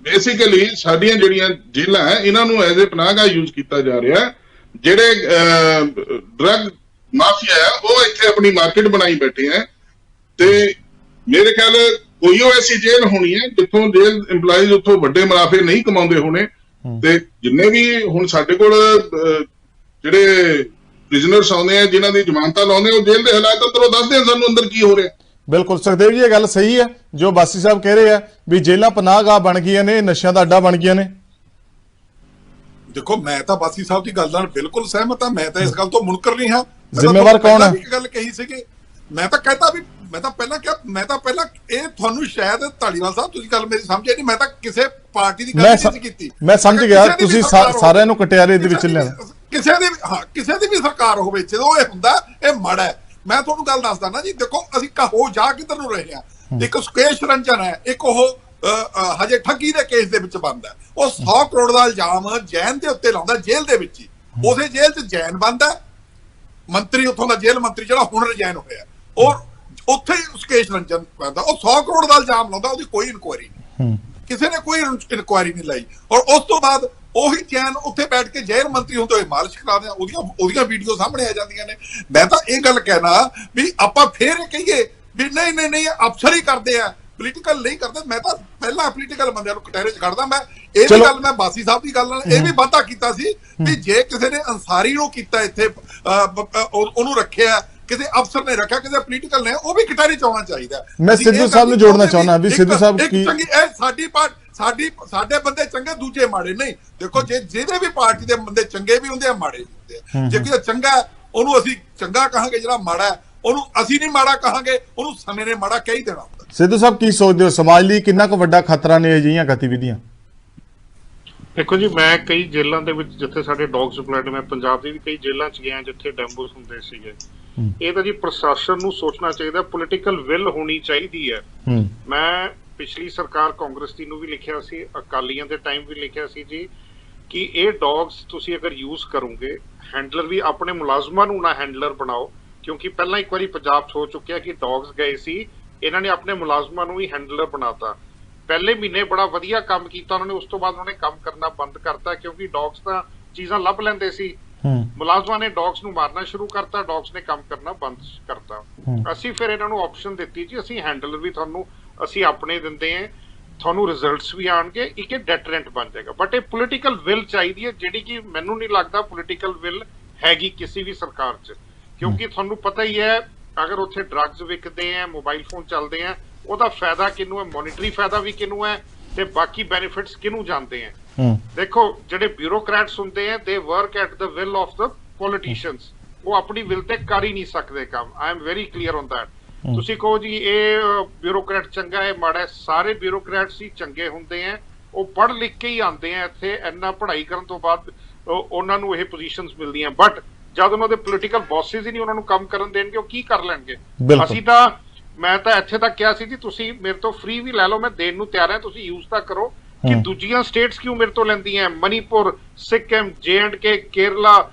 ਬੇਸਿਕਲੀ ਸਾਡੀਆਂ ਜਿਹੜੀਆਂ ਜੇਲ੍ਹਾਂ ਹੈ ਇਹਨਾਂ ਨੂੰ ਐਜ਼ ਏ ਪਨਾਹਗਾਹ ਯੂਜ਼ ਕੀਤਾ ਜਾ ਰਿਹਾ। ਜਿਹੜੇ ਡਰੱਗ ਮਾਫੀਆ ਹੈ ਉਹ ਇੱਥੇ ਆਪਣੀ ਮਾਰਕੀਟ ਬਣਾਈ ਬੈਠੇ ਹੈ, ਤੇ ਮੇਰੇ ਖਿਆਲ ਕੋਈ ਉਹ ਐਸੀ ਜੇਲ੍ਹ ਹੋਣੀ ਹੈ ਜਿੱਥੋਂ ਜੇਲ੍ਹ EMPLOYEES ਉੱਥੋਂ ਵੱਡੇ ਮੁਨਾਫੇ ਨਹੀਂ ਕਮਾਉਂਦੇ ਹੋਣੇ। ਤੇ ਜਿੰਨੇ ਵੀ ਹੁਣ ਸਾਡੇ ਕੋਲ ਜਿਹੜੇ ਪ੍ਰਿਜ਼ਨਰਸ ਆਉਂਦੇ ਆ, ਜਿਨ੍ਹਾਂ ਦੀ ਜ਼ਮਾਨਤਾਂ ਲਾਉਂਦੇ, ਉਹ ਜੇਲ੍ਹ ਦੇ ਹਾਲਾਤ ਅੰਦਰੋਂ ਦੱਸਦੇ ਆ ਸਾਨੂੰ ਅੰਦਰ ਕੀ ਹੋ ਰਿਹਾ। ਬਿਲਕੁਲ ਸੁਖਦੇਵ ਜੀ, ਇਹ ਗੱਲ ਸਹੀ ਹੈ ਜੋ ਬਾਸੀ ਸਾਹਿਬ ਕਹਿ ਰਹੇ ਆ ਵੀ ਜੇਲ੍ਹਾਂ ਪਨਾਹਗਾਹ ਬਣ ਗਈਆਂ ਨੇ, ਨਸ਼ਿਆਂ ਦਾ ਅੱਡਾ ਬਣ ਗਈਆਂ ਨੇ। ਦੇਖੋ ਮੈਂ ਤਾਂ ਬਾਸੀ ਸਾਹਿਬ ਦੀ ਗੱਲ ਨਾਲ ਬਿਲਕੁਲ ਸਹਿਮਤ ਹਾਂ, ਮੈਂ ਤਾਂ ਇਸ ਗੱਲ ਤੋਂ ਮੁਨਕਰ ਨਹੀਂ ਹਾਂ। ਜ਼ਿੰਮੇਵਾਰ ਕੌਣ ਹੈ? ਇੱਕ ਗੱਲ ਕਹੀ ਸੀਗੀ, ਮੈਂ ਤਾਂ ਕਹਿੰਦਾ ਵੀ ਮੈਂ ਤਾਂ ਪਹਿਲਾਂ ਇਹ ਤੁਹਾਨੂੰ ਸ਼ਾਇਦ ਧਾਲੀਵਾਲ ਸਾਹਿਬ ਤੁਸੀਂ ਗੱਲ ਮੇਰੀ ਸਮਝੇ ਨਹੀਂ, ਮੈਂ ਤਾਂ ਕਿਸੇ ਪਾਰਟੀ ਦੀ ਗੱਲ ਨਹੀਂ ਕੀਤੀ। ਮੈਂ ਸਮਝ ਗਿਆ, ਤੁਸੀਂ ਸਾਰਿਆਂ ਨੂੰ ਕਟਿਆਰੇ ਦੇ ਵਿੱਚ ਲਿਆਣਾ। ਕਿਸੇ ਦੀ ਵੀ ਸਰਕਾਰ ਹੋਵੇ, ਜਦੋਂ ਇਹ ਹੁੰਦਾ ਇਹ ਮਾੜਾ ਹੈ। ਮੈਂ ਤੁਹਾਨੂੰ ਗੱਲ ਦੱਸਦਾ ਨਾ ਜੀ, ਦੇਖੋ ਅਸੀਂ ਹੋ ਜਾ ਕਿੱਧਰ ਨੂੰ ਰਹੇ ਹਾਂ। ਇੱਕ ਸੁਕੇਸ਼ ਰੰਜਨ ਹੈ, ਇੱਕ ਉਹ ਹਜੇ ਠੱਗੀ ਦੇ ਕੇਸ ਦੇ ਵਿੱਚ ਬੰਦਾ, ਉਹ 100 ਕਰੋੜ ਦਾ ਇਲਜ਼ਾਮ ਜੈਨ ਦੇ ਉੱਤੇ ਲਾਉਂਦਾ ਜੇਲ੍ਹ ਦੇ ਵਿੱਚ ਹੀ। ਉਸੇ ਜੇਲ੍ਹ 'ਚ ਜੈਨ ਬੰਦਾ ਮੰਤਰੀ, ਉੱਥੋਂ ਦਾ ਜੇਲ੍ਹ ਮੰਤਰੀ ਜਿਹੜਾ ਹੁਣ ਰਿਜ਼ਾਈਨ ਹੋਇਆ, ਔਰ ਉੱਥੇ ਹੀ ਸੁਕੇਸ਼ ਰੰਜਨ ਪੈਂਦਾ, ਉਹ 100 ਕਰੋੜ ਦਾ ਇਲਜ਼ਾਮ ਲਾਉਂਦਾ, ਉਹਦੀ ਕੋਈ ਇਨਕੁਆਇਰੀ ਨਹੀਂ, ਕਿਸੇ ਨੇ ਕੋਈ ਇਨਕੁਆਇਰੀ ਨਹੀਂ ਲਾਈ। ਔਰ ਉਸ ਤੋਂ ਬਾਅਦ ਉਹੀ ਜੈਨ ਉੱਥੇ ਬੈਠ ਕੇ ਜੇਲ੍ਹ ਮੰਤਰੀ ਹੁੰਦੇ ਹੋਏ ਮਾਲਿਸ਼ ਕਰਾਉਂਦੇ ਆ, ਉਹਦੀਆਂ ਵੀਡੀਓ ਸਾਹਮਣੇ ਆ ਜਾਂਦੀਆਂ ਨੇ। ਮੈਂ ਤਾਂ ਇਹ ਗੱਲ ਕਹਿਣਾ ਵੀ ਆਪਾਂ ਫੇਰ ਇਹ ਕਹੀਏ ਵੀ ਨਹੀਂ ਅਫਸਰ ਹੀ ਕਰਦੇ ਆ, ਪੋਲੀਟੀਕਲ ਨਹੀਂ ਕਰਦੇ। ਮੈਂ ਤਾਂ ਪਹਿਲਾਂ ਪੋਲੀਟੀਕਲ ਬੰਦਿਆਂ ਨੂੰ ਕਟਹਿਰੇ 'ਚ ਖੜਦਾ। ਮੈਂ ਇਹ ਵੀ ਗੱਲ ਮੈਂ ਬਾਸੀ ਸਾਹਿਬ ਦੀ ਗੱਲ ਨਾਲ ਇਹ ਵੀ ਵਾਅਦਾ ਕੀਤਾ ਸੀ ਵੀ ਜੇ ਕਿਸੇ ਨੇ ਅੰਸਾਰੀ ਨੂੰ ਕੀਤਾ ਇੱਥੇ ਉਹਨੂੰ ਰੱਖਿਆ, ਕਿਸੇ ਅਫਸਰ ਨੇ ਰੱਖਿਆ, ਕਿਸੇ ਪੋਲੀਟੀਕਲ ਨੇ, ਉਹ ਵੀ ਕਟਹਿਰੇ 'ਚ ਆਉਣਾ ਚਾਹੀਦਾ। ਮੈਂ ਸਿੱਧੂ ਸਾਹਿਬ ਨੂੰ ਜੋੜਨਾ ਚਾਹੁੰਦਾ ਵੀ ਸਿੱਧੂ ਸਾਹਿਬ ਕੀ ਸਾਡੇ ਬੰਦੇ ਚੰਗੇ, ਦੂਜੇ ਮਾੜੇ ਨਹੀਂ। ਦੇਖੋ ਜਿਹਦੇ ਵੀ ਪਾਰਟੀ ਦੇ ਬੰਦੇ ਚੰਗੇ ਵੀ ਹੁੰਦੇ ਆ, ਮਾੜੇ ਵੀ ਹੁੰਦੇ ਆ। ਜੇ ਕੋਈ ਚੰਗਾ ਉਹਨੂੰ ਅਸੀਂ ਚੰਗਾ ਕਹਾਂਗੇ, ਜਿਹੜਾ ਮਾੜਾ ਉਹਨੂੰ ਅਸੀਂ ਨਹੀਂ ਮਾੜਾ ਕਹਾਂਗੇ, ਉਹਨੂੰ ਸਮੇਂ ਨੇ ਮਾੜਾ ਕਹਿ ਹੀ ਦੇਣਾ ਹੁੰਦਾ। ਸਿੱਧੂ ਸਾਹਿਬ ਕੀ ਸੋਚਦੇ ਹੋ, ਸਮਾਜ ਲਈ ਕਿੰਨਾ ਕੁ ਵੱਡਾ ਖਤਰਾ ਨੇ ਅਜਿਹੀਆਂ ਗਤੀਵਿਧੀਆਂ? ਦੇਖੋ ਜੀ, ਮੈਂ ਕਈ ਜੇਲ੍ਹਾਂ ਦੇ ਵਿੱਚ ਜਿੱਥੇ ਸਾਡੇ ਡੌਗਸ ਬਲੱਡ, ਮੈਂ ਪੰਜਾਬ ਦੀ ਵੀ ਕਈ ਜੇਲ੍ਹਾਂ 'ਚ ਗਿਆ ਜਿੱਥੇ ਡੈਂਬੂਸ ਹੁੰਦੇ ਸੀਗੇ। ਇਹ ਤਾਂ ਜੀ ਪ੍ਰਸ਼ਾਸਨ ਨੂੰ ਸੋਚਣਾ ਚਾਹੀਦਾ, ਪੋਲੀਟੀਕਲ ਵਿਲ ਹੋਣੀ ਚਾਹੀਦੀ ਹੈ। ਮੈਂ ਪਿਛਲੀ ਸਰਕਾਰ ਕਾਂਗਰਸ ਦੀ ਨੂੰ ਵੀ ਲਿਖਿਆ ਸੀ, ਅਕਾਲੀਆਂ ਦੇ ਟਾਈਮ ਵੀ ਲਿਖਿਆ ਸੀ ਜੀ ਕਿ ਇਹ ਡੌਗਸ ਤੁਸੀਂ ਅਗਰ ਯੂਜ਼ ਕਰੋਗੇ, ਹੈਂਡਲਰ ਵੀ ਆਪਣੇ ਮੁਲਾਜ਼ਮਾਂ ਨੂੰ ਨਾ ਹੈਂਡਲਰ ਬਣਾਓ, ਕਿਉਂਕਿ ਪਹਿਲਾਂ ਇੱਕ ਵਾਰੀ ਪੰਜਾਬ 'ਚ ਹੋ ਚੁੱਕਿਆ ਕਿ ਡੌਗਸ ਗਏ ਸੀ, ਇਹਨਾਂ ਨੇ ਆਪਣੇ ਮੁਲਾਜ਼ਮਾਂ ਨੂੰ ਵੀ ਹੈਂਡਲਰ ਬਣਾਤਾ। ਪਹਿਲੇ ਮਹੀਨੇ ਬੜਾ ਵਧੀਆ ਕੰਮ ਕੀਤਾ ਉਹਨਾਂ ਨੇ, ਉਸ ਤੋਂ ਬਾਅਦ ਉਹਨਾਂ ਨੇ ਕੰਮ ਕਰਨਾ ਬੰਦ ਕਰਤਾ, ਕਿਉਂਕਿ ਡੌਗਸ ਤਾਂ ਚੀਜ਼ਾਂ ਲੱਭ ਲੈਂਦੇ ਸੀ। ਮੁਲਾਜ਼ਮਾਂ ਨੇ ਡੌਗਸ ਨੂੰ ਮਾਰਨਾ ਸ਼ੁਰੂ ਕਰਤਾ, ਡੌਗਸ ਨੇ ਕੰਮ ਕਰਨਾ ਬੰਦ ਕਰਤਾ। ਅਸੀਂ ਫਿਰ ਇਹਨਾਂ ਨੂੰ ਆਪਸ਼ਨ ਦਿੱਤੀ ਜੀ, ਅਸੀਂ ਹੈਂਡਲਰ ਵੀ ਤੁਹਾਨੂੰ ਅਸੀਂ ਆਪਣੇ ਦਿੰਦੇ ਹਾਂ, ਤੁਹਾਨੂੰ ਰਿਜ਼ਲਟਸ ਵੀ ਆਣਗੇ, ਇੱਕ ਡੈਟਰੈਂਟ ਬਣ ਜਾਏਗਾ। ਬਟ ਇਹ ਪੋਲੀਟੀਕਲ ਵਿਲ ਚਾਹੀਦੀ ਹੈ, ਜਿਹੜੀ ਕਿ ਮੈਨੂੰ ਨਹੀਂ ਲੱਗਦਾ ਪੋਲੀਟੀਕਲ ਵਿਲ ਹੈਗੀ ਕਿਸੇ ਵੀ ਸਰਕਾਰ 'ਚ, ਕਿਉਂਕਿ ਤੁਹਾਨੂੰ ਪਤਾ ਹੀ ਹੈ ਅਗਰ ਉੱਥੇ ਡਰੱਗਸ ਵਿਕਦੇ ਆ, ਮੋਬਾਈਲ ਫੋਨ ਚੱਲਦੇ ਆ, ਉਹਦਾ ਫਾਇਦਾ ਕਿਹਨੂੰ ਹੈ, ਮੋਨੀਟਰੀ ਫਾਇਦਾ ਵੀ ਕਿਹਨੂੰ ਹੈ, ਤੇ ਬਾਕੀ ਬੈਨੀਫਿਟਸ ਕਿਹਨੂੰ ਜਾਂਦੇ ਆ। ਦੇਖੋ ਜਿਹੜੇ ਬਿਊਰੋਕਰੈਟਸ ਹੁੰਦੇ ਆ, ਦੇ work at the will of the politicians, ਉਹ ਆਪਣੀ ਵਿਲ ਤੇ ਕਰ ਹੀ ਨਹੀਂ ਸਕਦੇ ਕੰਮ। I am very clear on that. ਤੁਸੀਂ ਕਹੋ ਜੀ ਇਹ ਬਿਊਰੋਕਰੈਟ ਚੰਗਾ ਹੈ ਮਾੜਾ ਹੈ, ਸਾਰੇ ਬਿਊਰੋਕਰੈਟਸ ਹੀ ਚੰਗੇ ਹੁੰਦੇ ਆ, ਉਹ ਪੜ੍ਹ ਲਿਖ ਕੇ ਹੀ ਆਉਂਦੇ ਆ ਇੱਥੇ, ਇੰਨਾ ਪੜ੍ਹਾਈ ਕਰਨ ਤੋਂ ਬਾਅਦ ਉਹਨਾਂ ਨੂੰ ਇਹ ਪੋਜੀਸ਼ਨਸ ਮਿਲਦੀਆਂ। ਬਟ ਜਦ ਉਹਨਾਂ ਦੇ ਪੋਲੀਟੀਕਲ ਬੌਸਿਸ ਹੀ ਨਹੀਂ ਉਹਨਾਂ ਨੂੰ ਕੰਮ ਕਰਨ ਦੇਣਗੇ, ਉਹ ਕੀ ਕਰ ਲੈਣਗੇ? ਅਸੀਂ ਤਾਂ, ਮੈਂ ਤਾਂ ਇੱਥੇ ਤੱਕ ਕਿਹਾ ਸੀ ਜੀ ਤੁਸੀਂ ਮੇਰੇ ਤੋਂ ਫ੍ਰੀ ਵੀ ਲੈ ਲਓ, ਮੈਂ ਦੇਣ ਨੂੰ ਤਿਆਰ ਹਾਂ, ਤੁਸੀਂ ਯੂਜ਼ ਤਾਂ ਕਰੋ। ਕਿ ਦੂਜੀਆਂ ਸਟੇਟਸ ਕਿਉਂ ਮੇਰੇ ਤੋਂ ਲੈਂਦੀਆਂ? ਮਨੀਪੁਰ, ਸਿੱਕਮ, J&K, ਕੇਰਲਾ,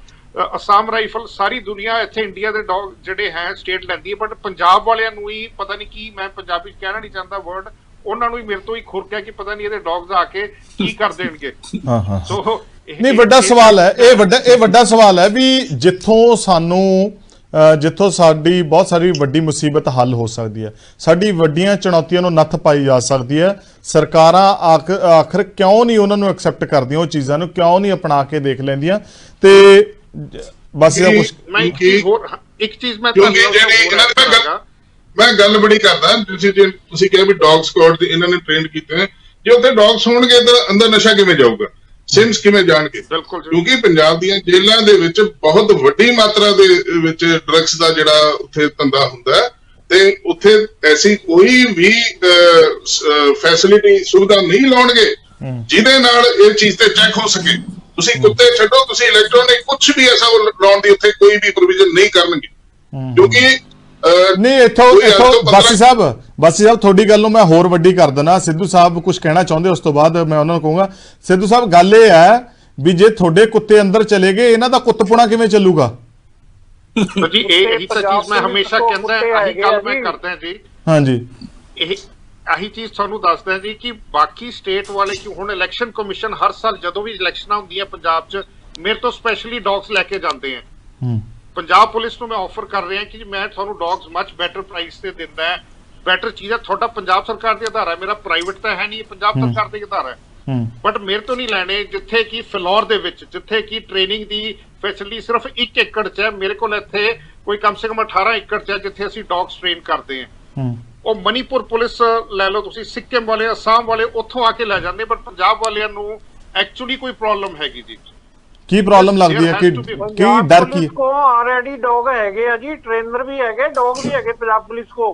ਅਸਾਮ ਰਾਈਫਲ, ਸਾਰੀ ਦੁਨੀਆ ਇੱਥੇ ਇੰਡੀਆ ਦੇ ਡੌਗ ਜਿਹੜੇ ਹੈ ਸਟੇਟ ਲੈਂਦੀ ਹੈ, ਬਟ ਪੰਜਾਬ ਵਾਲਿਆਂ ਨੂੰ ਹੀ ਪਤਾ ਨਹੀਂ ਕੀ, ਮੈਂ ਪੰਜਾਬੀ 'ਚ ਕਹਿਣਾ ਨਹੀਂ ਚਾਹੁੰਦਾ ਵਰਡ, ਉਹਨਾਂ ਨੂੰ ਹੀ ਮੇਰੇ ਤੋਂ ਹੀ ਖੁਰਕ ਹੈ ਕਿ ਪਤਾ ਨਹੀਂ ਇਹਦੇ ਡੌਗਸ ਆ ਕੇ ਕੀ ਕਰ ਦੇਣਗੇ। ਸੋ ਨਹੀਂ, ਵੱਡਾ ਸਵਾਲ ਹੈ ਇਹ ਵੱਡਾ ਸਵਾਲ ਹੈ ਵੀ ਜਿੱਥੋਂ ਸਾਡੀ ਬਹੁਤ ਸਾਰੀ ਵੱਡੀ ਮੁਸੀਬਤ ਹੱਲ ਹੋ ਸਕਦੀ ਹੈ, ਸਾਡੀ ਵੱਡੀਆਂ ਚੁਣੌਤੀਆਂ ਨੂੰ ਨੱਥ ਪਾਈ ਜਾ ਸਕਦੀ ਹੈ, ਸਰਕਾਰਾਂ ਆਖਰ ਕਿਉਂ ਨਹੀਂ ਉਹਨਾਂ ਨੂੰ ਐਕਸੈਪਟ ਕਰਦੀਆਂ, ਉਹ ਚੀਜ਼ਾਂ ਨੂੰ ਕਿਉਂ ਨਹੀਂ ਅਪਣਾ ਕੇ ਦੇਖ ਲੈਂਦੀਆਂ? ਤੇ ਬਸ ਇੱਕ ਚੀਜ਼ ਮੈਂ ਗੱਲ ਬੜੀ ਕਰਦਾ, ਤੁਸੀਂ ਕਿਹਾ ਵੀ ਡੌਗ ਸਕੁਆਡ ਦੀ ਇਹਨਾਂ ਨੇ ਟ੍ਰੇਨਡ ਕੀਤੇ ਨੇ, ਜੇ ਉੱਥੇ ਡੌਗਸ ਹੋਣਗੇ ਤਾਂ ਅੰਦਰ ਨਸ਼ਾ ਕਿਵੇਂ ਜਾਊਗਾ, ਸਿਮਸ ਕਿਵੇਂ ਜਾਣਗੇ? ਕਿਉਂਕਿ ਪੰਜਾਬ ਦੀਆਂ ਜੇਲ੍ਹਾਂ ਦੇ ਵਿੱਚ ਬਹੁਤ ਵੱਡੀ ਮਾਤਰਾ ਦੇ ਵਿੱਚ ਡਰੱਗਸ ਦਾ ਜਿਹੜਾ ਉੱਥੇ ਧੰਦਾ ਹੁੰਦਾ ਹੈ, ਤੇ ਉੱਥੇ ਐਸੀ ਕੋਈ ਵੀ ਫੈਸਿਲਿਟੀ ਸੁਵਿਧਾ ਨਹੀਂ ਲਾਉਣਗੇ ਜਿਹਦੇ ਨਾਲ ਇਹ ਚੀਜ਼ ਤੇ ਚੈੱਕ ਹੋ ਸਕੇ। ਤੁਸੀਂ ਕੁੱਤੇ ਛੱਡੋ, ਤੁਸੀਂ ਇਲੈਕਟ੍ਰੋਨਿਕ ਕੁਝ ਵੀ ਐਸਾ ਲਾਉਣ ਦੀ ਉੱਥੇ ਕੋਈ ਵੀ ਪ੍ਰੋਵੀਜ਼ਨ ਨਹੀਂ ਕਰਨਗੇ, ਕਿਉਂਕਿ ਨਹੀਂ ਇੱਥੋਂ ਬਾਸੀ ਸਾਹਿਬ ਤੁਹਾਡੀ ਗੱਲ ਨੂੰ ਮੈਂ ਹੋਰ ਵੱਡੀ ਕਰ ਦਿੰਦਾ। ਸਿੱਧੂ ਸਾਹਿਬ ਕੁਝ ਕਹਿਣਾ ਚਾਹੁੰਦੇ, ਉਸ ਤੋਂ ਬਾਅਦ ਮੈਂ ਉਹਨਾਂ ਨੂੰ ਕਹੂੰਗਾ। ਸਿੱਧੂ ਸਾਹਿਬ, ਗੱਲ ਇਹ ਹੈ ਵੀ ਜੇ ਤੁਹਾਡੇ ਕੁੱਤੇ ਅੰਦਰ ਚਲੇ ਗਏ, ਇਹਨਾਂ ਦਾ ਕੁੱਤਪੁਣਾ ਕਿਵੇਂ ਚੱਲੂਗਾ? तो जी यही तो चीज मैं हमेशा कहता है, यही गल मैं करदा जी। हाँ जी, यही चीज ਤੁਹਾਨੂੰ ਦੱਸਦਾ ਜੀ ਕਿ ਬਾਕੀ ਸਟੇਟ ਵਾਲੇ ਕਿ ਹੁਣ ਇਲੈਕਸ਼ਨ ਕਮਿਸ਼ਨ ਹਰ ਸਾਲ ਜਦੋਂ ਵੀ ਇਲੈਕਸ਼ਨਾਂ ਹੁੰਦੀਆਂ ਪੰਜਾਬ 'ਚ ਮੇਰੇ ਤੋਂ ਸਪੈਸ਼ਲੀ ਡੌਗਸ ਲੈ ਕੇ ਜਾਂਦੇ ਆ। ਪੰਜਾਬ ਪੁਲਿਸ ਨੂੰ ਮੈਂ ਆਫਰ ਕਰ ਰਿਹਾ ਕਿ ਮੈਂ ਤੁਹਾਨੂੰ ਡੌਗਸ ਮਚ ਬੈਟਰ ਪ੍ਰਾਈਸ ਤੇ ਦਿੰਦਾ ਹੈ, ਬੈਟਰ ਚੀਜ਼ ਹੈ। ਤੁਹਾਡਾ ਪੰਜਾਬ ਸਰਕਾਰ ਦੇ ਆਧਾਰ ਹੈ, ਮੇਰਾ ਪ੍ਰਾਈਵੇਟ ਤਾਂ ਹੈ ਨਹੀਂ, ਪੰਜਾਬ ਸਰਕਾਰ ਦੇ ਆਧਾਰ ਹੈ। ਬਟ ਮੇਰੇ ਤੋਂ ਨਹੀਂ ਲੈਣੇ ਜਿੱਥੇ ਕਿ ਫਿਲੌਰ ਦੇ ਵਿੱਚ, ਜਿੱਥੇ ਕਿ ਟ੍ਰੇਨਿੰਗ ਦੀ ਫੈਸਿਲਿਟੀ ਸਿਰਫ 1 ਏਕੜ 'ਚ ਹੈ, ਮੇਰੇ ਕੋਲ ਇੱਥੇ ਕੋਈ ਕਮ ਸੇ ਕਮ 18 ਏਕੜ 'ਚ ਹੈ ਜਿੱਥੇ ਅਸੀਂ ਡੌਗਸ ਟ੍ਰੇਨ ਕਰਦੇ ਹਾਂ। ਉਹ ਮਨੀਪੁਰ ਪੁਲਿਸ ਲੈ ਲਓ ਤੁਸੀਂ, ਸਿੱਕਿਮ ਵਾਲੇ, ਅਸਾਮ ਵਾਲੇ ਉੱਥੋਂ ਆ ਕੇ ਲੈ ਜਾਂਦੇ, ਪਰ ਪੰਜਾਬ ਵਾਲਿਆਂ ਨੂੰ ਐਕਚੁਅਲੀ ਕੋਈ ਪ੍ਰੋਬਲਮ ਹੈਗੀ ਜੀ। ਕੀ ਪ੍ਰੋਬਲਮ ਲੱਗਦੀ ਹੈ ਕਿ ਡਰ ਕੀ ਕੋ ਆਲਰੇਡੀ ਡੌਗ ਹੈਗੇ ਆ ਜੀ, ਟ੍ਰੇਨਰ ਵੀ ਹੈਗੇ, ਡੌਗ ਵੀ ਹੈਗੇ ਪੰਜਾਬ ਪੁਲਿਸ ਕੋ।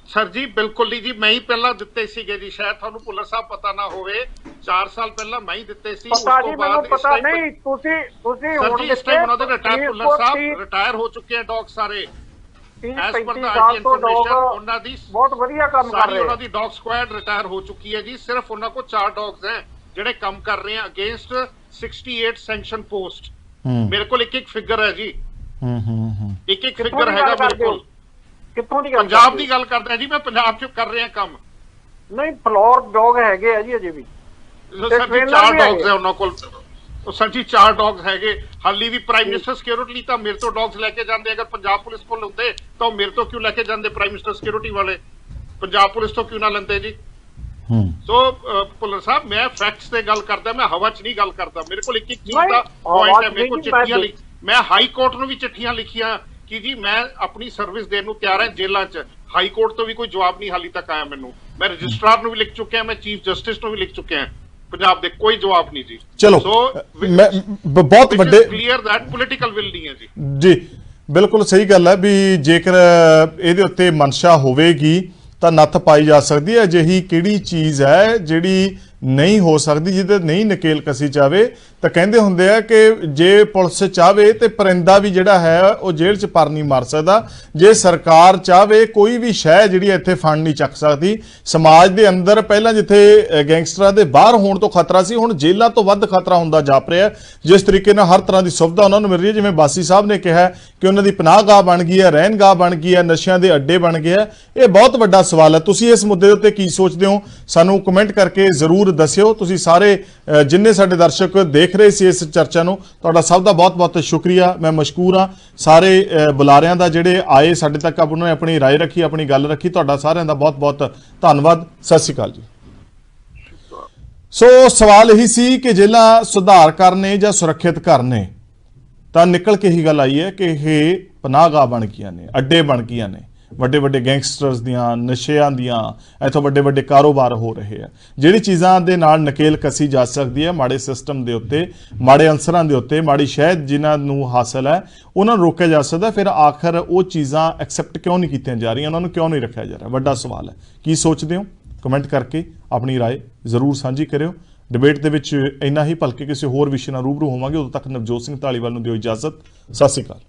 ਸਰ ਜੀ ਬਿਲਕੁਲ ਨਹੀਂ ਜੀ, ਮੈਂ ਹੀ ਪਹਿਲਾਂ ਦਿੱਤੇ ਸੀਗੇ ਜੀ, ਸ਼ਾਇਦ ਤੁਹਾਨੂੰ ਭੁੱਲਰ ਸਾਹਿਬ ਪਤਾ ਨਾ ਹੋਵੇ, 4 ਸਾਲ ਪਹਿਲਾਂ ਮੈਂ ਹੀ ਦਿੱਤੇ ਸੀ। ਪਤਾ ਜੀ, ਮੈਨੂੰ ਪਤਾ ਨਹੀਂ, ਤੁਸੀਂ ਸਰ ਜੀ ਇਸ ਟਾਈਮ ਉਹਨਾਂ ਦੇ ਰਿਟਾਇਰ ਭੁੱਲਰ ਸਾਹਿਬ ਰਿਟਾਇਰ ਹੋ ਚੁੱਕੇ ਆ ਡੌਗ ਸਾਰੇ। As per the IT information ਉਹਨਾਂ ਦੀ ਬਹੁਤ ਵਧੀਆ ਕੰਮ ਕਰ ਰਹੇ, ਉਹਨਾਂ ਦੀ ਡੌਗ ਸਕੁਐਡ ਰਿਟਾਇਰ ਹੋ ਚੁੱਕੀ ਹੈ ਜੀ। ਸਿਰਫ ਉਹਨਾਂ ਕੋਲ 4 ਡੌਗਸ ਹੈ ਜਿਹੜੇ ਕੰਮ ਕਰ ਰਹੇ ਆ ਅਗੇਂਸਟ 68 ਸੈਂਕਸ਼ਨ ਪੋਸਟ। ਮੇਰੇ ਕੋਲ ਇੱਕ ਫਿਗਰ ਹੈ ਜੀ, ਇੱਕ ਫਿਗਰ ਹੈਗਾ ਮੇਰੇ ਕੋਲ। ਕਿੱਥੋਂ ਦੀ ਗੱਲ? ਪੰਜਾਬ ਦੀ ਗੱਲ ਕਰਦਾ ਜੀ ਮੈਂ, ਪੰਜਾਬ 'ਚ ਕਰ ਰਿਹਾ ਕੰਮ। ਨਹੀਂ ਫਲੋਰ ਡੌਗ ਹੈਗੇ ਆ ਜੀ ਅਜੇ ਵੀ। ਸਰ ਜੀ 4 ਡੌਗਸ ਹੈ ਉਹਨਾਂ ਕੋਲ। ਸਰ ਜੀ 4 ਡੌਗਸ ਹੈਗੇ ਹਾਲੀ ਵੀ। ਪ੍ਰਾਈਮ ਮਿਨਿਸਟਰ ਸਿਕਿਉਰਿਟੀ ਲਈ ਤਾਂ ਮੇਰੇ ਤੋਂ ਡੌਗਸ ਲੈ ਕੇ ਜਾਂਦੇ, ਅਗਰ ਪੰਜਾਬ ਪੁਲਿਸ ਕੋਲ ਹੁੰਦੇ ਤਾਂ ਮੇਰੇ ਤੋਂ ਕਿਉਂ ਲੈ ਕੇ ਜਾਂਦੇ? ਪ੍ਰਾਈਮ ਮਿਨਿਸਟਰ ਸਿਕਿਉਰਿਟੀ ਵਾਲੇ ਪੰਜਾਬ ਪੁਲਿਸ ਤੋਂ ਕਿਉਂ ਨਾ ਲੈਂਦੇ ਜੀ? ਸੋ ਭੁੱਲਰ ਸਾਹਿਬ ਮੈਂ ਫੈਕਟਸ ਤੇ ਗੱਲ ਕਰਦਾ, ਮੈਂ ਹਵਾ 'ਚ ਨਹੀਂ ਗੱਲ ਕਰਦਾ। ਮੇਰੇ ਕੋਲ ਇੱਕ ਚੀਜ਼ ਦਾ ਪੁਆਇੰਟ ਹੈ, ਮੇਰੇ ਕੋਲ ਚਿੱਠੀਆਂ ਮੈਂ ਹਾਈ ਕੋਰਟ ਨੂੰ ਵੀ ਚਿੱਠੀਆਂ ਲਿਖੀਆਂ ਕਿ ਜੀ ਮੈਂ ਆਪਣੀ ਸਰਵਿਸ ਦੇਣ ਨੂੰ ਤਿਆਰ ਹਾਂ ਜੇਲ੍ਹਾਂ 'ਚ। ਹਾਈ ਕੋਰਟ ਤੋਂ ਵੀ ਕੋਈ ਜਵਾਬ ਨਹੀਂ ਹਾਲੀ ਤੱਕ ਆਇਆ ਮੈਨੂੰ। ਮੈਂ ਰਜਿਸਟਰਾਰ ਨੂੰ ਵੀ ਲਿਖ ਚੁੱਕਿਆ, ਮੈਂ ਚੀਫ ਜਸਟਿਸ ਨੂੰ ਵੀ ਲਿਖ ਚੁੱਕਿਆ, ਪੰਜਾਬ ਦੇ ਕੋਈ ਜਵਾਬ ਨਹੀਂ ਜੀ। ਚਲੋ ਮੈਂ ਬਹੁਤ ਵੱਡੇ ਕਲੀਅਰ ਦੈਟ ਪੋਲੀਟੀਕਲ ਵਿਲ ਨਹੀਂ ਹੈ ਜੀ। ਬਿਲਕੁਲ ਸਹੀ ਗੱਲ ਹੈ ਵੀ ਜੇਕਰ ਇਹਦੇ ਉੱਤੇ ਮਨਸ਼ਾ ਹੋਵੇਗੀ ਤਾਂ ਨੱਥ ਪਾਈ ਜਾ ਸਕਦੀ ਹੈ। ਅਜਿਹੀ ਕਿਹੜੀ ਚੀਜ਼ ਹੈ ਜਿਹੜੀ ਨਹੀਂ ਹੋ ਸਕਦੀ, ਜਿਹਦੇ ਨਹੀਂ ਨਕੇਲ ਕਸੀ ਚਾਵੇ? ਤਾਂ ਕਹਿੰਦੇ ਹੁੰਦੇ ਆ ਕਿ ਜੇ ਪੁਲਿਸ ਚਾਹਵੇ ਤੇ ਪਰਿੰਦਾ ਵੀ ਜਿਹੜਾ ਹੈ ਉਹ ਜੇਲ੍ਹ 'ਚ ਪਰ ਨਹੀਂ ਮਾਰ ਸਕਦਾ। ਜੇ ਸਰਕਾਰ ਚਾਹਵੇ ਕੋਈ ਵੀ ਸ਼ੈ ਜਿਹੜੀ ਇੱਥੇ ਫੰਡ ਨਹੀਂ ਚੱਕ ਸਕਦੀ। ਸਮਾਜ ਦੇ ਅੰਦਰ ਪਹਿਲਾਂ ਜਿੱਥੇ ਗੈਂਗਸਟਰਾਂ ਦੇ ਬਾਹਰ ਹੋਣ ਤੋਂ ਖਤਰਾ ਸੀ, ਹੁਣ ਜੇਲ੍ਹਾਂ ਤੋਂ ਵੱਧ ਖਤਰਾ ਹੁੰਦਾ ਜਾਪ ਰਿਹਾ। ਜਿਸ ਤਰੀਕੇ ਨਾਲ ਹਰ ਤਰ੍ਹਾਂ ਦੀ ਸੁਵਿਧਾ ਉਹਨਾਂ ਨੂੰ ਮਿਲ ਰਹੀ ਹੈ, ਜਿਵੇਂ ਬਾਸੀ ਸਾਹਿਬ ਨੇ ਕਿਹਾ ਕਿ ਉਹਨਾਂ ਦੀ ਪਨਾਹਗਾਹ ਬਣ ਗਈ ਹੈ, ਰਹਿਣਗਾਹ ਬਣ ਗਈ ਹੈ, ਨਸ਼ਿਆਂ ਦੇ ਅੱਡੇ ਬਣ ਗਏ ਹੈ। ਇਹ ਬਹੁਤ ਵੱਡਾ ਸਵਾਲ ਹੈ। ਤੁਸੀਂ ਇਸ ਮੁੱਦੇ ਉੱਤੇ ਕੀ ਸੋਚਦੇ ਹੋ? ਸਾਨੂੰ ਕਮੈਂਟ ਕਰਕੇ ਜ਼ਰੂਰ ਦੱਸਿਓ। ਤੁਸੀਂ ਸਾਰੇ ਜਿੰਨੇ ਸਾਡੇ ਦਰਸ਼ਕ ਦੇਖ ਰਹੇ ਸੀ ਇਸ ਚਰਚਾ ਨੂੰ, ਤੁਹਾਡਾ ਸਭ ਦਾ ਬਹੁਤ ਬਹੁਤ ਸ਼ੁਕਰੀਆ। ਮੈਂ ਮਸ਼ਕੂਰ ਹਾਂ ਸਾਰੇ ਬੁਲਾਰਿਆਂ ਦਾ ਜਿਹੜੇ ਆਏ ਸਾਡੇ ਤੱਕ, ਉਹਨਾਂ ਨੇ ਆਪਣੀ ਰਾਏ ਰੱਖੀ, ਆਪਣੀ ਗੱਲ ਰੱਖੀ। ਤੁਹਾਡਾ ਸਾਰਿਆਂ ਦਾ ਬਹੁਤ ਬਹੁਤ ਧੰਨਵਾਦ। ਸਤਿ ਸ਼੍ਰੀ ਅਕਾਲ ਜੀ। ਸੋ ਸਵਾਲ ਇਹੀ ਸੀ ਕਿ ਜੇਲ੍ਹਾਂ ਸੁਧਾਰ ਕਰਨੇ ਜਾਂ ਸੁਰੱਖਿਅਤ ਕਰਨੇ, ਤਾਂ ਨਿਕਲ ਕੇ ਹੀ ਗੱਲ ਆਈ ਹੈ ਕਿ ਇਹ ਪਨਾਹਗਾਹ ਬਣ ਗਈਆਂ ਨੇ, ਅੱਡੇ ਬਣ ਗਈਆਂ ਨੇ ਵੱਡੇ ਵੱਡੇ ਗੈਂਗਸਟਰਸ ਦੀਆਂ, ਨਸ਼ਿਆਂ ਦੀਆਂ। ਇੱਥੋਂ ਵੱਡੇ ਵੱਡੇ ਕਾਰੋਬਾਰ ਹੋ ਰਹੇ ਆ। ਜਿਹੜੀ ਚੀਜ਼ਾਂ ਦੇ ਨਾਲ ਨਕੇਲ ਕਸੀ ਜਾ ਸਕਦੀ ਹੈ ਮਾੜੇ ਸਿਸਟਮ ਦੇ ਉੱਤੇ, ਮਾੜੇ ਅਨਸਰਾਂ ਦੇ ਉੱਤੇ, ਮਾੜੀ ਸ਼ਹਿਦ ਜਿਨ੍ਹਾਂ ਨੂੰ ਹਾਸਲ ਹੈ, ਉਹਨਾਂ ਨੂੰ ਰੋਕਿਆ ਜਾ ਸਕਦਾ। ਫਿਰ ਆਖਰ ਉਹ ਚੀਜ਼ਾਂ ਐਕਸੈਪਟ ਕਿਉਂ ਨਹੀਂ ਕੀਤੀਆਂ ਜਾ ਰਹੀਆਂ, ਉਹਨਾਂ ਨੂੰ ਕਿਉਂ ਨਹੀਂ ਰੱਖਿਆ ਜਾ ਰਿਹਾ? ਵੱਡਾ ਸਵਾਲ ਹੈ। ਕੀ ਸੋਚਦੇ ਹੋ? ਕਮੈਂਟ ਕਰਕੇ ਆਪਣੀ ਰਾਏ ਜ਼ਰੂਰ ਸਾਂਝੀ ਕਰਿਓ। ਡਿਬੇਟ ਦੇ ਵਿੱਚ ਇੰਨਾ ਹੀ, ਭਲਕੇ ਕਿਸੇ ਹੋਰ ਵਿਸ਼ੇ ਨਾਲ ਰੂਬਰੂ ਹੋਵਾਂਗੇ। ਉਦੋਂ ਤੱਕ ਨਵਜੋਤ ਸਿੰਘ ਢਾਲੀਵਾਲ ਨੂੰ ਦਿਓ ਇਜਾਜ਼ਤ। ਸਤਿ ਸ਼੍ਰੀ ਅਕਾਲ।